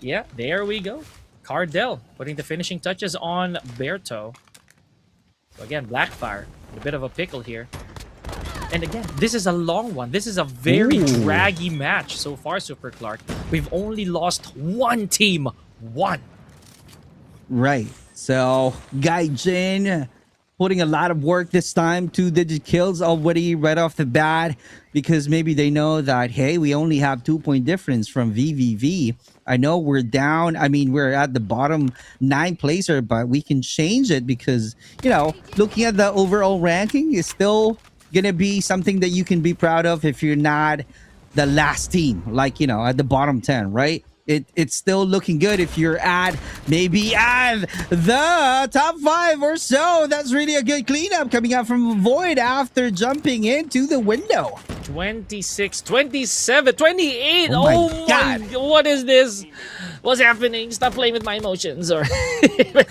Yeah, there we go. Cardell putting the finishing touches on Berto. So again, Blackfire, a bit of a pickle here. And again, this is a long one. This is a very draggy match so far, Super Clark. We've only lost 1 team. 1. Right. So Gaijin putting a lot of work this time. 2-digit kills already right off the bat, because maybe they know that, hey, we only have 2-point difference from VVV. I know we're down. I mean, we're at the bottom 9 placer, but we can change it because, looking at the overall ranking is still going to be something that you can be proud of if you're not the last team, like, at the bottom 10, right? It's still looking good if you're maybe at the top 5 or so. That's really a good cleanup coming out from Void after jumping into the window. 26, 27, 28. Oh my God. What is this? What's happening? Stop playing with my emotions. Or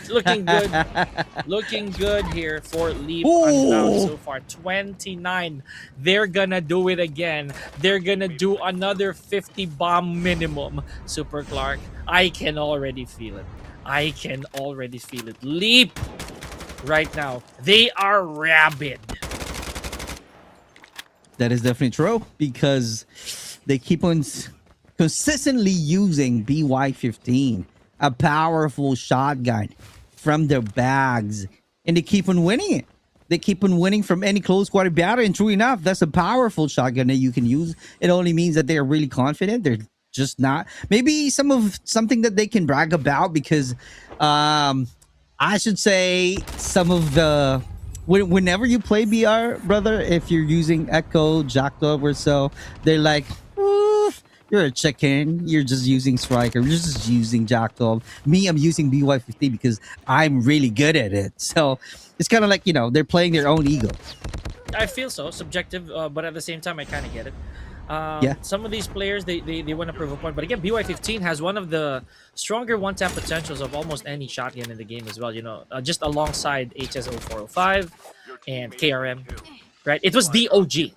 looking good. Looking good here for Leap Unbound so far. 29. They're gonna do it again. They're gonna do another 50 bomb minimum. Super Clark, I can already feel it. I can already feel it. Leap right now. They are rabid. That is definitely true because they keep on consistently using BY-15, a powerful shotgun from their bags, and they keep on winning it. They keep on winning from any close quarter battle, and true enough, that's a powerful shotgun that you can use. It only means that they're really confident. They're just not maybe something that they can brag about because I should say some of the whenever you play BR, brother, if you're using Echo, Jackdaw or so, they're like, you're a chicken. You're just using Striker. You're just using Jackdaw. Me, I'm using BY-50 because I'm really good at it. So it's kind of like, they're playing their own ego. I feel so. Subjective, but at the same time, I kind of get it. Yeah. Some of these players, they want to prove a point. But again, BY-15 has one of the stronger one-tap potentials of almost any shotgun in the game as well. Just alongside HS-0405 and KRM, right? It was the OG.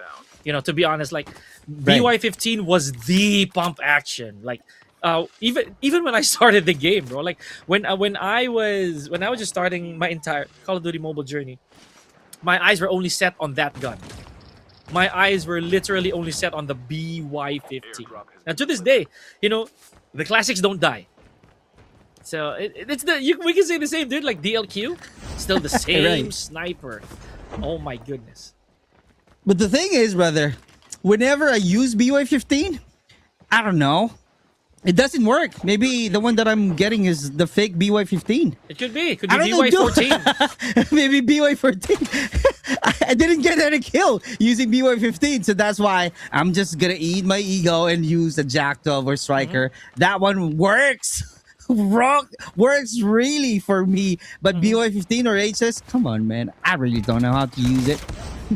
To be honest, like BY-15 was the pump action. Like even when I started the game, bro. Like when I was just starting my entire Call of Duty mobile journey, my eyes were only set on that gun. My eyes were literally only set on the BY-50. And to this day, the classics don't die. So we can say the same, dude. Like DLQ, still the same sniper. Oh my goodness. But the thing is, brother, whenever I use BY-15, I don't know. It doesn't work. Maybe the one that I'm getting is the fake BY-15. It could be. Could be BY-14. Maybe BY-14. I didn't get any kill using BY-15, so that's why I'm just gonna eat my ego and use the Jackdaw or Striker. That one works. Works really for me. But BY-15 or HS, come on, man. I really don't know how to use it.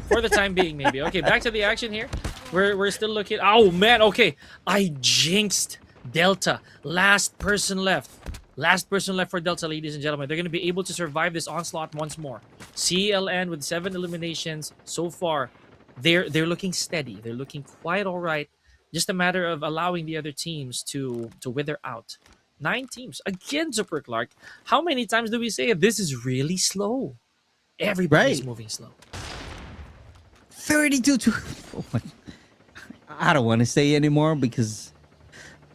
For the time being, maybe. Okay, back to the action here. We're still looking. Oh man, okay. I jinxed Delta. Last person left. Last person left for Delta, ladies and gentlemen. They're going to be able to survive this onslaught once more. CLN with 7 eliminations so far. They're looking steady. They're looking quite all right. Just a matter of allowing the other teams to wither out. 9 teams. Again, Super Clark. How many times do we say this is really slow? Everybody's moving slow. 32 to... Oh my... I don't want to say anymore because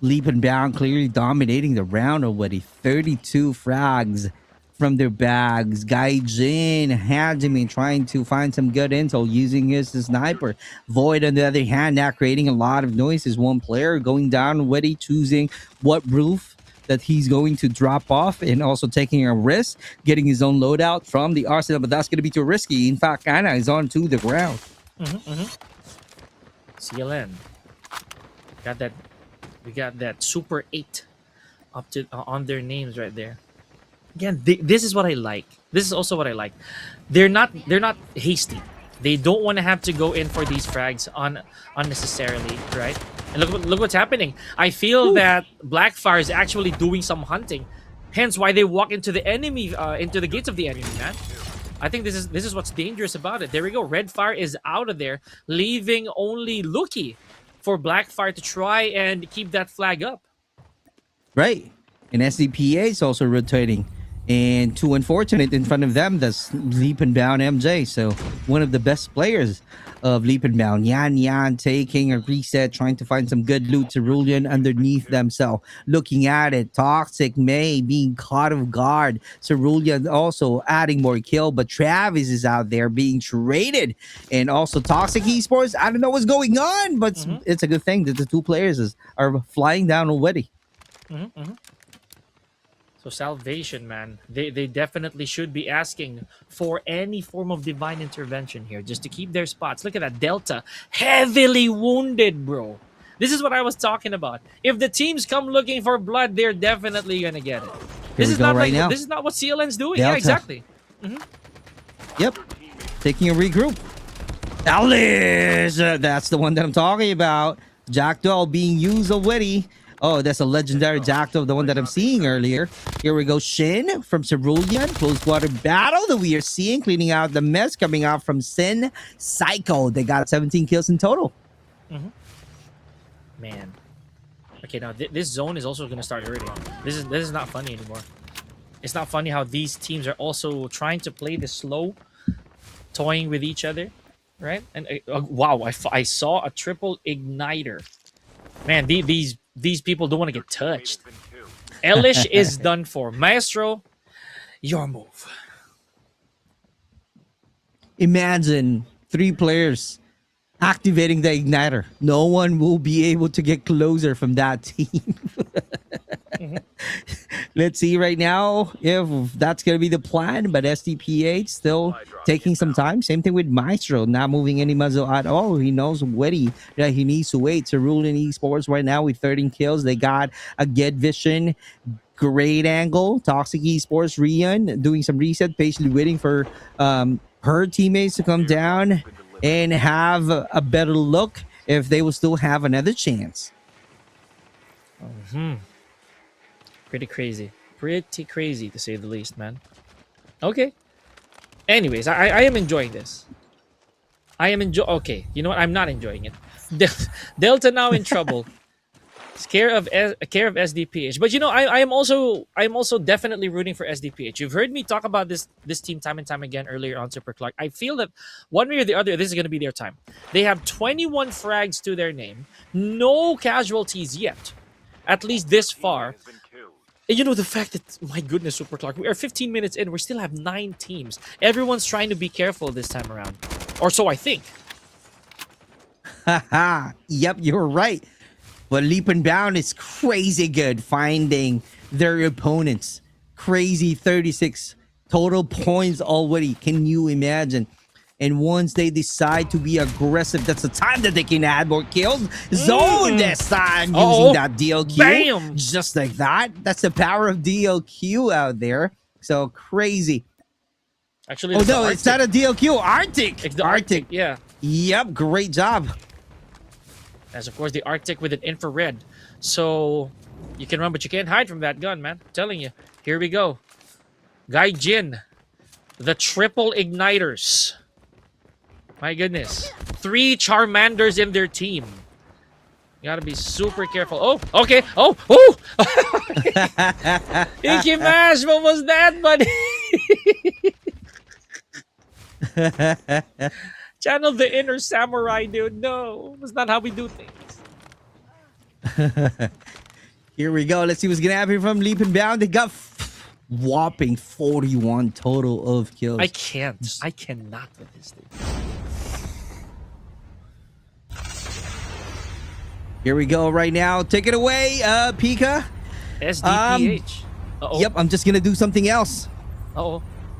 Leap and Bound clearly dominating the round already. 32 frags from their bags. Gaijin, Hajime trying to find some good intel using his sniper. Void, on the other hand, now creating a lot of noises. One player going down already, choosing what roof that he's going to drop off and also taking a risk, getting his own loadout from the arsenal, but that's going to be too risky. In fact, Anna is on to the ground. CLN. We got that Super 8 up to on their names right there. Again, this is what I like. This is also what I like. They're not hasty. They don't want to have to go in for these frags unnecessarily, right? And look what's happening. I feel that Blackfire is actually doing some hunting, hence why they walk into the enemy, into the gates of the enemy, man. I think this is what's dangerous about it. There we go. Redfire is out of there, leaving only Lucky for Blackfire to try and keep that flag up. Right. And SDPA is also rotating. And too unfortunate in front of them, that's Leap and Bound MJ. So one of the best players of Leap and Bound. Yan taking a reset, trying to find some good loot. Cerulean underneath them. So looking at it, Toxic May being caught off guard. Cerulean also adding more kill, but Travis is out there being traded. And also Toxic Esports, I don't know what's going on, but it's a good thing that the two players are flying down already. So salvation, man. They definitely should be asking for any form of divine intervention here just to keep their spots. Look at that Delta, heavily wounded, bro. This is what I was talking about. If the teams come looking for blood, they're definitely gonna get it. Here we go right now. This is not what CLN's doing. Delta. Yeah, exactly. Yep. Taking a regroup. Alice! That's the one that I'm talking about. Jackdaw being used already. Oh, that's a legendary Jackdaw, the one that I'm seeing earlier. Here we go. Shin from Cerulean. Close quarter battle that we are seeing. Cleaning out the mess coming out from Sin Psycho. They got 17 kills in total. Man. Okay, now this zone is also going to start early. This is not funny anymore. It's not funny how these teams are also trying to play this slow, toying with each other, right? And wow, I saw a triple igniter. Man, these people don't want to get touched. Elish is done for. Maestro, your move. Imagine 3 players activating the igniter. No one will be able to get closer from that team. Let's see right now if that's going to be the plan, but SDPH still taking some time. Same thing with Maestro, not moving any muzzle at all. He knows Witty that he needs to wait. Cerulean Esports right now with 13 kills. They got a Get Vision, great angle. Toxic Esports, Rian doing some reset, patiently waiting for her teammates to come down and have a better look if they will still have another chance. Pretty crazy to say the least, man. Okay, anyways, I am enjoying this. Okay, you know what, I'm not enjoying it. Delta now in trouble. It's care of SDPH, but you know, I'm also definitely rooting for SDPH. You've heard me talk about this team time and time again earlier on Super Clark. I feel that one way or the other, this is going to be their time. They have 21 frags to their name, no casualties yet, at least this far. And you know, the fact that, my goodness, Super Clark, we are 15 minutes in, we still have 9 teams. Everyone's trying to be careful this time around, or so I think. Haha, yep, you're right. But Leap and Bound is crazy good finding their opponents. Crazy 36 total points already. Can you imagine? And once they decide to be aggressive, that's the time that they can add more kills. Zone this time using that DLQ. Bam! Just like that. That's the power of DLQ out there. So crazy. Actually, oh no, it's not a DLQ. Arctic. It's the Arctic, yeah. Yep, great job. As of course the Arctic with an infrared. So you can run, but you can't hide from that gun, man. I'm telling you. Here we go. Gaijin. The triple igniters. My goodness. 3 Charmanders in their team. You gotta be super careful. Oh, okay. Oh! Icky Mash, what was that, buddy? Channel the inner samurai, dude. No, that's not how we do things. Here we go. Let's see what's gonna happen from Leap and Bound. They got whopping 41 total of kills. I cannot with this thing. Here we go right now. Take it away, Pika. SDPH. Yep, I'm just gonna do something else.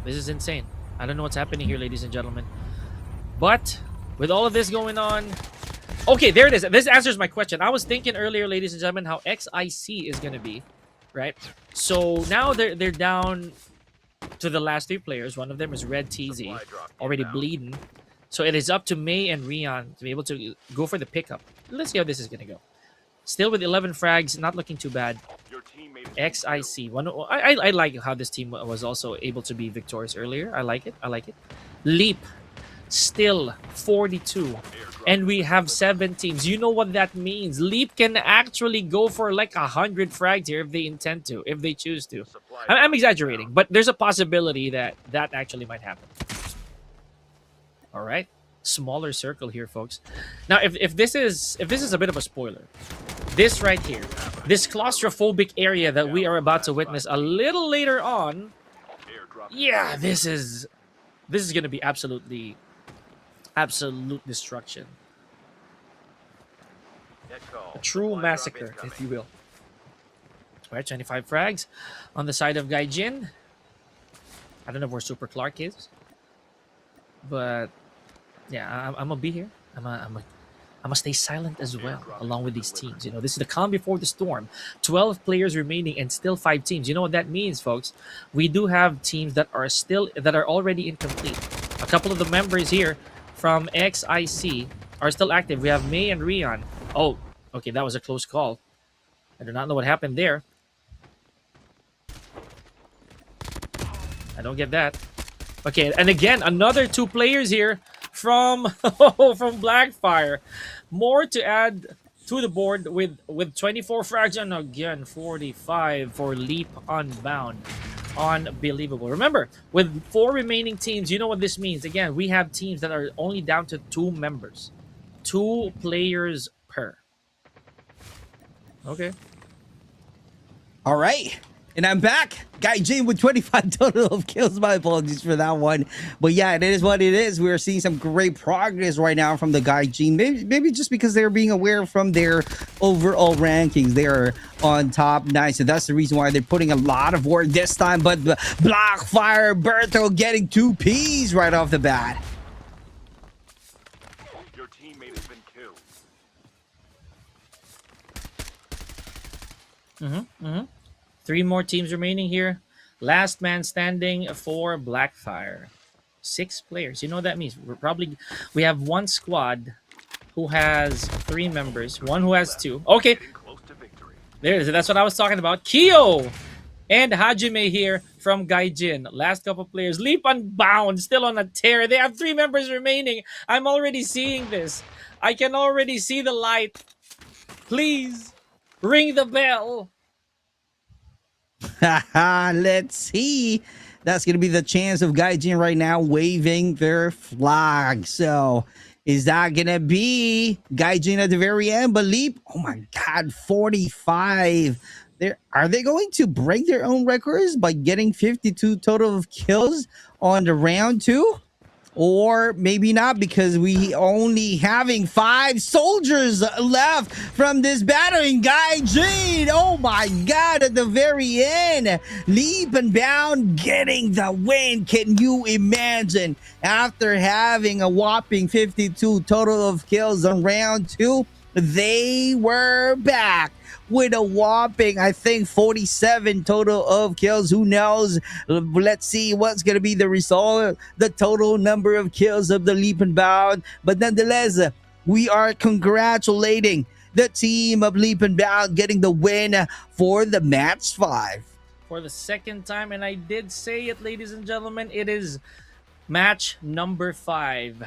This is insane. I don't know what's happening here, ladies and gentlemen. But with all of this going on, okay, there it is. This answers my question. I was thinking earlier, ladies and gentlemen, how XIC is going to be, right? So now they're down to the last 3 players. One of them is Red TZ, already bleeding. So it is up to May and Rian to be able to go for the pickup. Let's see how this is going to go. Still with 11 frags, not looking too bad. XIC. I like how this team was also able to be victorious earlier. I like it. Leap. Still 42, and we have 7 teams. You know what that means. Leap can actually go for like 100 frags here if they intend to, if they choose to. I'm exaggerating, but there's a possibility that actually might happen. All right, smaller circle here, folks. Now, if this is a bit of a spoiler, this right here, this claustrophobic area that we are about to witness a little later on, yeah, this is going to be absolute destruction. A true massacre, if you will. Right, 25 frags on the side of Gaijin. I don't know where Super Clark is, but yeah, I'm gonna be here. I'm gonna stay silent as well, along with these teams. You know, this is the calm before the storm. 12 players remaining and still 5 teams. You know what that means, folks? We do have teams that are already incomplete. A couple of the members here from XIC are still active. We have May and Rion. Oh, okay, that was a close call. I do not know what happened there. I don't get that. Okay, and again, another 2 players here from from Blackfire. More to add to the board with 24 frags and again 45 for Leap Unbound. Unbelievable. Remember, with 4 remaining teams, you know what this means. Again, we have teams that are only down to 2 members. 2 players per. Okay. All right. And I'm back. Gaijin with 25 total of kills. My apologies for that one. But yeah, it is what it is. We're seeing some great progress right now from the Gaijin. Maybe just because they're being aware from their overall rankings. They are on top 9. So that's the reason why they're putting a lot of work this time. But Blackfire Berto getting 2 Ps right off the bat. Your teammate has been killed. 3 more teams remaining here. Last man standing for Blackfire. 6 players. You know what that means? We have 1 squad who has 3 members. 1 who has 2. Okay. That's what I was talking about. Kyo and Hajime here from Gaijin. Last couple players. Leap Unbound still on a tear. They have 3 members remaining. I'm already seeing this. I can already see the light. Please ring the bell. Let's see. That's going to be the chance of Gaijin right now waving their flag. So is that going to be Gaijin at the very end? But Leap, oh my God, 45. Are they going to break their own records by getting 52 total of kills on the round 2? Or maybe not, because we only having 5 soldiers left from this battle in Gaijin. Oh my God, at the very end, Leap Unbound getting the win. Can you imagine? After having a whopping 52 total of kills on round 2, they were back with a whopping, I think, 47 total of kills. Who knows? Let's see what's going to be the result, the total number of kills of the Leap Unbound. But nonetheless, we are congratulating the team of Leap Unbound getting the win for the match 5. For the second time, and I did say it, ladies and gentlemen, it is match number 5.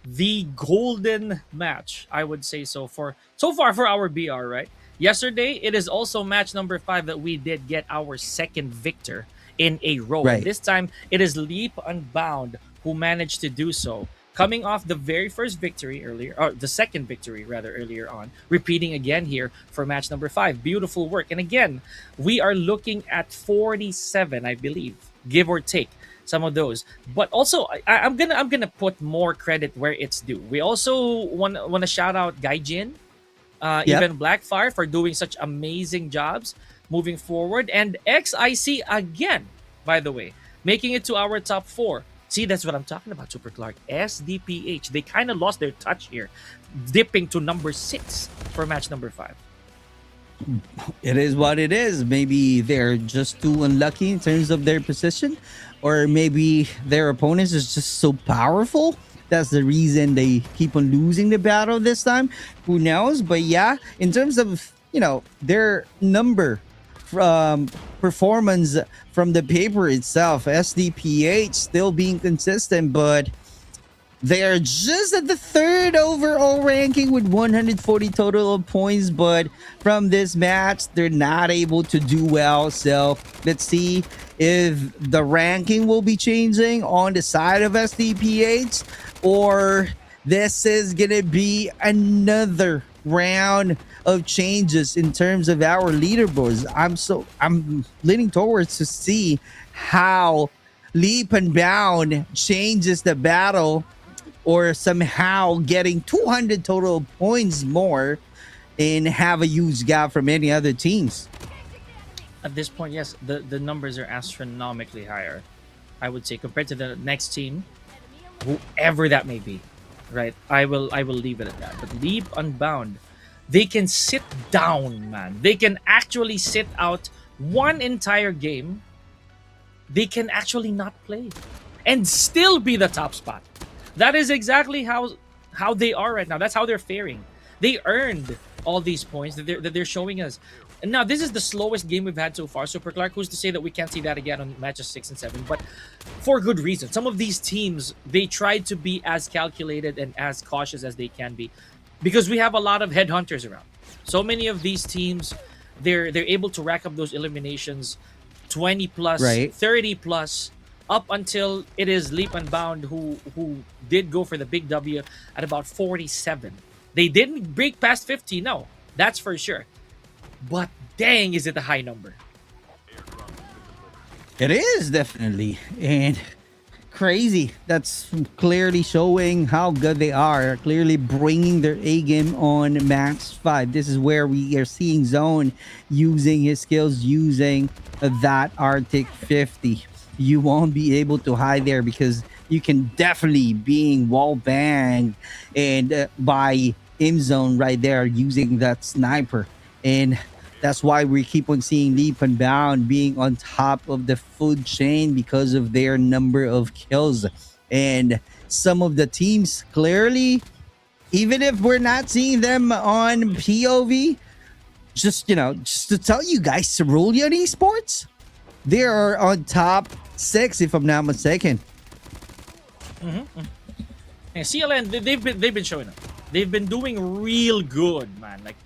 The golden match, I would say so far for our BR, right? Yesterday, it is also match number 5 that we did get our second victor in a row. Right. And this time, it is Leap Unbound who managed to do so. Coming off the very first victory earlier, or the second victory rather earlier on, repeating again here for match number 5. Beautiful work. And again, we are looking at 47, I believe, give or take some of those. But also, I'm gonna put more credit where it's due. We also want to shout out Gaijin. Even Blackfire for doing such amazing jobs moving forward. And XIC again, by the way, making it to our top 4. See, that's what I'm talking about, Super Clark. SDPH, they kind of lost their touch here, dipping to number 6 for match number 5. It is what it is. Maybe they're just too unlucky in terms of their position, or maybe their opponents is just so powerful. That's the reason they keep on losing the battle this time. Who knows? But yeah, in terms of, their number from performance from the paper itself, SDPH still being consistent, but they are just at the 3rd overall ranking with 140 total of points. But from this match, they're not able to do well. So let's see if the ranking will be changing on the side of SDPH, or this is gonna be another round of changes in terms of our leaderboards. I'm leaning towards to see how Leap Unbound changes the battle, or somehow getting 200 total points more and have a huge gap from any other teams. At this point, yes, the numbers are astronomically higher. I would say compared to the next team, whoever that may be, right? I will leave it at that. But Leap Unbound, they can sit down, man. They can actually sit out one entire game. They can actually not play and still be the top spot. That is exactly how they are right now. That's how they're faring. They earned all these points that they're showing us. And now this is the slowest game we've had so far. Super Clark, who's to say that we can't see that again on matches 6 and 7? But for good reason. Some of these teams, they tried to be as calculated and as cautious as they can be, because we have a lot of headhunters around. So many of these teams, they're able to rack up those eliminations, 20 plus, Right. 30 plus, up until it is Leap and Bound who did go for the big W at about 47. They didn't break past 50, no, that's for sure. But dang, is it a high number? It is definitely, and crazy. That's clearly showing how good they are. Clearly bringing their A game on match 5. This is where we are seeing Zone using his skills, using that Arctic 50. You won't be able to hide there because you can definitely being wall banged and by M-Zone right there using that sniper. And that's why we keep on seeing Leap and Bound being on top of the food chain because of their number of kills. And some of the teams clearly, even if we're not seeing them on POV, just to tell you guys, Cerulean Esports, they are on top 6 if I'm not mistaken. And CLN, they've been showing up. They've been doing real good, man. Like,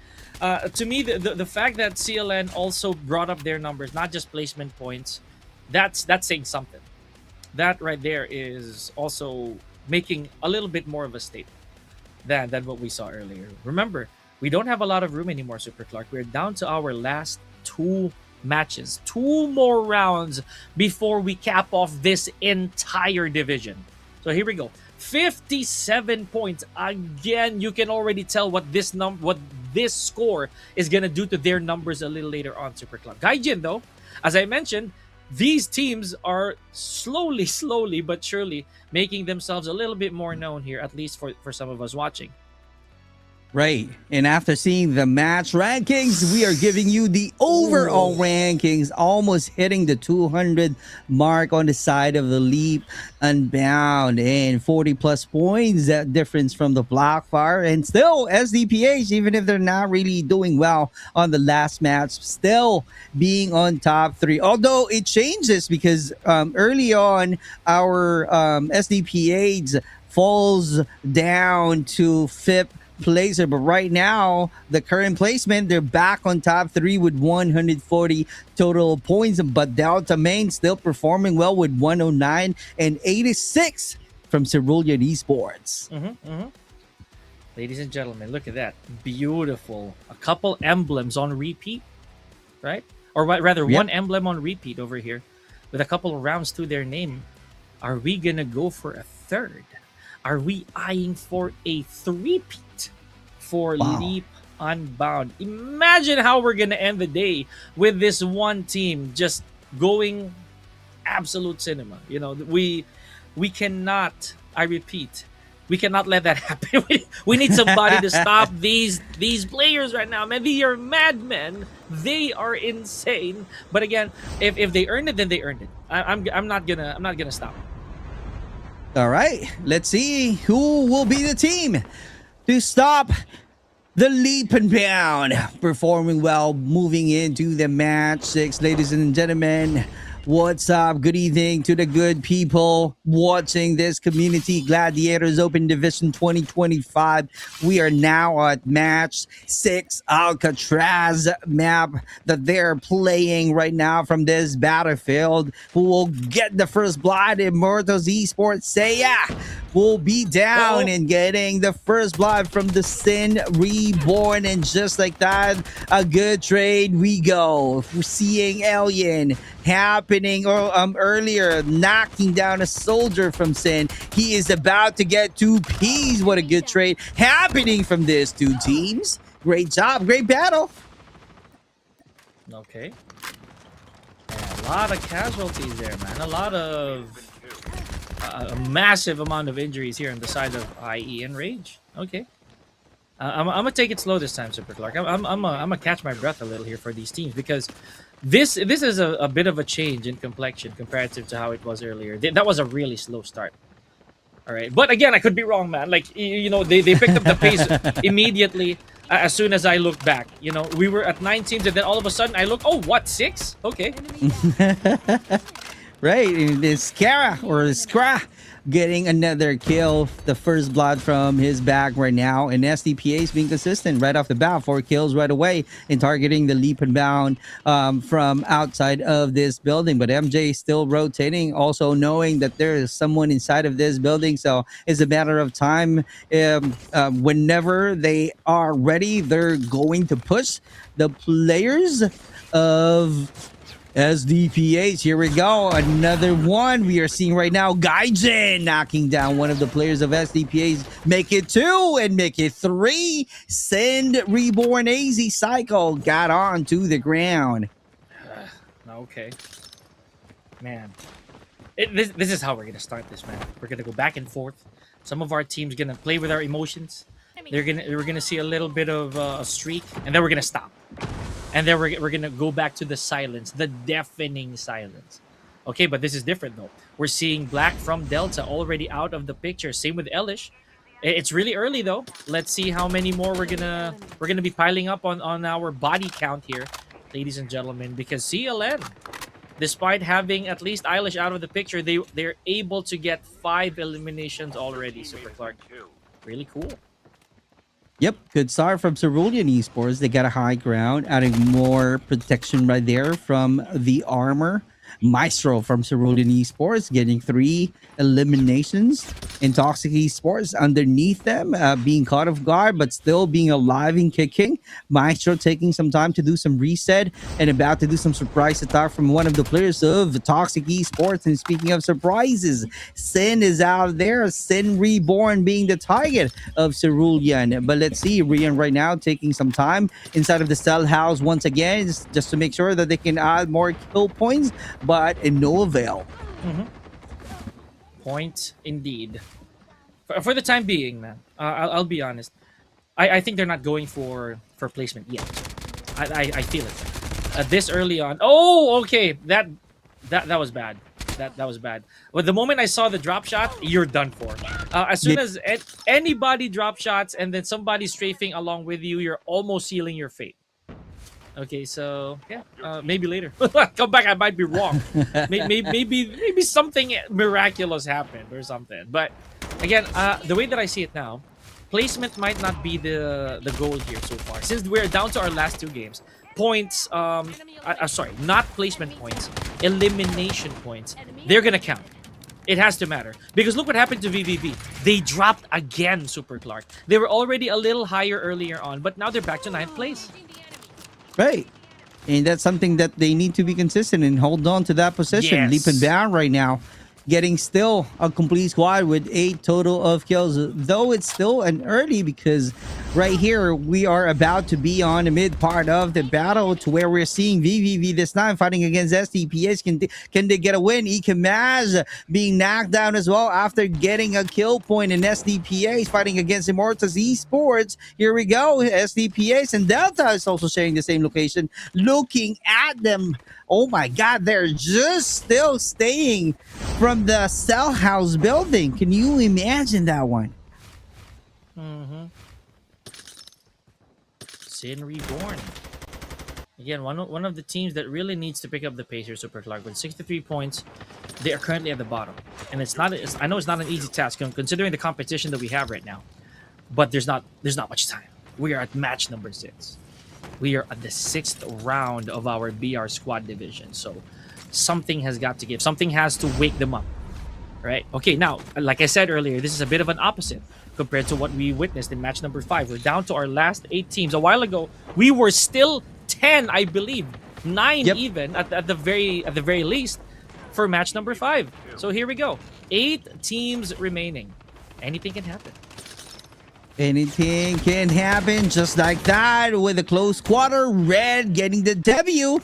to me, the fact that CLN also brought up their numbers, not just placement points, that's saying something. That right there is also making a little bit more of a statement than what we saw earlier. Remember, we don't have a lot of room anymore, Super Clark. We're down to our last 2 matches, 2 more rounds before we cap off this entire division. So here we go. 57 points. Again, you can already tell what this score is gonna do to their numbers a little later on, Super Club. Gaijin, though, as I mentioned, these teams are slowly but surely making themselves a little bit more known here, at least for some of us watching. Right. And after seeing the match rankings, we are giving you the overall rankings, almost hitting the 200 mark on the side of the Leap Unbound, and 40 plus points, that difference from the Blackfire. And still SDPH, even if they're not really doing well on the last match, still being on top 3. Although it changes because early on, our SDPH falls down to 5th placer, but right now the current placement, they're back on top 3 with 140 total points, but Delta Main still performing well with 109 and 86 from Cerulean Esports. Ladies and gentlemen, look at that. Beautiful. A couple emblems on repeat, right? Or rather, one emblem on repeat over here with a couple of rounds to their name. Are we gonna go for a third? Are we eyeing for a three-peat for Leap Unbound? Imagine how we're going to end the day with this one team just going absolute cinema. You know, we cannot, I repeat, we cannot let that happen. We need somebody to stop these players right now, man. They are madmen. They are insane. But again, if they earned it, then they earned it. I'm not gonna stop. All right, let's see who will be the team to stop the Leap and Bound. Performing well, moving into the match 6, ladies and gentlemen. What's up? Good evening to the good people watching this Community Gladiators Open Division 2025. We are now at match 6, Alcatraz map that they're playing right now from this battlefield. Who will get the first blood? Immortals Esports Seiya will be down and getting the first blood from the Sin Reborn. And just like that, a good trade we go. We're seeing Alien happening earlier, knocking down a soldier from Sin. He is about to get 2 Ps. What a good trade happening from these 2 teams. Great job, great battle. Okay. lot of casualties there, man. A lot of a massive amount of injuries here on the side of IE and Rage. Okay. I'm gonna take it slow this time, Super Clark. I'm gonna catch my breath a little here for these teams because this is a bit of a change in complexion comparative to how it was earlier. That was a really slow start. All right, but again, I could be wrong, man. Like you know, they picked up the pace immediately as soon as I looked back. You know, we were at 9 teams, and then all of a sudden I look, oh, what 6? Okay. Right, it's Skara or Skra getting another kill. The first blood from his back right now, and SDPA is being consistent right off the bat. 4 kills right away and targeting the leap and bound from outside of this building. But MJ is still rotating, also knowing that there is someone inside of this building. So it's a matter of time. Whenever they are ready, they're going to push the players of SDPH. Here we go. Another one we are seeing right now. Gaijin knocking down one of the players of SDPH. Make it 2 and make it 3. Send Reborn AZ Cycle got on to the ground. Okay. Man. This is how we're going to start this, man. We're going to go back and forth. Some of our team's going to play with our emotions. We're going to see a little bit of a streak, and then we're going to stop. And then we're going to go back to the silence, the deafening silence. Okay, but this is different, though. We're seeing Black from Delta already out of the picture. Same with Elish. It's really early, though. Let's see how many more we're gonna be piling up on our body count here, ladies and gentlemen. Because CLN, despite having at least Eilish out of the picture, they're able to get 5 eliminations already, Super Clark. Really cool. Yep, good start from Cerulean Esports. They got a high ground, adding more protection right there from the armor. Maestro from Cerulean Esports getting 3 eliminations. And Toxic Esports underneath them, being caught off guard, but still being alive and kicking. Maestro taking some time to do some reset and about to do some surprise attack from one of the players of Toxic Esports. And speaking of surprises, Sin is out there. Sin Reborn being the target of Cerulean. But let's see, Rian right now taking some time inside of the cell house once again, just to make sure that they can add more kill points, but in no avail. Point indeed. For the time being, man, I'll be honest. I think they're not going for placement yet. I feel it. This early on. Oh, okay. That was bad. That was bad. Well, the moment I saw the drop shot, you're done for. As soon as anybody drop shots and then somebody strafing along with you, you're almost sealing your fate. Okay, so yeah, maybe later. Come back, I might be wrong. Maybe something miraculous happened or something. But again, the way that I see it now, placement might not be the goal here so far. Since we're down to our last 2 games, points. Sorry, not placement points, elimination points. They're gonna count. It has to matter. Because look what happened to VVV. They dropped again, Super Clark. They were already a little higher earlier on, but now they're back to 9th place. Right. And that's something that they need to be consistent and hold on to that position. Yes. Leap and bound right now. Getting still a complete squad with 8 total of kills. Though it's still an early because right here we are about to be on the mid part of the battle to where we're seeing VVV this time fighting against SDPH. Can they get a win? Ikamaz being knocked down as well after getting a kill point in SDPH fighting against Immortals Esports. Here we go. SDPH and Delta is also sharing the same location. Looking at them. Oh my God, they're just still staying from the cell house building. Can you imagine that one? Sin Reborn. Again, one of the teams that really needs to pick up the pace here, Super Clark. With 63 points, they are currently at the bottom. And I know it's not an easy task considering the competition that we have right now. But there's not much time. We are at match number 6. We are at the 6th round of our BR squad division. So something has got to give. Something has to wake them up. Right? Okay, now, like I said earlier, this is a bit of an opposite compared to what we witnessed in match number 5. We're down to our last 8 teams. A while ago, we were still 10, I believe. 9 even at the very least for match number 5. So here we go. 8 teams remaining. Anything can happen. Anything can happen just like that with a close quarter. Red getting the W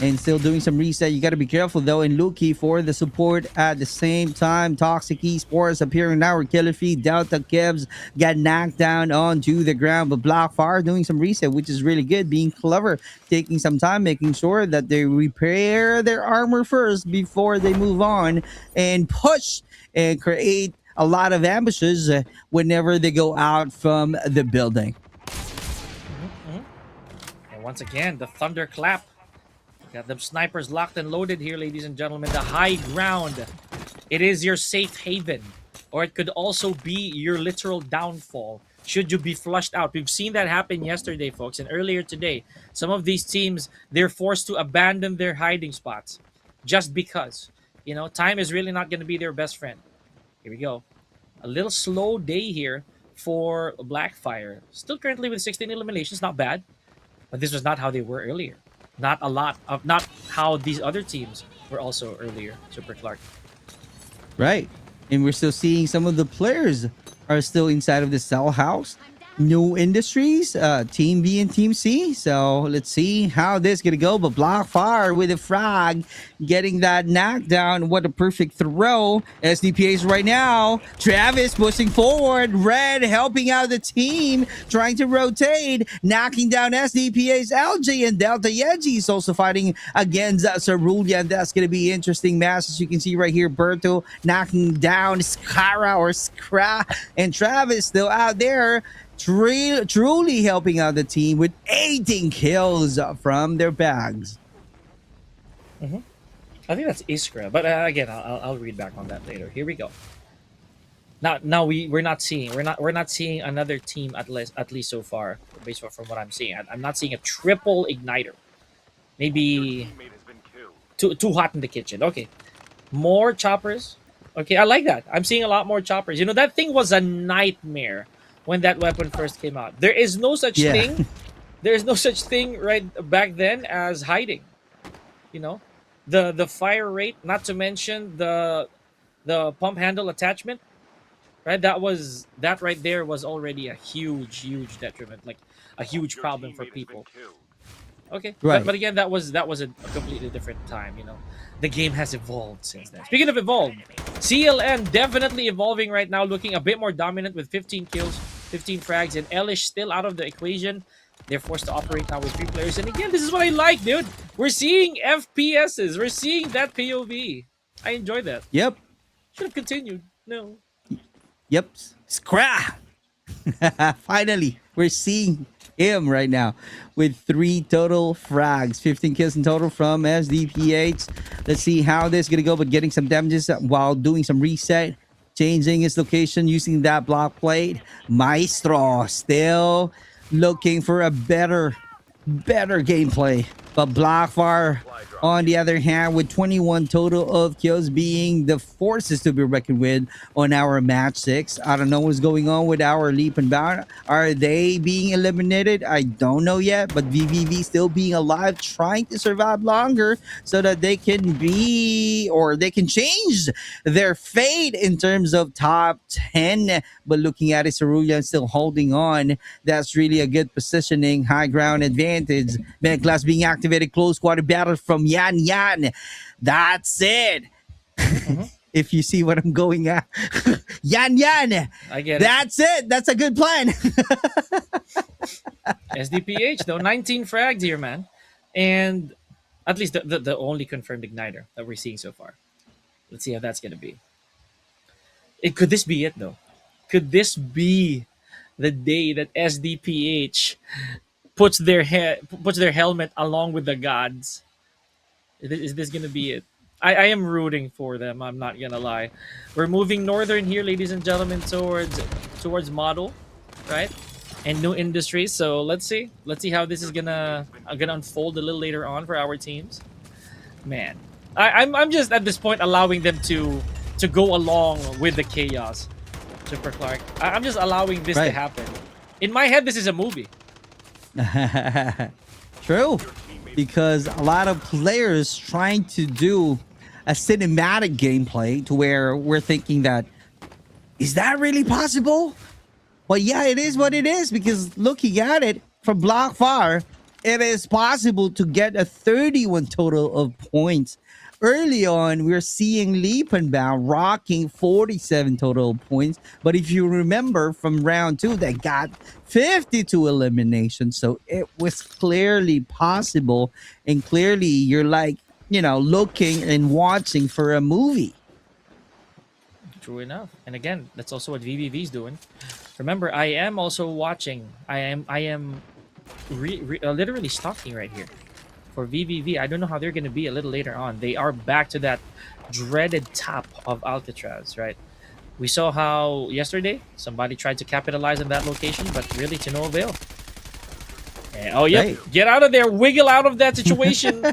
and still doing some reset. You got to be careful though and looking for the support at the same time. Toxic Esports appearing now. Killer Feed, Delta Kevs got knocked down onto the ground, but Blackfire doing some reset, which is really good. Being clever, taking some time, making sure that they repair their armor first before they move on and push and create a lot of ambushes whenever they go out from the building. And once again, the thunderclap. Got them snipers locked and loaded here, ladies and gentlemen. The high ground. It is your safe haven. Or it could also be your literal downfall should you be flushed out. We've seen that happen yesterday, folks, and earlier today. Some of these teams, they're forced to abandon their hiding spots just because. You know, time is really not going to be their best friend. Here we go. A little slow day here for Blackfire. Still currently with 16 eliminations, not bad. But this was not how they were earlier. Not how these other teams were also earlier, Super Clark. Right. And we're still seeing some of the players are still inside of the cell house. New Industries, Team B and Team C. So let's see how this is going to go. But Blackfire with a frag, getting that knockdown. What a perfect throw. SDPA's right now. Travis pushing forward. Red helping out the team, trying to rotate, knocking down SDPA's LG, and Delta Yeji is also fighting against Cerulean. And that's going to be interesting match. As you can see right here, Berto knocking down Skra, and Travis still out there. Truly helping out the team with 18 kills from their bags. I think that's Iskra, but again, I'll read back on that later. Here we go. Now we're not seeing another team at least so far, based from what I'm seeing. I'm not seeing a triple igniter. Maybe too hot in the kitchen. Okay, more choppers. Okay, I like that. I'm seeing a lot more choppers. You know, that thing was a nightmare when that weapon first came out. There is no such thing. There's no such thing right back then as hiding. You know, the fire rate, not to mention the pump handle attachment, right? That right there was already a huge detriment, like a huge problem for people. Okay, right. But again, that was a completely different time. You know, the game has evolved since then. Speaking of evolved, CLN definitely evolving right now, looking a bit more dominant with 15 kills, 15 frags, and Elish still out of the equation. They're forced to operate now with 3 players. And again, this is what I like, dude. We're seeing FPSs. We're seeing that POV. I enjoy that. Yep. Should have continued. No. Yep. Scrap. Finally, we're seeing him right now with 3 total frags, 15 kills in total from SDPH. Let's see how this is gonna go, but getting some damages while doing some reset, changing his location using that block plate. Maestro still looking for a better gameplay, but Blackfire on the other hand with 21 total of kills, being the forces to be reckoned with on our match 6. I don't know what's going on with our leap and bound. Are they being eliminated? I don't know yet, but VVV still being alive, trying to survive longer so that they can be, or they can change their fate in terms of top 10. But looking at it, Cerulean still holding on. That's really a good positioning, high ground advantage. Man class being activated, close quarter battle from Yan. That's it. If you see what I'm going at. Yan. I get it. That's it. That's a good plan. SDPH, though, 19 frags here, man. And at least the only confirmed igniter that we're seeing so far. Let's see how that's going to be. Could this be it, though? Could this be the day that SDPH puts their helmet along with the gods? Is this gonna be it? I am rooting for them. I'm not gonna lie. We're moving northern here, ladies and gentlemen, towards model, right? And New Industries. So let's see how this is gonna unfold a little later on for our teams. Man, I'm just at this point allowing them to go along with the chaos. Super Clark, I'm just allowing this to happen. In my head, this is a movie. True, because a lot of players trying to do a cinematic gameplay to where we're thinking that, is that really possible? Well, yeah, it is what it is, because looking at it from Blackfire, it is possible to get a 31 total of points. Early on, we're seeing Leap and Bow rocking 47 total points. But if you remember from round 2, they got 52 eliminations. So it was clearly possible. And clearly, you're like, looking and watching for a movie. True enough. And again, that's also what VVV is doing. Remember, I am also watching. I am literally stalking right here for VVV. I don't know how they're going to be a little later on. They are back to that dreaded top of Alcatraz, right? We saw how yesterday somebody tried to capitalize on that location, but really to no avail. And, oh, yep. Hey. Get out of there. Wiggle out of that situation.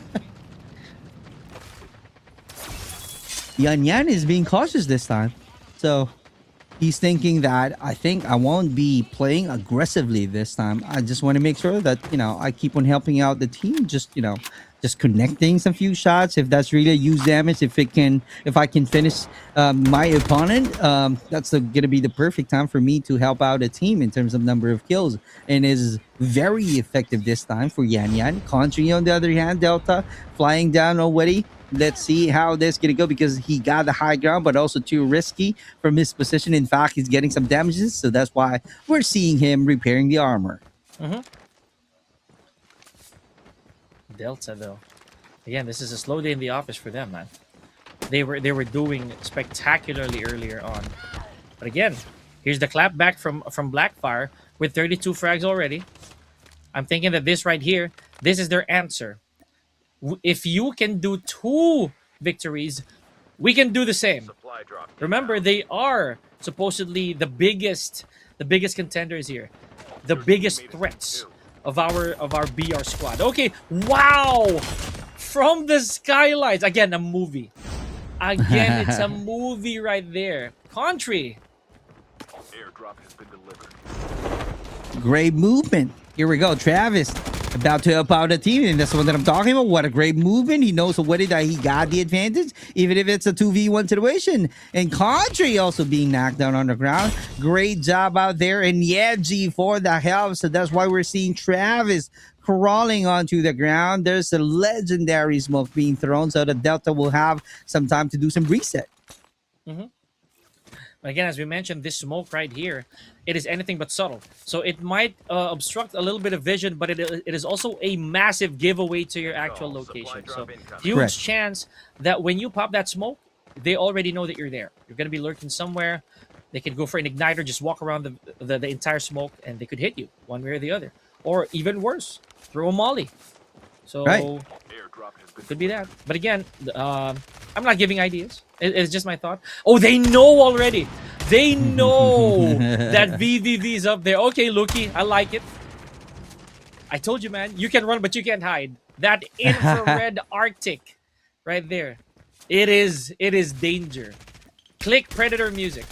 Yan Yan is being cautious this time. So he's thinking that I think I won't be playing aggressively this time. I just want to make sure that, I keep on helping out the team. Just connecting some few shots. If that's really a huge damage, if I can finish my opponent, that's gonna be the perfect time for me to help out a team in terms of number of kills. And is very effective this time for Yan Yan. Country on the other hand, Delta flying down already. Let's see how this gonna go because he got the high ground, but also too risky from his position. In fact, he's getting some damages, so that's why we're seeing him repairing the armor. Delta, though, again, this is a slow day in the office for them, man. They were doing spectacularly earlier on, but again, here's the clap back from Blackfire with 32 frags already. I'm thinking that this right here, this is their answer. If you can do 2 victories, we can do the same. Remember, they are supposedly the biggest contenders here, the biggest threats of our BR squad. Okay, wow! From the skylines, again, a movie. Again, it's a movie right there. Country. Airdrop has been delivered. Great movement. Here we go. Travis about to help out the team, and that's the one that I'm talking about. What a great movement. He knows already that he got the advantage, even if it's a 2v1 situation. And Country also being knocked down on the ground. Great job out there. And yeah, G for the help. So that's why we're seeing Travis crawling onto the ground. There's a legendary smoke being thrown, so the Delta will have some time to do some reset. Again, as we mentioned, this smoke right here, it is anything but subtle. So it might obstruct a little bit of vision, but it is also a massive giveaway to your actual location. So huge Correct. chance that when you pop that smoke, they already know that you're there. You're going to be lurking somewhere. They could go for an igniter, just walk around the entire smoke, and they could hit you one way or the other. Or even worse, throw a molly. So it could be that. But again, I'm not giving ideas. It's just my thought. Oh, they know already. They know that VVV is up there. Okay, Luki, I like it. I told you, man. You can run, but you can't hide. That infrared Arctic right there. It is danger. Click Predator music.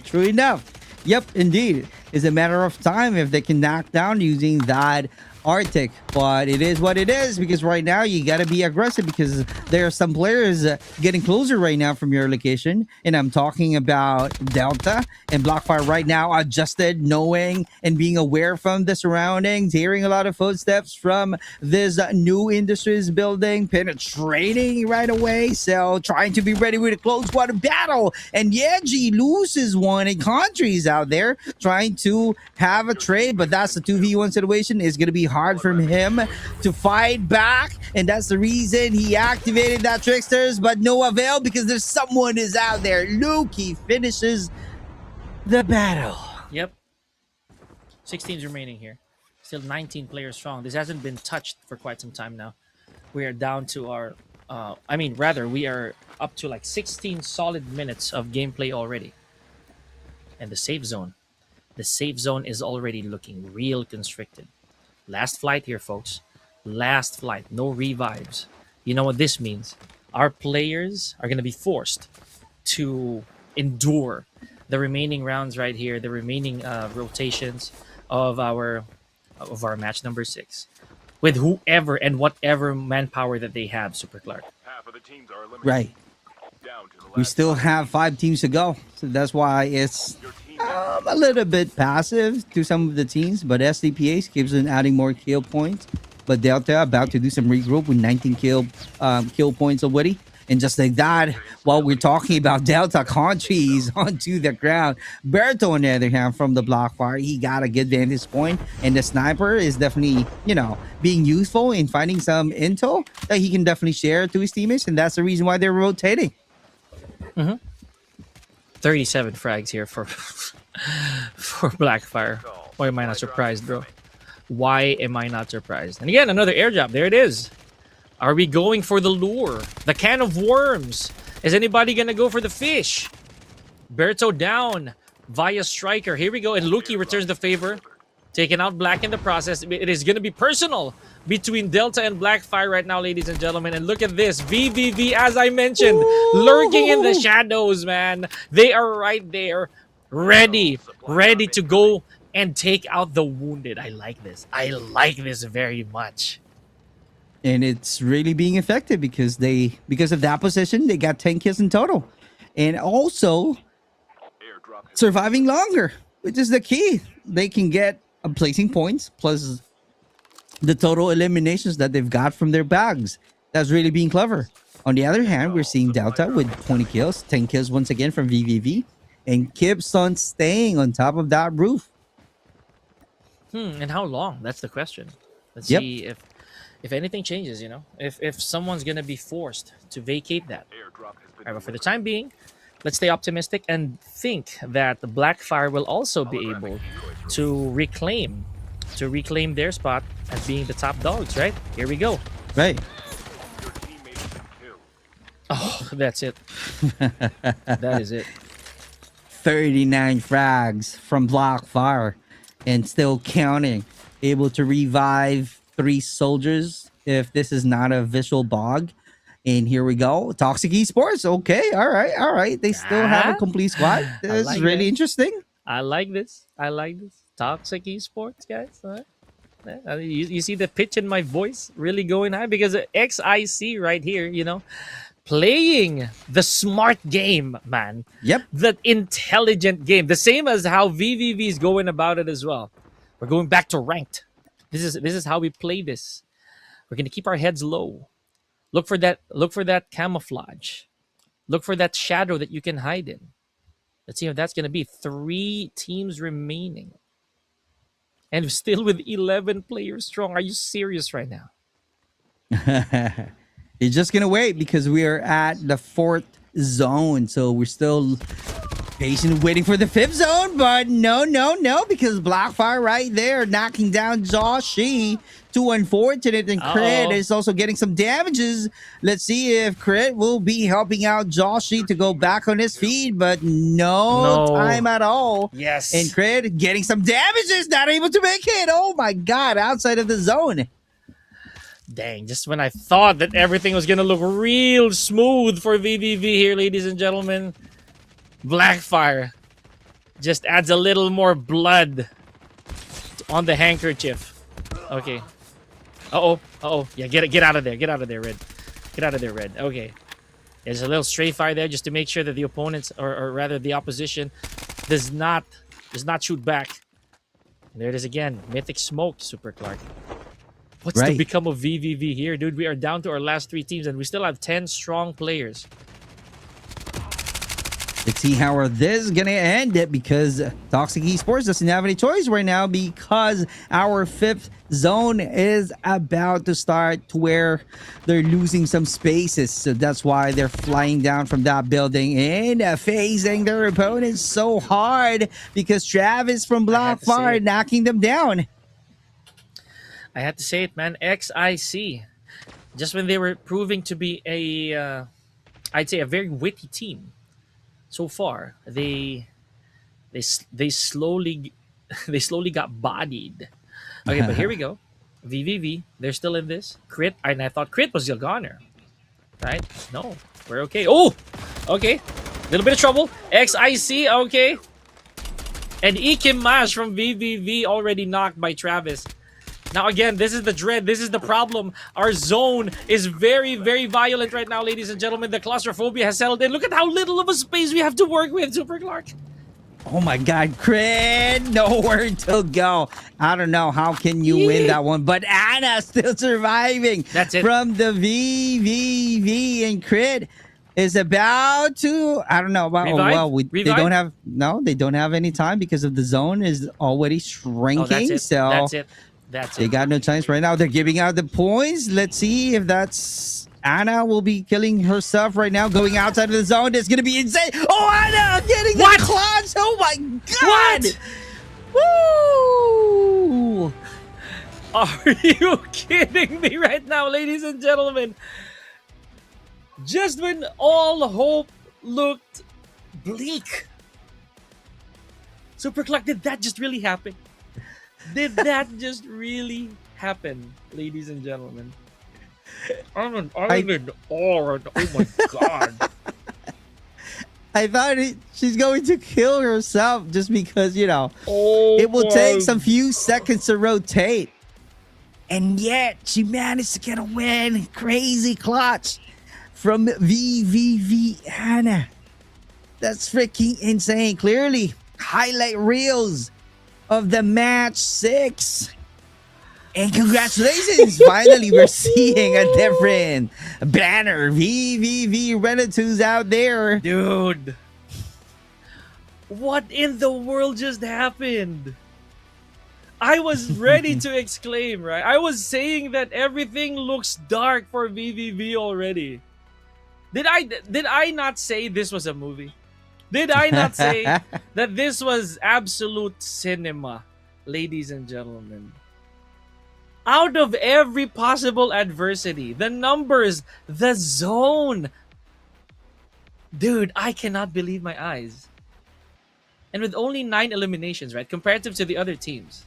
True enough. Yep, indeed. It's a matter of time if they can knock down using that Arctic, but it is what it is because right now you got to be aggressive because there are some players getting closer right now from your location, and I'm talking about Delta and Blackfire right now adjusted, knowing and being aware from the surroundings, hearing a lot of footsteps from this new industries building, penetrating right away, so trying to be ready with a close quarter battle. And Yeji loses one, and Country's out there trying to have a trade, but that's the 2v1 situation. Is going to be hard for him to fight back, and that's the reason he activated that Tricksters, but no avail because there's someone is out there. Luki finishes the battle. Yep. 16's remaining here. Still 19 players strong. This hasn't been touched for quite some time now. We are down to our we are up to like 16 solid minutes of gameplay already. And the safe zone is already looking real constricted. Last flight here, folks. Last flight. No revives. You know what this means? Our players are going to be forced to endure the remaining rounds right here, the remaining rotations of our match number 6, with whoever and whatever manpower that they have. Super Clark. Half of the teams are eliminated. Right. Down to the We last still five. have 5 teams to go, so that's why it's a little bit passive to some of the teams, but SDPH keeps on adding more kill points. But Delta about to do some regroup with 19 kill points already. And just like that, while we're talking about Delta countries onto the ground, Berto, on the other hand, from the Blockfire, he got a good vantage point, and the sniper is definitely, being useful in finding some intel that he can definitely share to his teammates, and that's the reason why they're rotating. 37 frags here for for Blackfire. Why am I not surprised, bro? Why am I not surprised? And again, another airdrop. There it is. Are we going for the lure? The can of worms? Is anybody gonna go for the fish? Berto down via striker. Here we go. And Luki returns the favor. Taking out Black in the process. It is gonna be personal between Delta and Blackfire right now, ladies and gentlemen. And look at this. VVV, as I mentioned, lurking in the shadows, man. They are right there. Ready to go and take out the wounded. I like this. I like this very much. And it's really being effective because of that position, they got 10 kills in total. And also surviving longer, which is the key. They can get placing points plus the total eliminations that they've got from their bags. That's really being clever. On the other hand, we're seeing Delta with 20 kills, 10 kills once again from VVV, and keeps on staying on top of that roof. And how long? That's the question. Let's see if anything changes, if someone's gonna be forced to vacate that. All right, but for the time being, let's stay optimistic and think that the Blackfire will also be able to reclaim their spot as being the top dogs, right? Here we go. Right. Oh, that's it. That is it. 39 frags from Blackfire and still counting. Able to revive 3 soldiers if this is not a visual bog. And here we go. Toxic Esports. Okay. All right. They still have a complete squad. This is really interesting. I like this. Toxic Esports, guys. You see the pitch in my voice really going high because XIC right here, playing the smart game, man. Yep. The intelligent game. The same as how VVV is going about it as well. We're going back to ranked. This is how we play this. We're gonna keep our heads low. Look for that camouflage. Look for that shadow that you can hide in. Let's see if that's gonna be 3 teams remaining. And still with 11 players strong. Are you serious right now? You're just gonna wait because we are at the 4th zone, so we're still patient waiting for the 5th zone, but no, because Blackfire right there knocking down Joshi. Too unfortunate, and Crit is also getting some damages. Let's see if Crit will be helping out Joshi to go back on his feet, but no time at all. Yes. And Crit getting some damages, not able to make it. Oh my god, outside of the zone. Dang, just when I thought that everything was gonna look real smooth for VVV here, ladies and gentlemen, Blackfire just adds a little more blood on the handkerchief. Okay. Uh-oh. Yeah, get out of there. Get out of there, Red. Get out of there, Red. Okay. There's a little stray fire there just to make sure that the opponents, or rather the opposition, does not shoot back. There it is again. Mythic smoke, Super Clark. What's to become of VVV here? Dude, we are down to our last 3 teams and we still have 10 strong players. Let's see how this is going to end it because Toxic Esports doesn't have any choice right now because our 5th zone is about to start to where they're losing some spaces. So that's why they're flying down from that building and facing their opponents so hard because Travis from Blackfire knocking them down. I had to say it, man. XIC. Just when they were proving to be I'd say a very witty team. So far, they slowly got bodied. Okay, but here we go. VVV, they're still in this. Crit, and I thought Crit was your goner. Right? No, we're okay. Oh, okay. Little bit of trouble. XIC, okay. And Ikim Mash from VVV already knocked by Travis. Now again, this is the dread. This is the problem. Our zone is very, very violent right now, ladies and gentlemen. The claustrophobia has settled in. Look at how little of a space we have to work with, Super Clark. Oh my God, Crit, nowhere to go. I don't know how can you win that one, but Anna still surviving. That's it. From the VVV, and Crit is about to. I don't know about. Oh, Revive? well, they Revive? don't have they don't have any time because of the zone is already shrinking. Oh, that's it. So That's it. That's they it. got no chance right now. They're giving out the points. Let's see if that's Anna will be killing herself right now, going outside of the zone. That's gonna be insane. Oh, Anna getting What? the clutch. Oh my God. What? Woo! Are you kidding me right now, ladies and gentlemen? Just when all hope looked bleak. Super Clock, did that just really happen? Did that just really happen, ladies and gentlemen? I'm in awe. Oh my God. I thought she's going to kill herself just because, Oh, it will take my some few seconds to rotate. And yet, she managed to get a win. Crazy clutch from VVV Anna. That's freaking insane. Clearly, highlight reels of the match 6. And congratulations! Finally, we're seeing a different banner. VVV Renatu's out there. Dude. What in the world just happened? I was ready to exclaim, right? I was saying that everything looks dark for VVV already. Did I not say this was a movie? Did I not say that this was absolute cinema, ladies and gentlemen? Out of every possible adversity, the numbers, the zone. Dude, I cannot believe my eyes. And with only 9 eliminations, right? Comparative to the other teams.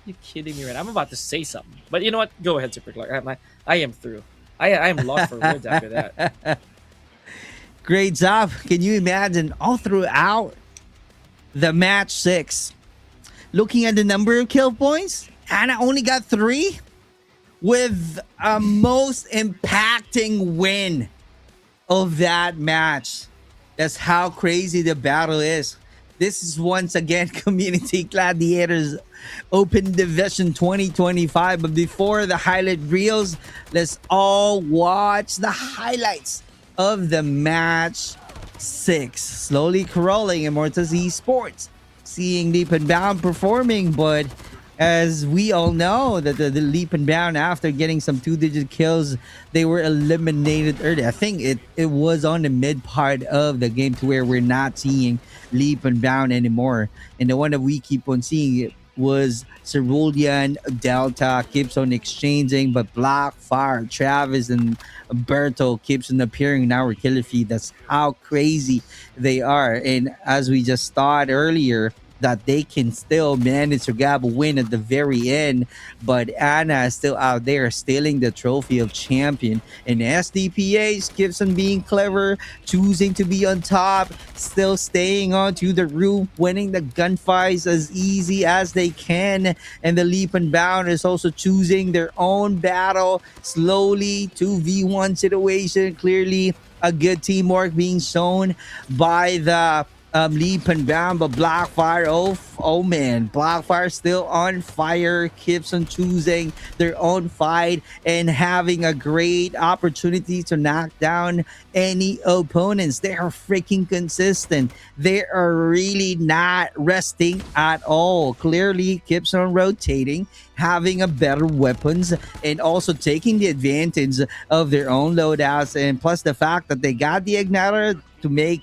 Are you kidding me, right? I'm about to say something. But you know what? Go ahead, Super Clark. I am through. I am lost for words after that. Great job. Can you imagine all throughout the match 6? Looking at the number of kill points, Anna only got 3 with a most impacting win of that match. That's how crazy the battle is. This is once again Community Gladiators Open Division 2025. But before the highlight reels, let's all watch the highlights of the match 6. Slowly crawling Immortals Esports. Seeing Leap and Bound performing, but as we all know that the Leap and Bound, after getting some 2-digit kills, they were eliminated early. I think it was on the mid part of the game to where we're not seeing Leap and Bound anymore. And the one that we keep on seeing was Cerulean. Delta keeps on exchanging, but Blackfire, Travis, and Berto keeps on appearing in our killer feed. That's how crazy they are. And as we just thought earlier, that they can still manage to grab a win at the very end, but Anna is still out there stealing the trophy of champion. And SDPH keeps on being clever, choosing to be on top, still staying on to the roof, winning the gunfights as easy as they can. And the Leap and Bound is also choosing their own battle, slowly 2v1 situation. Clearly a good teamwork being shown by the Leap and Bound, but Blackfire, oh man, Blackfire still on fire, keeps on choosing their own fight and having a great opportunity to knock down any opponents. They are freaking consistent. They are really not resting at all. Clearly keeps on rotating, having a better weapons, and also taking the advantage of their own loadouts, and plus the fact that they got the igniter to make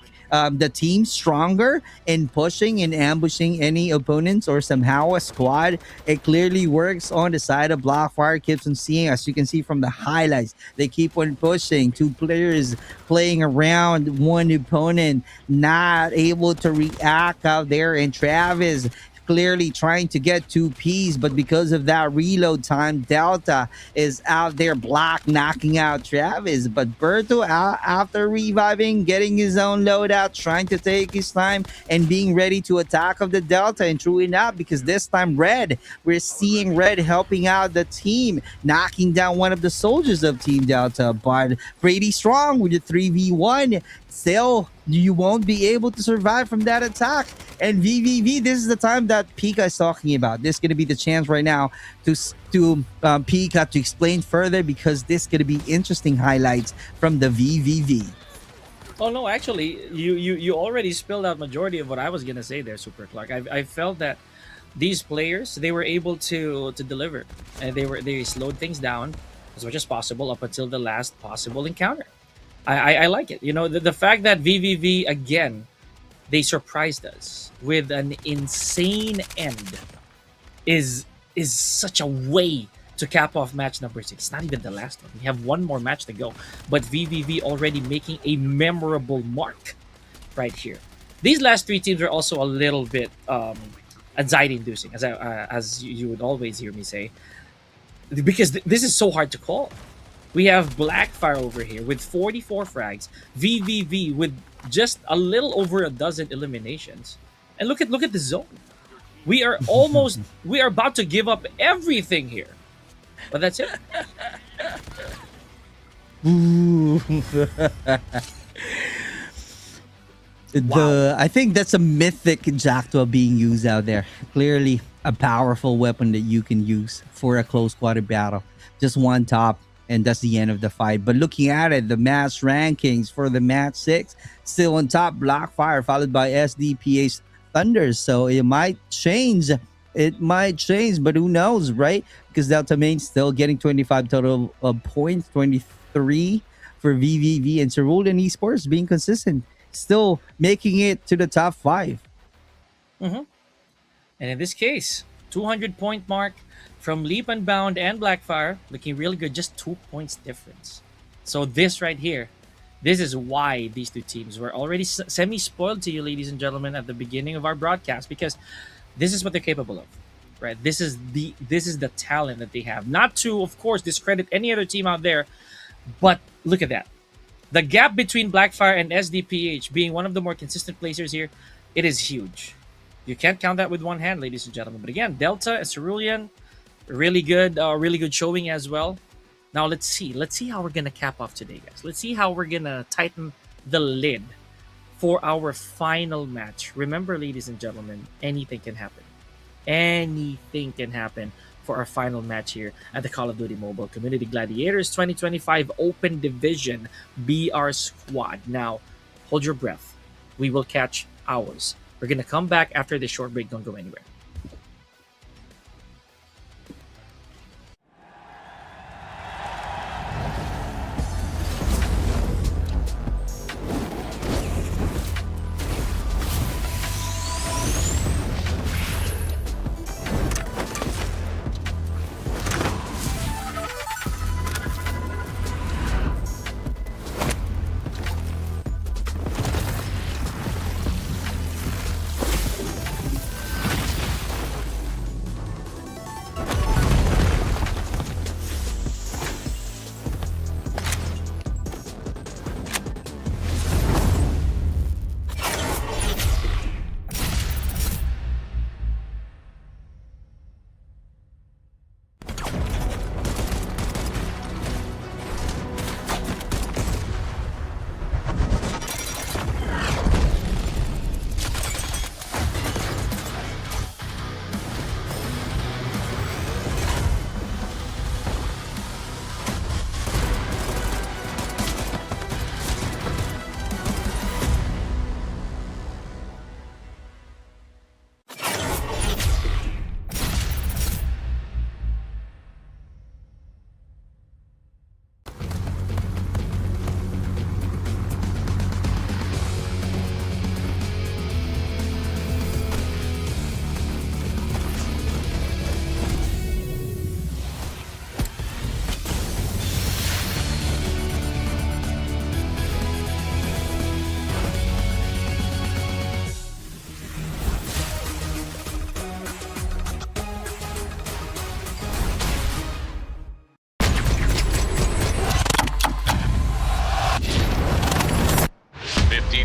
the team stronger in pushing and ambushing any opponents or somehow a squad. It clearly works on the side of Blackfire. Keeps on seeing, as you can see from the highlights, they keep on pushing. 2 players playing around one opponent, not able to react out there. And Travis clearly trying to get 2 Ps, but because of that reload time, Delta is out there, Black knocking out Travis. But Berto, after reviving, getting his own loadout, trying to take his time and being ready to attack of the Delta. And true enough, because this time Red, we're seeing Red helping out the team, knocking down one of the soldiers of Team Delta. But Brady Strong with the 3v1, still, you won't be able to survive from that attack. And VVV, this is the time that Pika is talking about. This is going to be the chance right now to Pika to explain further, because this is going to be interesting highlights from the VVV. Oh no, actually, you already spilled out majority of what I was gonna say there, Super Clark. I felt that these players, they were able to deliver, and they slowed things down as much as possible up until the last possible encounter. I like it. You know, the fact that VVV again, they surprised us with an insane end is such a way to cap off match number 6. It's not even the last one. We have one more match to go, but VVV already making a memorable mark right here. These last 3 teams are also a little bit anxiety-inducing, as you would always hear me say, because this is so hard to call. We have Blackfire over here with 44 frags, VVV with just a little over a dozen eliminations, and look at the zone. We are about to give up everything here, but that's it. I think that's a mythic Jackdaw being used out there. Clearly a powerful weapon that you can use for a close quarter battle. Just one top, and that's the end of the fight. But looking at it, the match rankings for the match 6, still on top, Blackfire, followed by SDPA's Thunders. So it might change. It might change, but who knows, right? Because Delta Main still getting 25 total points, 23 for VVV, and Cerulean Esports being consistent, still making it to the top 5. And in this case, 200-point mark from Leap and Bound and Blackfire, looking really good, just 2 points difference. So this right here, this is why these 2 teams were already semi-spoiled to you, ladies and gentlemen, at the beginning of our broadcast, because this is what they're capable of, right? This is the talent that they have. Not to, of course, discredit any other team out there, but look at that. The gap between Blackfire and SDPH being one of the more consistent placers here, it is huge. You can't count that with one hand, ladies and gentlemen. But again, Delta and Cerulean, really good showing as well. Now let's see how we're gonna cap off today, guys. Let's see how we're gonna tighten the lid for our final match. Remember, ladies and gentlemen, anything can happen. Anything can happen for our final match here at the Call of Duty Mobile Community Gladiators 2025 Open Division BR Squad. Now, hold your breath. We will catch ours. We're gonna come back after this short break. Don't go anywhere.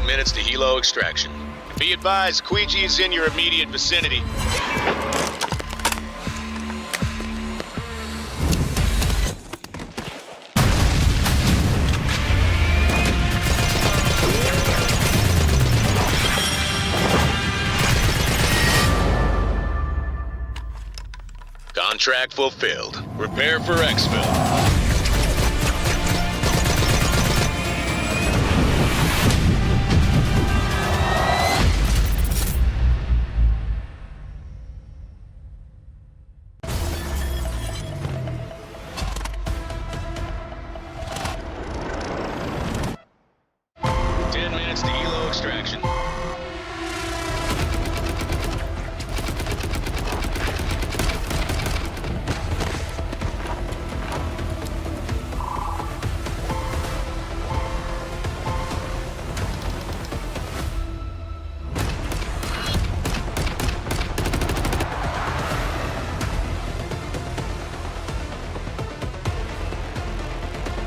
Minutes to helo extraction. Be advised, Queegee is in your immediate vicinity. Contract fulfilled. Prepare for exfil. Minutes to helo extraction.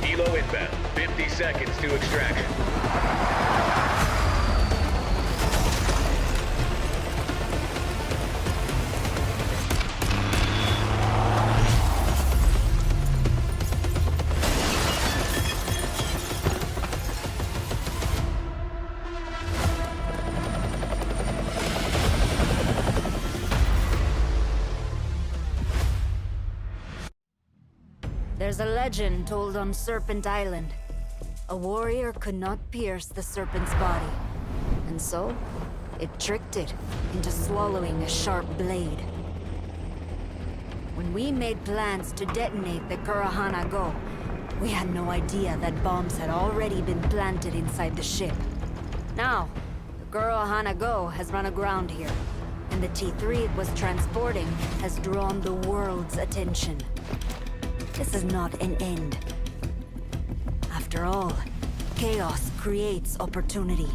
Helo inbound. 50 seconds to extraction. There's a legend told on Serpent Island. A warrior could not pierce the serpent's body, and so it tricked it into swallowing a sharp blade. When we made plans to detonate the Kurohana Go, we had no idea that bombs had already been planted inside the ship. Now, the Kurohana Go has run aground here, and the T3 it was transporting has drawn the world's attention. This is not an end. After all, chaos creates opportunity.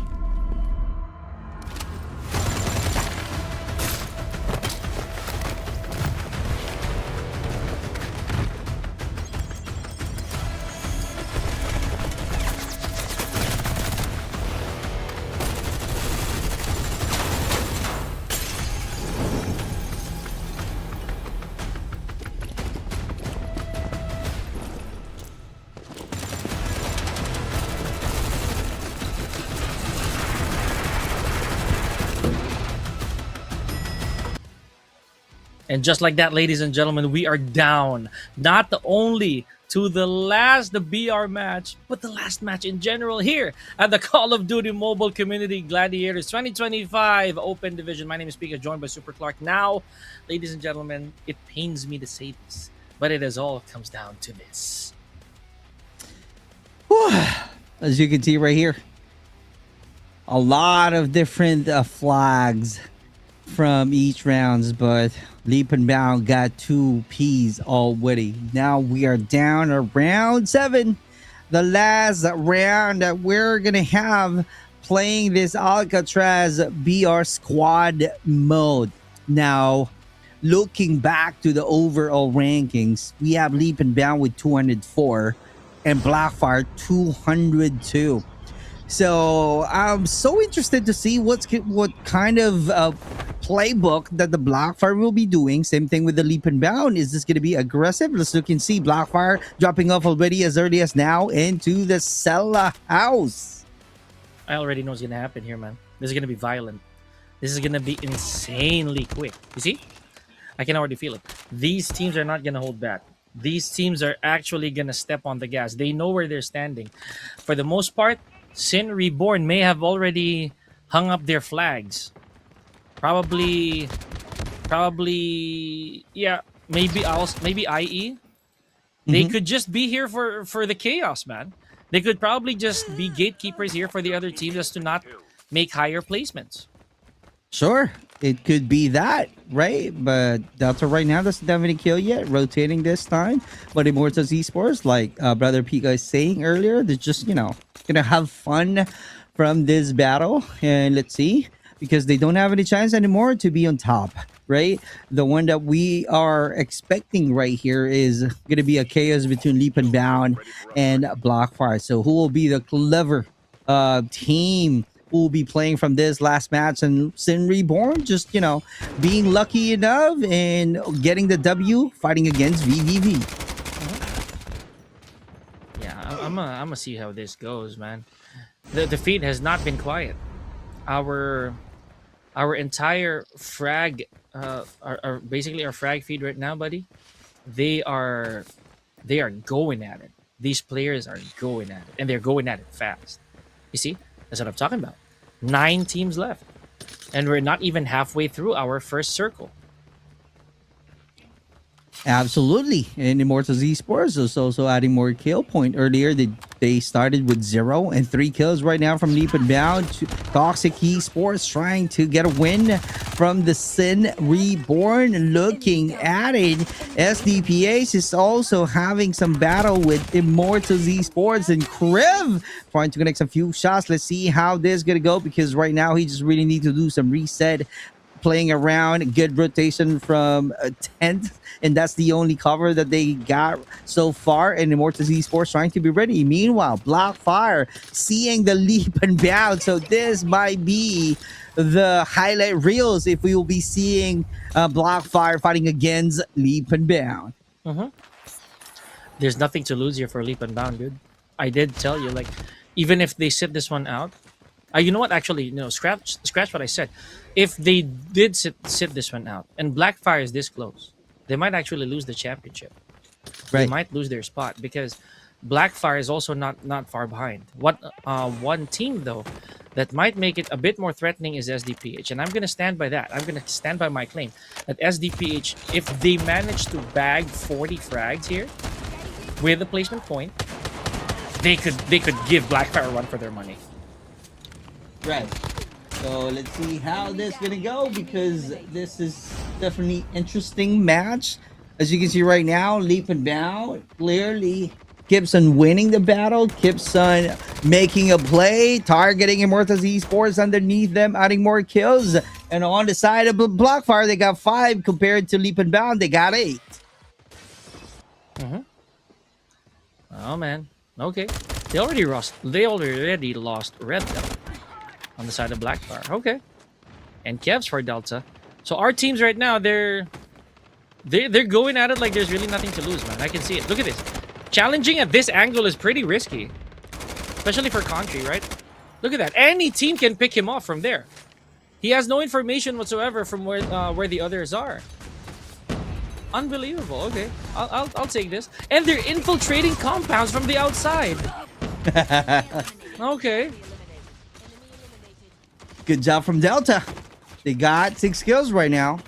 And just like that, ladies and gentlemen, we are down. Not only to the last BR match, but the last match in general here at the Call of Duty Mobile Community Gladiators 2025 Open Division. My name is Pika, joined by Super Clark. Now, ladies and gentlemen, it pains me to say this, but it all comes down to this. As you can see right here, a lot of different flags from each rounds, but Leap and Bound got 2 Ps already. Now we are down to round 7, the last round that we're gonna have playing this Alcatraz BR squad mode. Now, looking back to the overall rankings, we have Leap and Bound with 204 and Blackfire 202. So I'm so interested to see what kind of playbook that the Blackfire will be doing. Same thing with the Leap and Bound. Is this going to be aggressive? Let's look and see. Blackfire dropping off already as early as now into the Cella house. I already know what's going to happen here, man. This is going to be violent. This is going to be insanely quick. You see? I can already feel it. These teams are not going to hold back. These teams are actually going to step on the gas. They know where they're standing. For the most part, Sin Reborn may have already hung up their flags. Probably, yeah, maybe IE. They could just be here for the chaos, man. They could probably just be gatekeepers here for the other teams as to not make higher placements. Sure, it could be that, right? But Delta right now doesn't have any kill yet, rotating this time. But Immortals Esports, like Brother Pika is saying earlier, they're just, gonna have fun from this battle. And let's see, because they don't have any chance anymore to be on top, right? The one that we are expecting right here is gonna be a chaos between Leap and Bound and Blackfire. So who will be the clever team who will be playing from this last match? And Sin Reborn just, being lucky enough and getting the W, fighting against VVV. Yeah, I'm gonna see how this goes, man. The defeat has not been quiet. Our entire frag our basically our frag feed right now, buddy. They are they are going at it. These players are going at it, and they're going at it fast. You see, that's what I'm talking about. 9 teams left, and we're not even halfway through our first circle. Absolutely. And Immortals Esports is also adding more kill point. Earlier, they started with 0 and 3 kills right now from Leap and Bound. Toxic Esports trying to get a win from the Sin Reborn. Looking at it, SDPH is also having some battle with Immortals Esports and Kriv trying to connect some few shots. Let's see how this is going to go, because right now he just really needs to do some reset, playing around, good rotation from a 10th, and that's the only cover that they got so far. And Immortals Esports trying to be ready. Meanwhile, Blackfire seeing the Leap and Bound, so this might be the highlight reels if we will be seeing Blackfire fighting against Leap and Bound. There's nothing to lose here for Leap and Bound, dude. I did tell you, like, even if they sit this one out, you know what? Actually, scratch what I said. If they did sit this one out, and Blackfire is this close, they might actually lose the championship. They Right. might lose their spot, because Blackfire is also not far behind. What one team though that might make it a bit more threatening is SDPH, and I'm gonna stand by that. I'm gonna stand by my claim that SDPH, if they manage to bag 40 frags here with a placement point, they could give Blackfire a run for their money. Right. So let's see how this gonna go, because this is definitely interesting match. As you can see right now, Leap and Bound clearly keeps on winning the battle, keeps on making a play, targeting Immortals Esports underneath them, adding more kills. And on the side of Blackfire, they got 5 compared to Leap and Bound, they got 8. Oh man. Okay. They already lost Red Delta on the side of Blackfire. Okay. And Kev's for Delta. So our teams right now, they're going at it like there's really nothing to lose, man. I can see it. Look at this. Challenging at this angle is pretty risky. Especially for Country, right? Look at that. Any team can pick him off from there. He has no information whatsoever from where the others are. Unbelievable. Okay. I'll take this. And they're infiltrating compounds from the outside. Okay. Good job from Delta. They got 6 kills right now,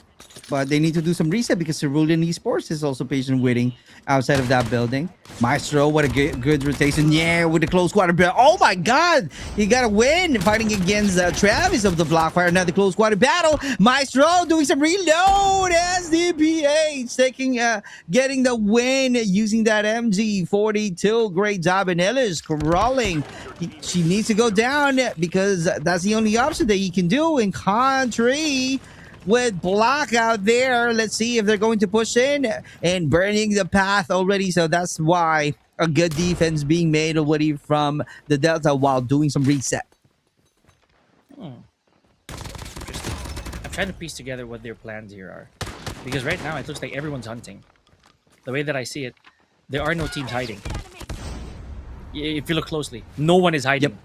but they need to do some reset because Cerulean Esports is also patient waiting outside of that building. Maestro, what a good rotation. Yeah, with the close quarter battle. Oh my God, he got a win fighting against Travis of the Blackfire. Another close quarter battle. Maestro doing some reload. SDPH getting the win using that MG42. Great job, and Ellis crawling. She needs to go down because that's the only option that he can do in Country. With Block out there, let's see if they're going to push in, and burning the path already. So that's why a good defense being made already from the Delta while doing some reset. Interesting. I'm trying to piece together what their plans here are. Because right now it looks like everyone's hunting. The way that I see it, there are no teams hiding. If you look closely, no one is hiding. Yep.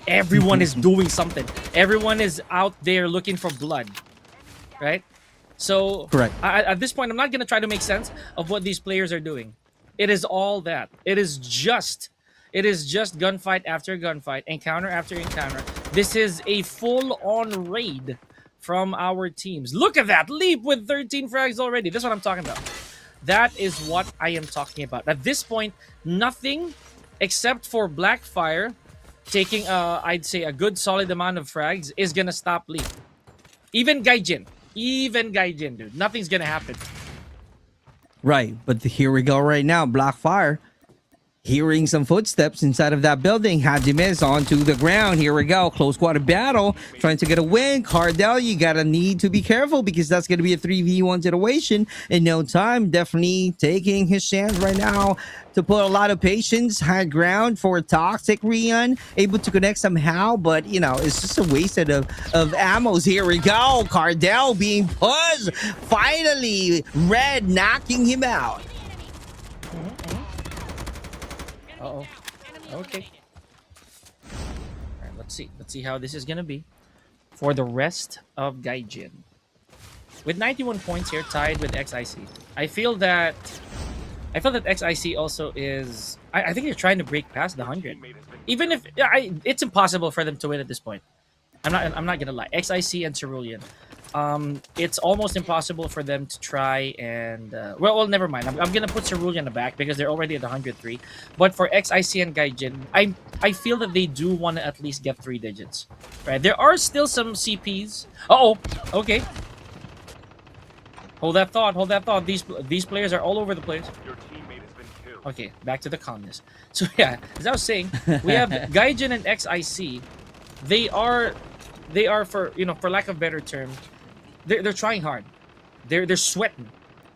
Everyone is doing something. Everyone is out there looking for blood. Right? So, Correct. At this point, I'm not going to try to make sense of what these players are doing. It is all that. It is just gunfight after gunfight, encounter after encounter. This is a full-on raid from our teams. Look at that. Leap with 13 frags already. That's what I'm talking about. That is what I am talking about. At this point, nothing except for Blackfire taking, I'd say, a good solid amount of frags is going to stop Leap. Even Gaijin, dude. Nothing's gonna happen. Right, but here we go right now. Blackfire hearing some footsteps inside of that building. Hajime's onto the ground. Here we go. Close quarter battle. Trying to get a win. Cardell, you gotta need to be careful because that's gonna be a 3v1 situation in no time. Definitely taking his chance right now to put a lot of patience. High ground for Toxic Rion. Able to connect somehow, but you know, it's just a wasted of ammos. Here we go. Cardell being pushed. Finally, Red knocking him out. Uh-oh. Okay. Alright, let's see. Let's see how this is gonna be for the rest of Gaijin. with 91 points here, tied with XIC. I feel that XIC also is. I think they're trying to break past the 100. Even if it's impossible for them to win at this point. I'm not gonna lie. XIC and Cerulean. It's almost impossible for them to try and well, never mind. I'm gonna put Cerulean in the back because they're already at 103. But for XIC and Gaijin, I feel that they do want to at least get 3 digits. Right? There are still some CPs. Uh-oh. Okay. Hold that thought. Hold that thought. These players are all over the place. Okay, back to the calmness. So yeah, as I was saying, we have Gaijin and XIC. They are for for lack of better term, they're trying hard. They're sweating.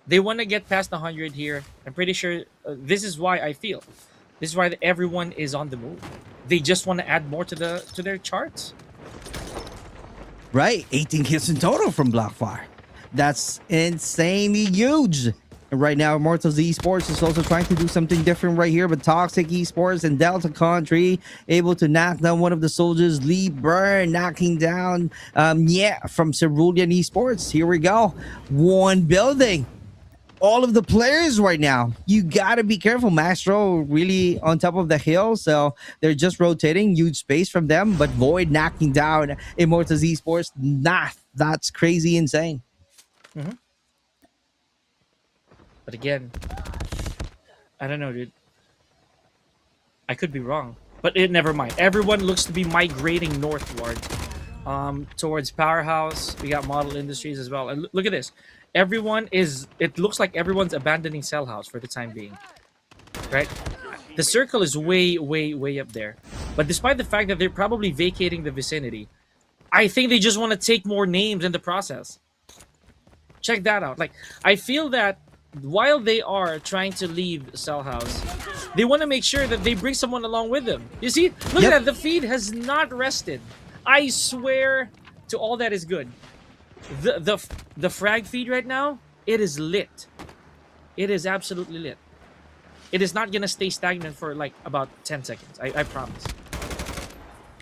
They want to get past 100 here. I'm pretty sure this is why I feel. This is why everyone is on the move. They just want to add more to their charts. Right, 18 kills in total from Blackfire. That's insanely huge. And right now, Immortals Esports is also trying to do something different right here. But Toxic Esports and Delta Country able to knock down one of the soldiers. Lee Burn knocking down, from Cerulean Esports. Here we go. One building. All of the players right now. You got to be careful. Mastro really on top of the hill. So they're just rotating. Huge space from them. But Void knocking down Immortals Esports. That's crazy insane. Mm-hmm. But again, I don't know, dude. I could be wrong, but never mind. Everyone looks to be migrating northward, towards Powerhouse. We got Model Industries as well. And look at this. It looks like everyone's abandoning Cell House for the time being, right? The circle is way, way, way up there. But despite the fact that they're probably vacating the vicinity, I think they just want to take more names in the process. Check that out. Like, I feel that while they are trying to leave Cell House, they want to make sure that they bring someone along with them. You see? Look at that. The feed has not rested. I swear to all that is good. The frag feed right now, it is lit. It is absolutely lit. It is not going to stay stagnant for like about 10 seconds. I promise.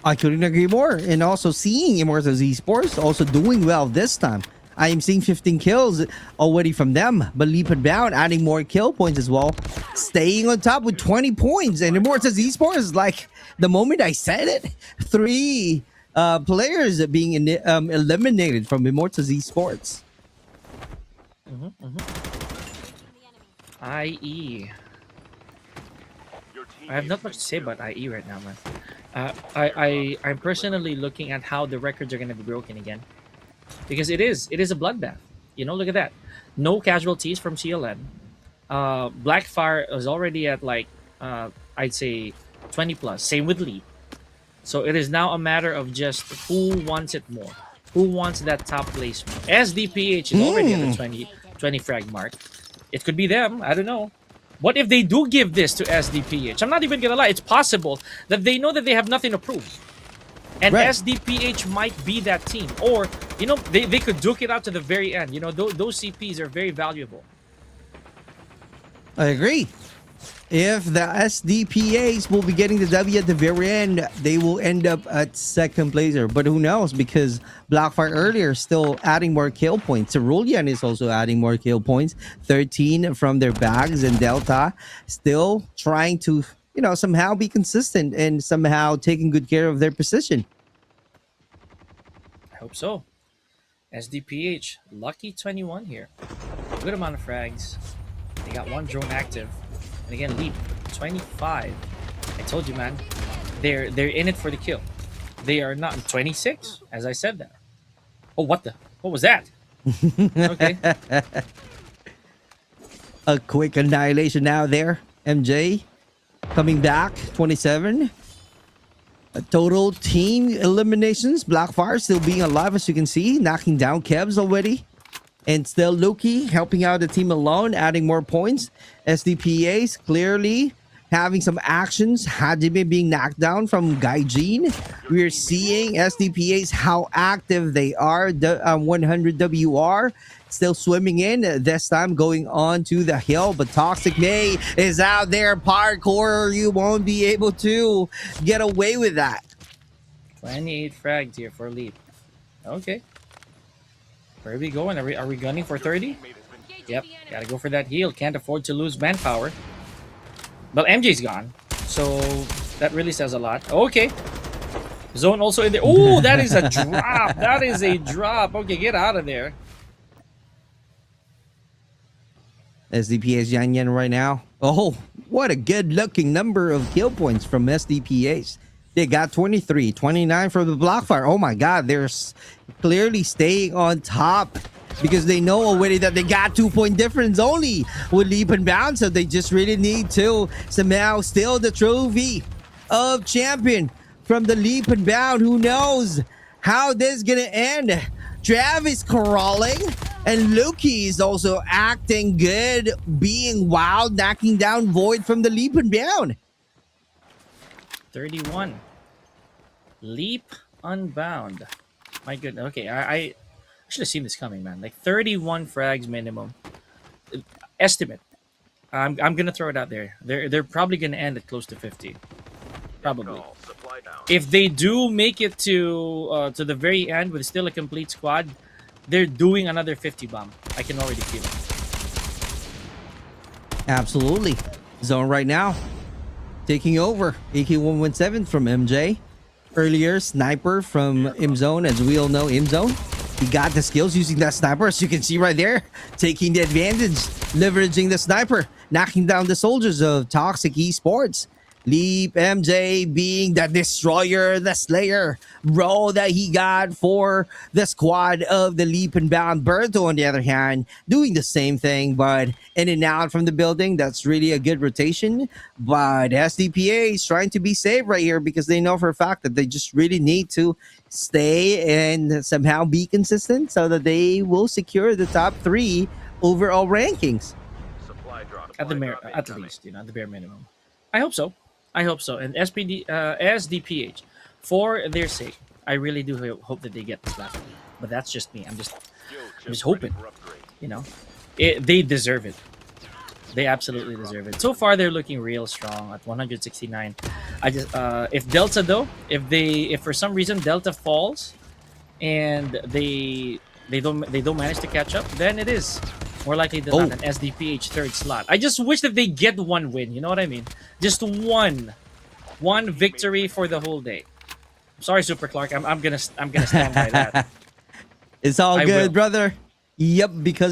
I couldn't agree more. And also seeing Immortals Esports also doing well this time. I am seeing 15 kills already from them. But Leap and Bound adding more kill points as well. Staying on top with 20 points. And Immortals Esports, like the moment I said it, 3 players being eliminated from Immortals Esports. IE. I have not much to say about IE right now, man. I'm personally looking at how the records are going to be broken again. Because it is a bloodbath. You know, look at that. No casualties from CLN. Blackfire is already at like, I'd say 20 plus. Same with Leap. So it is now a matter of just who wants it more. Who wants that top place more. SDPH is already at the 20 frag mark. It could be them. I don't know. What if they do give this to SDPH? I'm not even going to lie. It's possible that they know that they have nothing to prove. And right. SDPH might be that team. Or, you know, they could duke it out to the very end. You know, those CPs are very valuable. I agree. If the SDPAs will be getting the W at the very end, they will end up at second placer. But who knows? Because Blackfire earlier still adding more kill points. Cerulean is also adding more kill points. 13 from their bags. And Delta still trying to, you know, somehow be consistent and somehow taking good care of their position. I hope so. SDPH, lucky 21 here. Good amount of frags. They got 1 drone active. And again, Leap, 25. I told you, man. They're in it for the kill. They are not 26, as I said that. Oh, what was that? Okay. A quick annihilation now there. MJ coming back, 27. A total team eliminations. Blackfire still being alive, as you can see. Knocking down Kevs already. And still Loki helping out the team alone, adding more points. SDPAs clearly having some actions. Hajime being knocked down from Gaijin. We're seeing SDPAs how active they are. The 100 WR still swimming in. This time going on to the hill. But Toxic May is out there. Parkour, you won't be able to get away with that. 28 frags here for Leap. Okay. Where are we going? Are we gunning for 30? Yep, gotta go for that heal. Can't afford to lose manpower. But MJ's gone, so that really says a lot. Okay. Zone also in there. Oh, that is a drop. That is a drop. Okay, get out of there. SDPH Yan Yan right now. Oh, what a good looking number of kill points from SDPH. They got 23, 29 from the Blockfire. Oh my god, they're clearly staying on top because they know already that they got 2-point difference only with Leap and Bound. So they just really need to somehow steal the trophy of champion from the Leap and Bound. Who knows how this is gonna end? Travis crawling. And Loki is also acting good, being wild, knocking down Void from the Leap and Bound. 31. Leap Unbound. My goodness. Okay, I should have seen this coming, man. Like 31 frags minimum. Estimate. I'm gonna throw it out there. They're probably gonna end at close to 50. Probably. If they do make it to the very end with still a complete squad, they're doing another 50 bomb. I can already feel it. Absolutely. Zone right now. Taking over. AK-117 from MJ. Earlier, sniper from M-Zone. As we all know, M-Zone. He got the skills using that sniper, as you can see right there. Taking the advantage. Leveraging the sniper. Knocking down the soldiers of Toxic Esports. Leap MJ being the destroyer, the slayer role that he got for the squad of the Leap and Bound. Berto, on the other hand, doing the same thing, but in and out from the building. That's really a good rotation. But SDPA is trying to be safe right here because they know for a fact that they just really need to stay and somehow be consistent so that they will secure the top 3 overall rankings. At the least, at the bare minimum. I hope so. And SDPH, for their sake, I really do hope that they get this last one. But that's just me. I'm just hoping. They deserve it. They absolutely deserve it. So far, they're looking real strong at 169. I just if Delta though, if for some reason Delta falls, and they don't manage to catch up, then it is more likely than not an SDPH third slot. I just wish that they get one win. You know what I mean? Just one victory for the whole day. Sorry, Super Clark. I'm gonna stand by that. It's all good, brother. Yep, because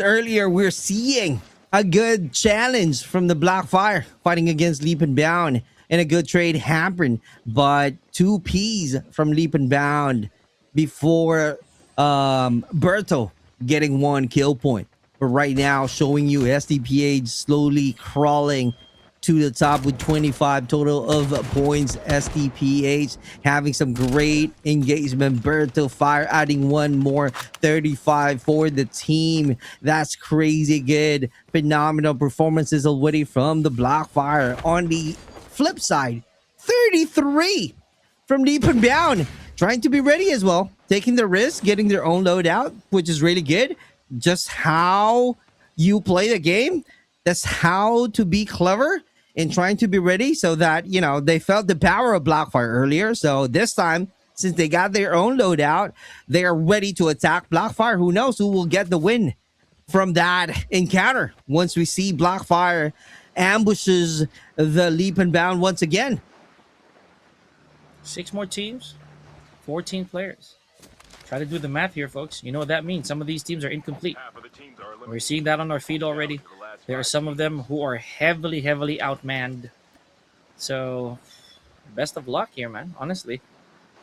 earlier we're seeing a good challenge from the Blackfire fighting against Leap and Bound, and a good trade happened, but 2 Ps from Leap and Bound before Berto getting 1 kill point. But right now, showing you SDPH slowly crawling to the top with 25 total of points. SDPH having some great engagement. Berto Fire adding 1 more, 35 for the team. That's crazy good. Phenomenal performances already from the Blackfire. On the flip side, 33 from Leap and Bound. Trying to be ready as well. Taking the risk, getting their own loadout, which is really good. Just how you play the game. That's how to be clever and trying to be ready so that, they felt the power of Blackfire earlier. So this time, since they got their own loadout, they are ready to attack Blackfire. Who knows who will get the win from that encounter once we see Blackfire ambushes the Leap and Bound once again. 6 more teams, 14 players. Try to do the math here, folks. You know what that means. Some of these teams are incomplete. We're seeing that on our feed already. There are some of them who are heavily outmanned. So, best of luck here, man. Honestly.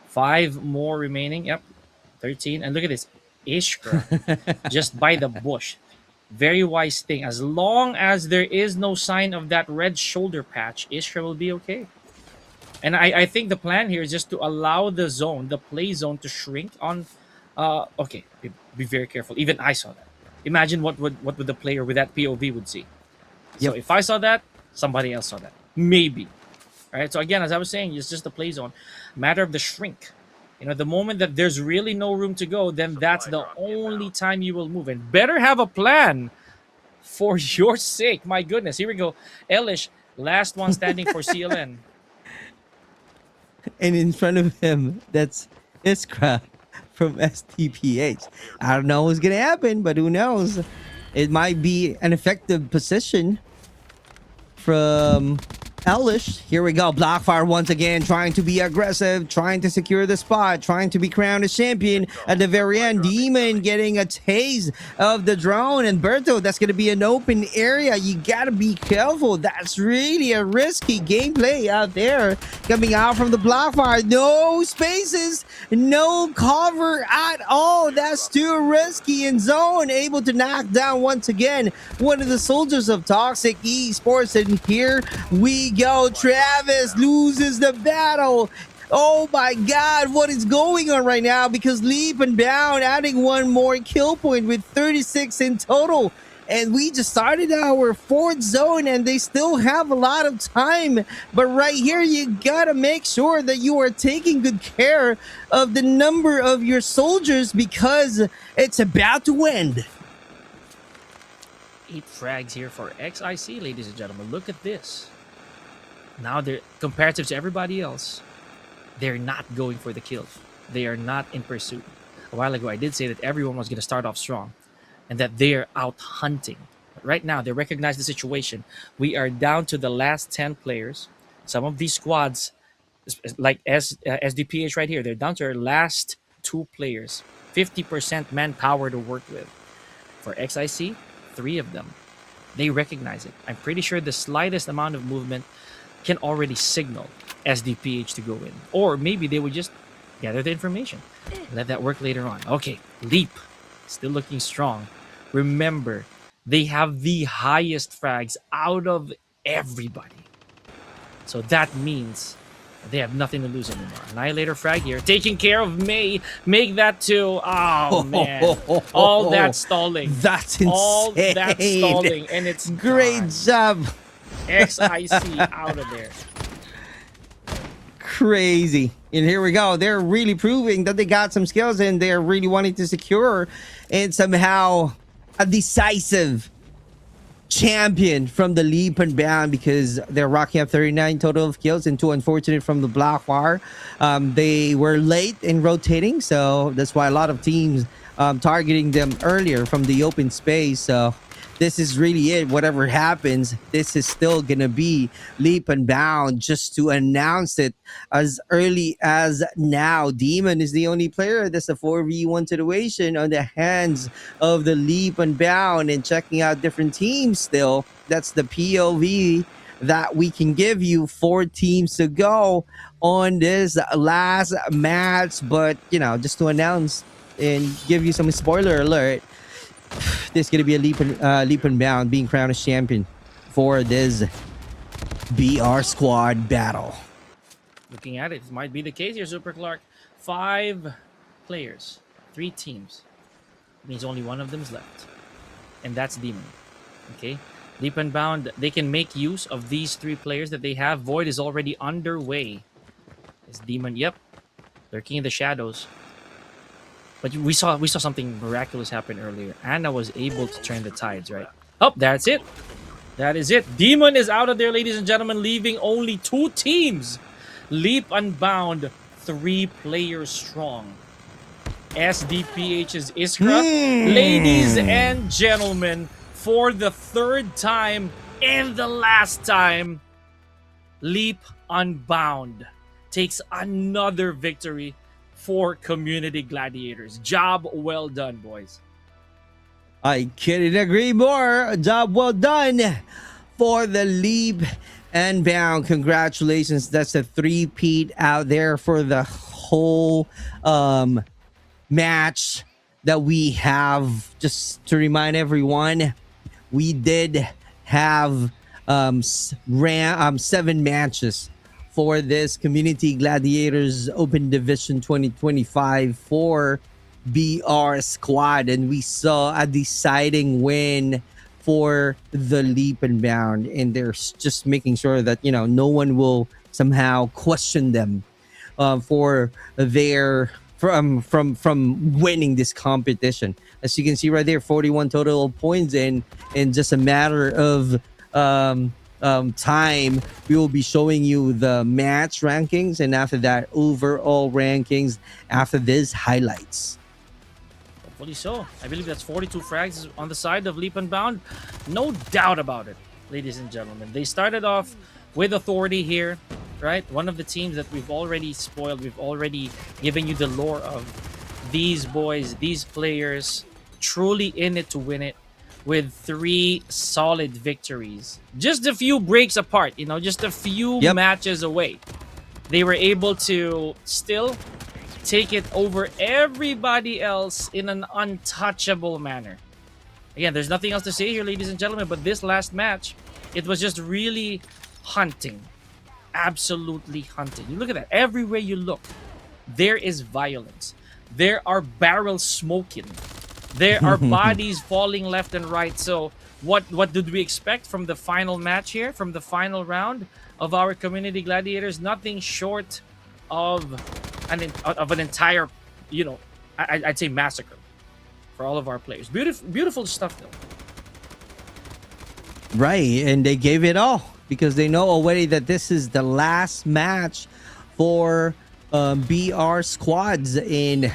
5 more remaining. Yep. 13. And look at this. Ishkra. Just by the bush. Very wise thing. As long as there is no sign of that red shoulder patch, Ishkra will be okay. And I think the plan here is just to allow the zone, the play zone, to shrink on... okay, be very careful. Even I saw that. Imagine what would the player with that POV would see. So if I saw that, somebody else saw that. Maybe. All right, so again, as I was saying, it's just the play zone. Matter of the shrink. The moment that there's really no room to go, then that's the only time you will move. And better have a plan for your sake. My goodness, here we go. Elish, last one standing for CLN. And in front of him, that's Iskra from STPH. I don't know what's gonna happen, but who knows? It might be an effective position from Elish. Here we go. Blackfire once again trying to be aggressive, trying to secure the spot, trying to be crowned as champion. At the very end, Demon getting a taste of the drone. And Berto, that's going to be an open area. You got to be careful. That's really a risky gameplay out there. Coming out from the Blackfire. No spaces, no cover at all. That's too risky. In zone, able to knock down once again one of the soldiers of Toxic Esports. And here we go. Travis loses the battle. Oh my god, what is going on right now? Because Leap and Bound adding one more kill point with 36 in total. And we just started our fourth zone and they still have a lot of time. But right here, you gotta make sure that you are taking good care of the number of your soldiers because it's about to end. 8 frags here for XIC, ladies and gentlemen. Look at this. Now they're comparative to everybody else. They're not going for the kills. They are not in pursuit. A while ago, I did say that everyone was going to start off strong and that they're out hunting. But right now, they recognize the situation. We are down to the last 10 players. Some of these squads, like SDPH right here, they're down to our last 2 players. 50% manpower to work with. For XIC, 3 of them. They recognize it. I'm pretty sure the slightest amount of movement can already signal SDPH to go in. Or maybe they would just gather the information. Let that work later on. Okay, Leap. Still looking strong. Remember, they have the highest frags out of everybody. So that means they have nothing to lose anymore. Annihilator frag here. Taking care of May. Make that too. Oh, man. All that stalling. That's insane. All that stalling. And it's great gone. job. XIC out of there. Crazy. And here we go. They're really proving that they got some skills and they're really wanting to secure and somehow a decisive champion from the Leap and Bound because they're rocking up 39 total of kills and 2 unfortunate from the Blackfire. They were late in rotating, so that's why a lot of teams targeting them earlier from the open space. So this is really it. Whatever happens, this is still gonna be Leap and Bound. Just to announce it as early as now, Demon is the only player that's a 4v1 situation on the hands of the Leap and Bound. And checking out different teams still, that's the POV that we can give you. 4 teams to go on this last match. But you know, just to announce and give you some spoiler alert, this is going to be a Leap and Bound being crowned as champion for this BR squad battle. Looking at it, it might be the case here, Super Clark. 5 players, 3 teams. Means only one of them is left. And that's Demon. Okay? Leap and Bound, they can make use of these 3 players that they have. Void is already underway. It's Demon, yep. Lurking in the shadows. But we saw something miraculous happen earlier. Anna was able to turn the tides, right? Oh, that's it. That is it. Demon is out of there, ladies and gentlemen, leaving only 2 teams. Leap and Bound, 3 players strong. SDPH's Iskra. Ladies and gentlemen, for the 3rd time and the last time, Leap Unbound takes another victory for Community Gladiators. Job well done, boys. I couldn't agree more. Job well done for the Leap and Bound. Congratulations. That's a 3-peat out there for the whole match that we have. Just to remind everyone, we did have 7 matches for this Community Gladiators Open Division 2025 for BR Squad, and we saw a deciding win for the Leap and Bound, and they're just making sure that, you know, no one will somehow question them for their from winning this competition. As you can see right there, 41 total points in just a matter of time, we will be showing you the match rankings, and after that, overall rankings after this highlights. Hopefully so. I believe that's 42 frags on the side of Leap and Bound. No doubt about it, ladies and gentlemen. They started off with authority here, right? One of the teams that we've already spoiled. We've already given you the lore of these boys, these players, truly in it to win it with 3 solid victories. Just a few breaks apart, just a few matches away. They were able to still take it over everybody else in an untouchable manner. Again, there's nothing else to say here, ladies and gentlemen, but this last match, it was just really hunting. Absolutely hunting. You look at that. Everywhere you look, there is violence. There are barrels smoking. There are bodies falling left and right. So what did we expect from the final match here, from the final round of our Community Gladiators? Nothing short of an entire, I'd say massacre for all of our players. Beautiful stuff though. Right, and they gave it all because they know already that this is the last match for BR squads, and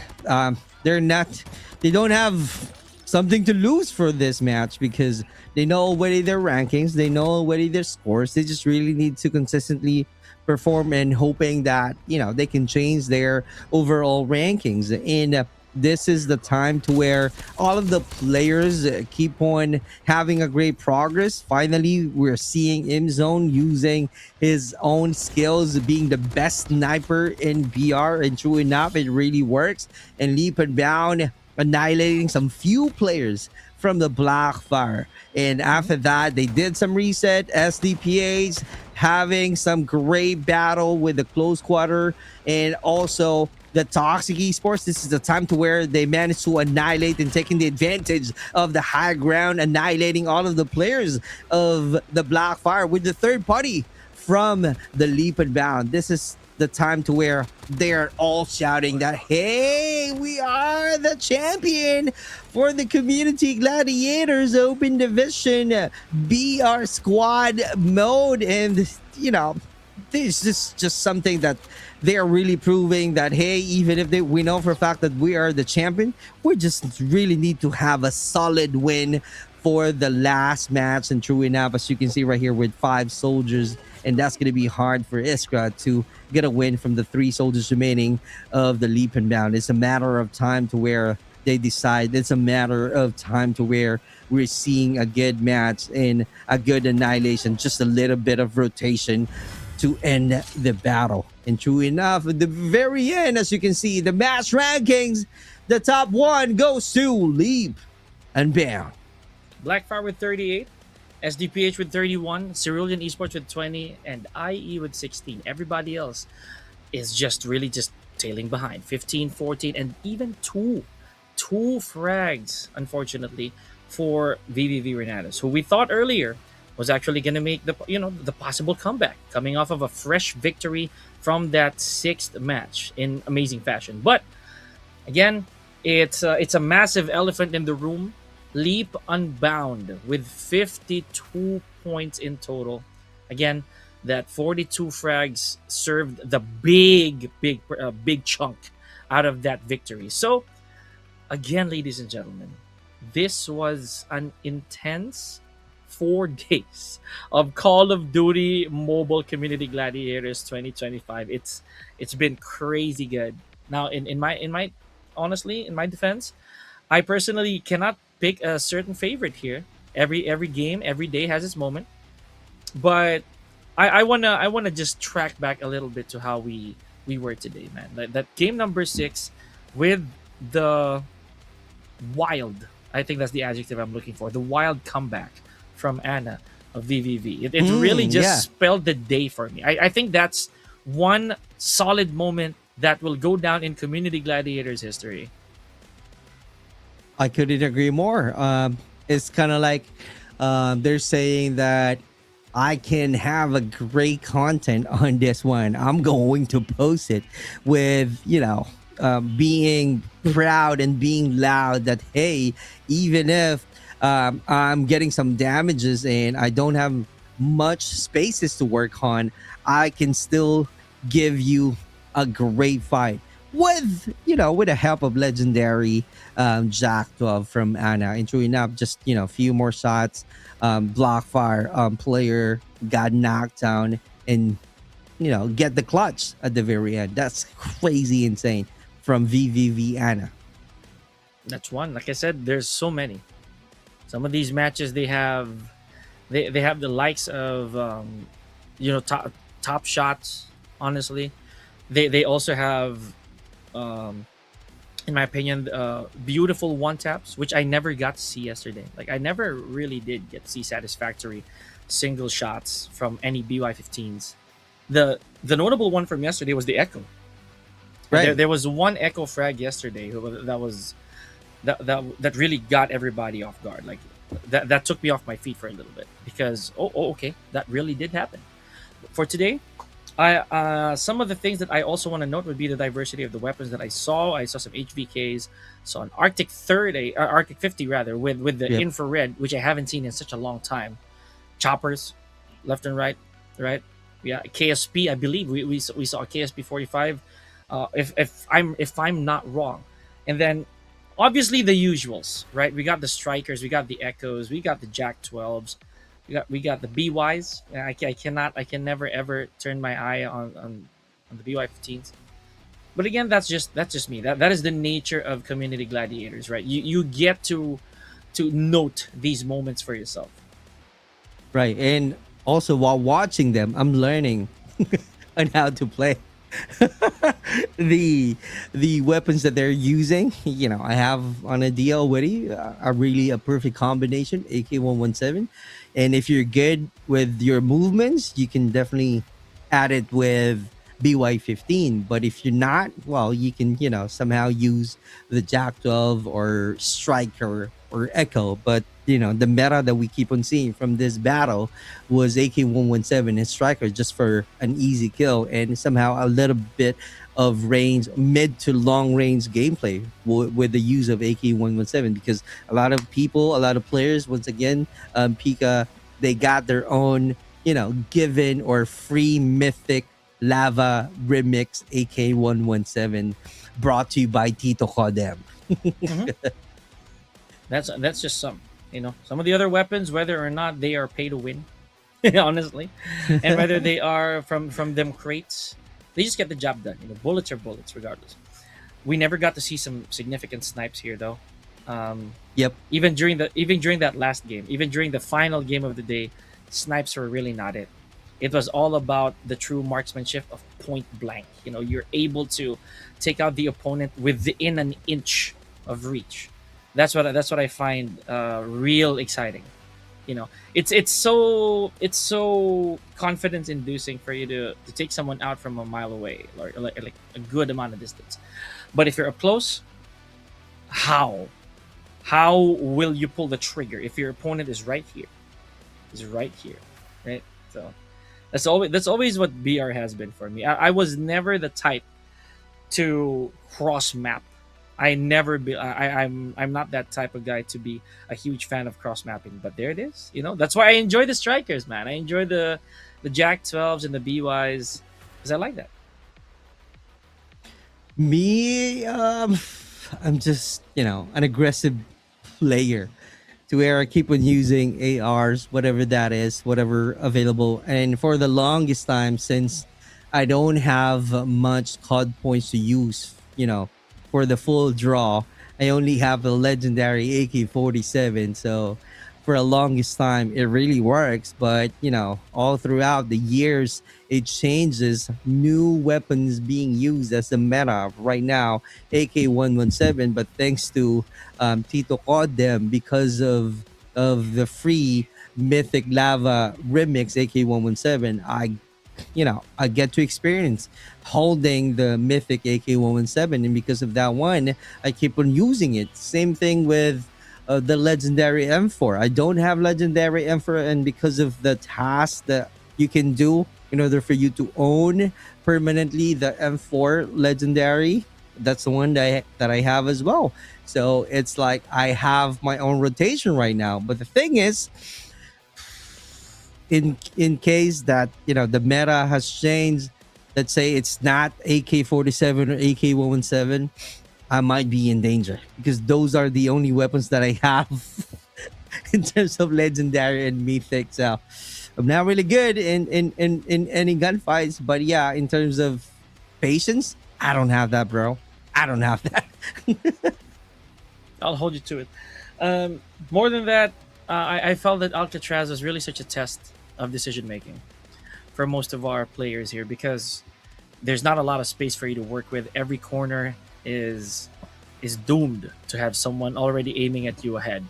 they don't have something to lose for this match because they know already their rankings, they know already their scores. They just really need to consistently perform and hoping that they can change their overall rankings. And this is the time to where all of the players keep on having a great progress. Finally, we're seeing Imzone using his own skills, being the best sniper in BR, and true enough, it really works. And Leap and Bound annihilating some few players from the Blackfire. And after that, they did some reset. SDPH having some great battle with the close quarter, and also the Toxic Esports. This is the time to where they managed to annihilate and taking the advantage of the high ground, annihilating all of the players of the Blackfire with the third party from the Leap and Bound. This is the time to where they're all shouting that, hey, we are the champion for the Community Gladiators Open Division BR squad mode. And this is just something that they are really proving that, hey, even if we know for a fact that we are the champion, we just really need to have a solid win for the last match. And true enough, as you can see right here with 5 soldiers, and that's going to be hard for Iskra to get a win from the 3 soldiers remaining of the Leap and Bound. It's a matter of time to where they decide. It's a matter of time to where we're seeing a good match and a good annihilation, just a little bit of rotation to end the battle. And true enough, at the very end, as you can see, the match rankings, the top 1 goes to Leap and Bound. Blackfire with 38, SDPH with 31, Cerulean Esports with 20, and IE with 16. Everybody else is just really just tailing behind. 15, 14, and even two frags, unfortunately, for VVV Renatus, who we thought earlier was actually going to make the possible comeback, coming off of a fresh victory from that 6th match in amazing fashion. But again, it's a massive elephant in the room. Leap Unbound with 52 points in total. Again, that 42 frags served the big chunk out of that victory. So, again, ladies and gentlemen, this was an intense 4 days of Call of Duty Mobile Community Gladiators 2025. It's been crazy good. Now, in my honestly, in my defense, I personally cannot pick a certain favorite here. Every game, every day has its moment. But I wanna just track back a little bit to how we were today, man. That game number 6 with the wild, I think that's the adjective I'm looking for, the wild comeback from Anna of VVV. It really just spelled the day for me. I think that's one solid moment that will go down in Community Gladiators history. I couldn't agree more. It's kind of like they're saying that I can have a great content on this one. I'm going to post it with, being proud and being loud that, hey, even if I'm getting some damages and I don't have much spaces to work on, I can still give you a great fight with, with the help of legendary Jack 12 from Anna. And true enough, just, a few more shots, Blockfire player got knocked down and, get the clutch at the very end. That's crazy insane from VVV Anna. That's one. Like I said, there's so many. Some of these matches they have the likes of top shots. Honestly, they also have, in my opinion, beautiful one taps, which I never got to see yesterday. Like I never really did get to see satisfactory single shots from any BY15s. The notable one from yesterday was the Echo. Right. There was one Echo frag yesterday that really got everybody off guard. Like that took me off my feet for a little bit because okay, that really did happen. For today, I some of the things that I also want to note would be the diversity of the weapons that I saw. I saw some HVKs, saw an Arctic 50 rather with the infrared, which I haven't seen in such a long time. Choppers, left and right. Yeah, KSP. I believe we saw a KSP 45. If I'm not wrong, and then obviously the usuals, right? We got the strikers, we got the echoes, we got the Jack 12s, we got the BYs. I can never ever turn my eye on the BY 15s. But again, that's just me. That is the nature of Community Gladiators, right? You get to note these moments for yourself. Right. And also while watching them, I'm learning on how to play. the weapons that they're using, I have on a DL Witty a perfect combination, AK-117. And if you're good with your movements, you can definitely add it with BY15. But if you're not, well, you can, somehow use the Jack 12 or Striker or Echo. But, the meta that we keep on seeing from this battle was AK-117 and Striker just for an easy kill and somehow a little bit of range, mid to long range gameplay with the use of AK-117, because a lot of players, once again, Pika, they got their own, given or free mythic lava remix AK-117 brought to you by Tito Kodem. Mm-hmm. That's just some. Some of the other weapons, whether or not they are pay to win, honestly, and whether they are from them crates, they just get the job done. Bullets are bullets, regardless. We never got to see some significant snipes here, though. Yep. Even during that last game, even during the final game of the day, snipes were really not it. It was all about the true marksmanship of point blank. You're able to take out the opponent within an inch of reach. That's what I find real exciting. It's so confidence inducing for you to take someone out from a mile away or like a good amount of distance. But if you're up close, how will you pull the trigger if your opponent is right here? Right? So that's always what BR has been for me. I was never the type to cross map. I'm not that type of guy to be a huge fan of cross mapping, but there it is. That's why I enjoy the strikers, man. I enjoy the Jack 12s and the BYs because I like that. Me, I'm just an aggressive player to where I keep on using ARs, whatever that is, whatever available. And for the longest time, since I don't have much COD points to use, for the full draw, I only have a legendary AK-47. So for the longest time, it really works. But, all throughout the years, it changes. New weapons being used as the meta right now, AK-117. But thanks to Tito Kodem, because of the free Mythic Lava Remix AK-117, I get to experience holding the Mythic AK-117, and because of that one, I keep on using it. Same thing with the legendary M4. I don't have legendary M4, and because of the task that you can do in order for you to own permanently the M4 legendary, that's the one that I have as well. So it's like I have my own rotation right now. But the thing is, in case that the meta has changed, let's say it's not AK-47 or AK-117, I might be in danger because those are the only weapons that I have in terms of legendary and mythic. So I'm not really good in any gunfights, but yeah, in terms of patience, I don't have that, bro. I don't have that. I'll hold you to it. More than that, I felt that Alcatraz was really such a test of decision making for most of our players here because there's not a lot of space for you to work with. Every corner is doomed to have someone already aiming at you ahead.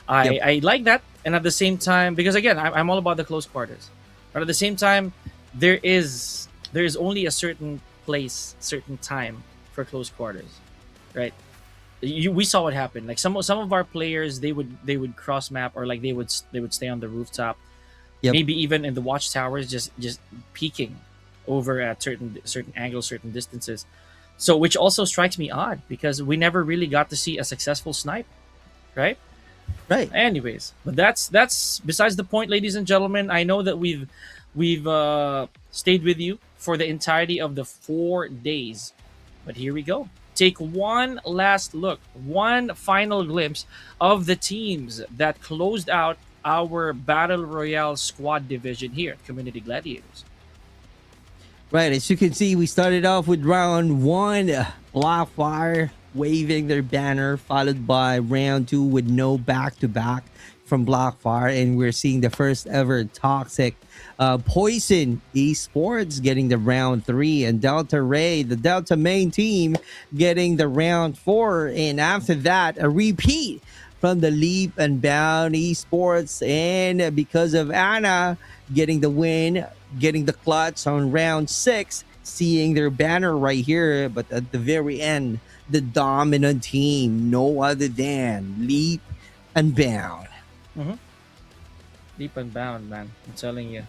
I like that, and at the same time, because again, I'm all about the close quarters, but at the same time, there is only a certain place, certain time for close quarters, right? We saw what happened. Like some of our players, they would cross map, or like they would stay on the rooftop, maybe even in the watchtowers, just peeking over at certain angles, certain distances. So which also strikes me odd because we never really got to see a successful snipe, right? Right. Anyways, but that's besides the point, ladies and gentlemen. I know that we've stayed with you for the entirety of the 4 days, but here we go. Take one last look, one final glimpse of the teams that closed out our Battle Royale Squad division here at Community Gladiators. Right, as you can see, we started off with round 1, Blackfire waving their banner, followed by round 2 with no back-to-back from Blackfire, and we're seeing the first ever Toxic Poison Esports getting the round 3, and Delta Ray, the Delta main team, getting the round 4, and after that, a repeat from the Leap and Bound Esports, and because of Anna getting the win, getting the clutch on round 6, seeing their banner right here, but at the very end, the dominant team, no other than Leap and Bound. Leap and Bound, man. I'm telling you.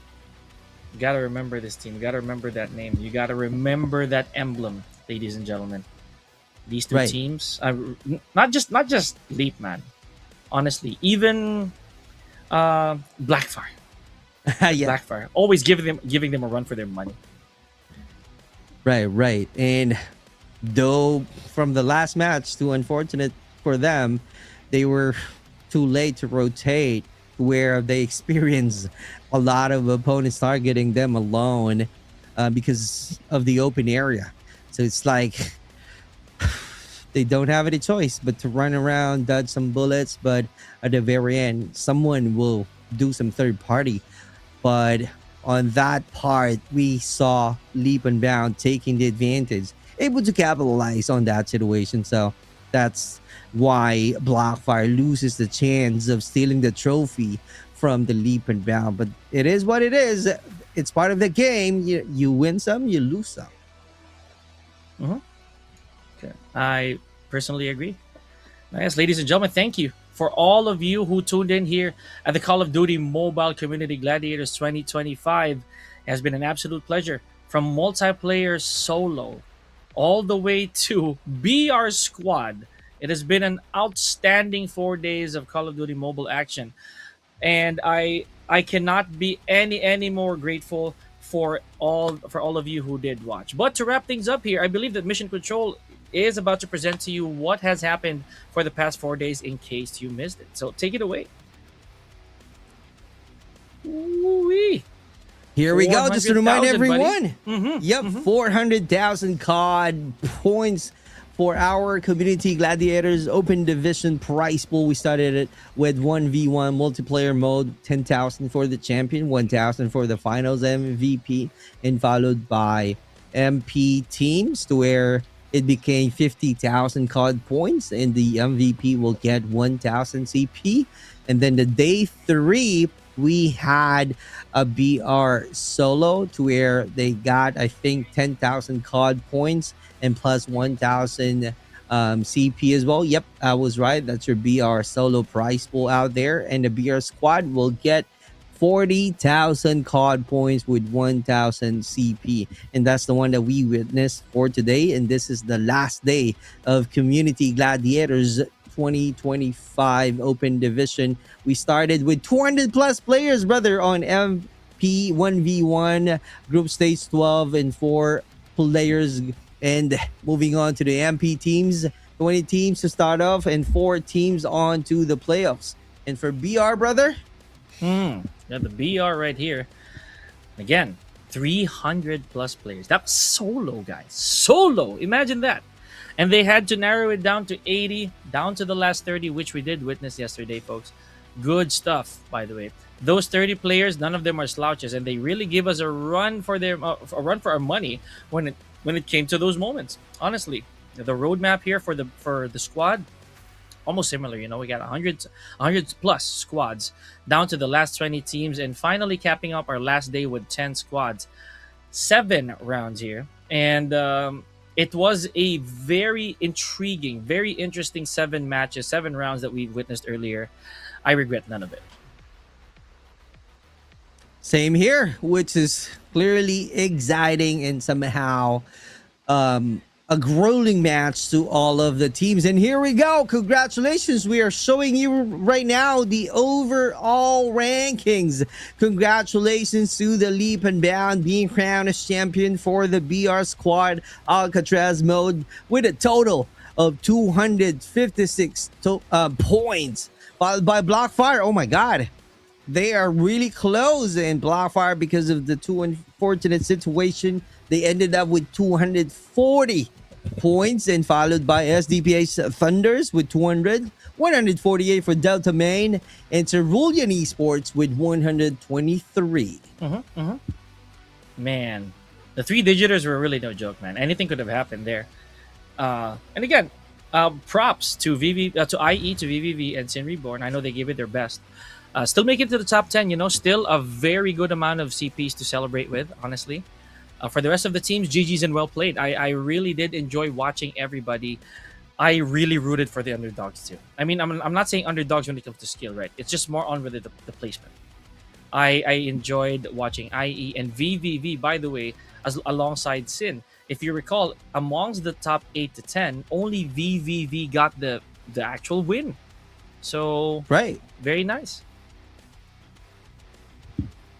You gotta remember this team. You gotta remember that name. You gotta remember that emblem, ladies and gentlemen. These two teams, not just Leap, man. Honestly, even Blackfire. Blackfire, always giving them a run for their money. Right. And though from the last match, too unfortunate for them, they were too late to rotate, where they experienced a lot of opponents targeting them alone because of the open area. So it's like they don't have any choice but to run around, dodge some bullets, but at the very end, someone will do some third party. But on that part, we saw Leap and Bound taking the advantage, able to capitalize on that situation. So that's why Blackfire loses the chance of stealing the trophy from the Leap and Bound. But it is what it is. It's part of the game. You win some, you lose some. Okay. I personally agree. Yes, ladies and gentlemen, thank you for all of you who tuned in here at the Call of Duty Mobile Community Gladiators 2025. It has been an absolute pleasure. From multiplayer solo all the way to BR Squad, it has been an outstanding 4 days of Call of Duty mobile action. And I cannot be any more grateful for all of you who did watch. But to wrap things up here, I believe that Mission Control is about to present to you what has happened for the past 4 days in case you missed it. So take it away. Ooh-wee. Here we go. Just to remind everyone. 400,000 COD points for our Community Gladiators Open Division prize pool. We started it with 1v1 multiplayer mode, 10,000 for the champion, 1,000 for the finals MVP, and followed by MP teams, to where it became 50,000 COD points, and the MVP will get 1,000 CP. And then the day 3, we had a BR solo, to where they got, I think, 10,000 COD points and plus 1,000 CP as well. Yep, I was right. That's your BR solo prize pool out there. And the BR squad will get 40,000 COD points with 1,000 CP. And that's the one that we witnessed for today. And this is the last day of Community Gladiators 2025 Open Division. We started with 200 plus players, brother, on P1v1 group stage 12 and 4 players. And moving on to the MP teams, 20 teams to start off and 4 teams on to the playoffs. And for BR, brother? Got the BR right here. Again, 300 plus players. That's so low, guys. So low. Imagine that. And they had to narrow it down to 80, down to the last 30, which we did witness yesterday, folks. Good stuff, by the way. Those 30 players, none of them are slouches, and they really give us a run for our money when it came to those moments. Honestly, the roadmap here for the squad, almost similar. You know, we got 100 plus squads down to the last 20 teams, and finally capping up our last day with 10 squads, 7 rounds here, and it was a very intriguing, very interesting 7 matches, 7 rounds that we witnessed earlier. I regret none of it. Same here, which is clearly exciting and somehow a grueling match to all of the teams. And here we go. Congratulations. We are showing you right now the overall rankings. Congratulations to the Leap and Bound being crowned as champion for the BR squad Alcatraz mode with a total of 256 points. Followed by Blockfire. Oh my god. They are really close in Blockfire because of the too unfortunate situation. They ended up with 240 points, and followed by SDPH Thunders with 200, 148 for Delta Main, and Cerulean Esports with 123. Man, the 3-digiters were really no joke, man. Anything could have happened there. And again, props to to IE, to VVV, and Sin Reborn. I know they gave it their best. Still make it to the top 10, you know, still a very good amount of CPs to celebrate with, honestly. For the rest of the teams, GG's and well played. I really did enjoy watching everybody. I really rooted for the underdogs too. I mean, I'm not saying underdogs when it comes to skill, right? It's just more on with the placement. I enjoyed watching IE and VVV, by the way, alongside Sin. If you recall, amongst the top 8 to 10, only VVV got the actual win. So, right. Very nice.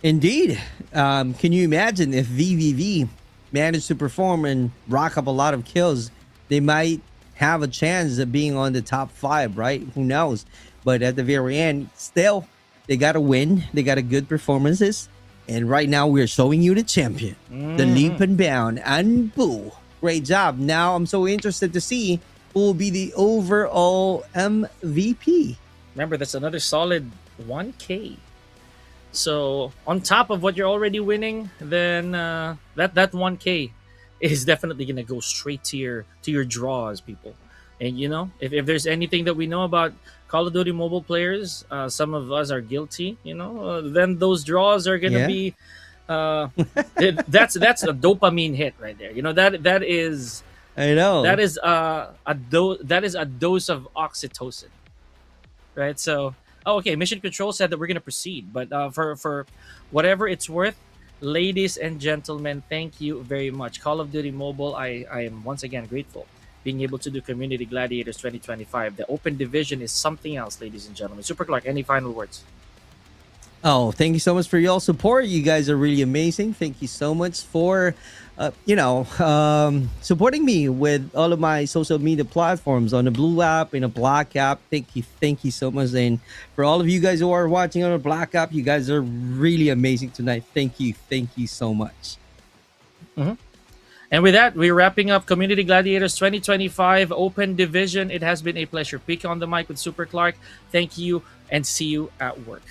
Indeed. Can you imagine if VVV managed to perform and rack up a lot of kills? They might have a chance of being on the top 5, right? Who knows? But at the very end, still, they got to win. They got a good performances. And right now, we're showing you the champion, the Leap and Bound, and Boo. Great job. Now, I'm so interested to see who will be the overall MVP. Remember, that's another solid 1K. So on top of what you're already winning, then that 1K is definitely gonna go straight to your draws, people. And you know, if there's anything that we know about Call of Duty mobile players, some of us are guilty. You know, then those draws are gonna be that's a dopamine hit right there. You know, that is. I know that is a dose of oxytocin, right? So. Oh, okay. Mission Control said that we're gonna proceed, but for whatever it's worth, ladies and gentlemen, thank you very much. Call of Duty Mobile, I am once again grateful being able to do Community Gladiators 2025. The open division is something else, ladies and gentlemen. Super Clark, any final words? Oh, thank you so much for your support. You guys are really amazing. Thank you so much for, supporting me with all of my social media platforms on the Blue app, in a Black app. Thank you so much. And for all of you guys who are watching on the Black app, you guys are really amazing tonight. Thank you so much. And with that, we're wrapping up Community Gladiators 2025 Open Division. It has been a pleasure. Peek on the mic with Super Clark. Thank you, and see you at work.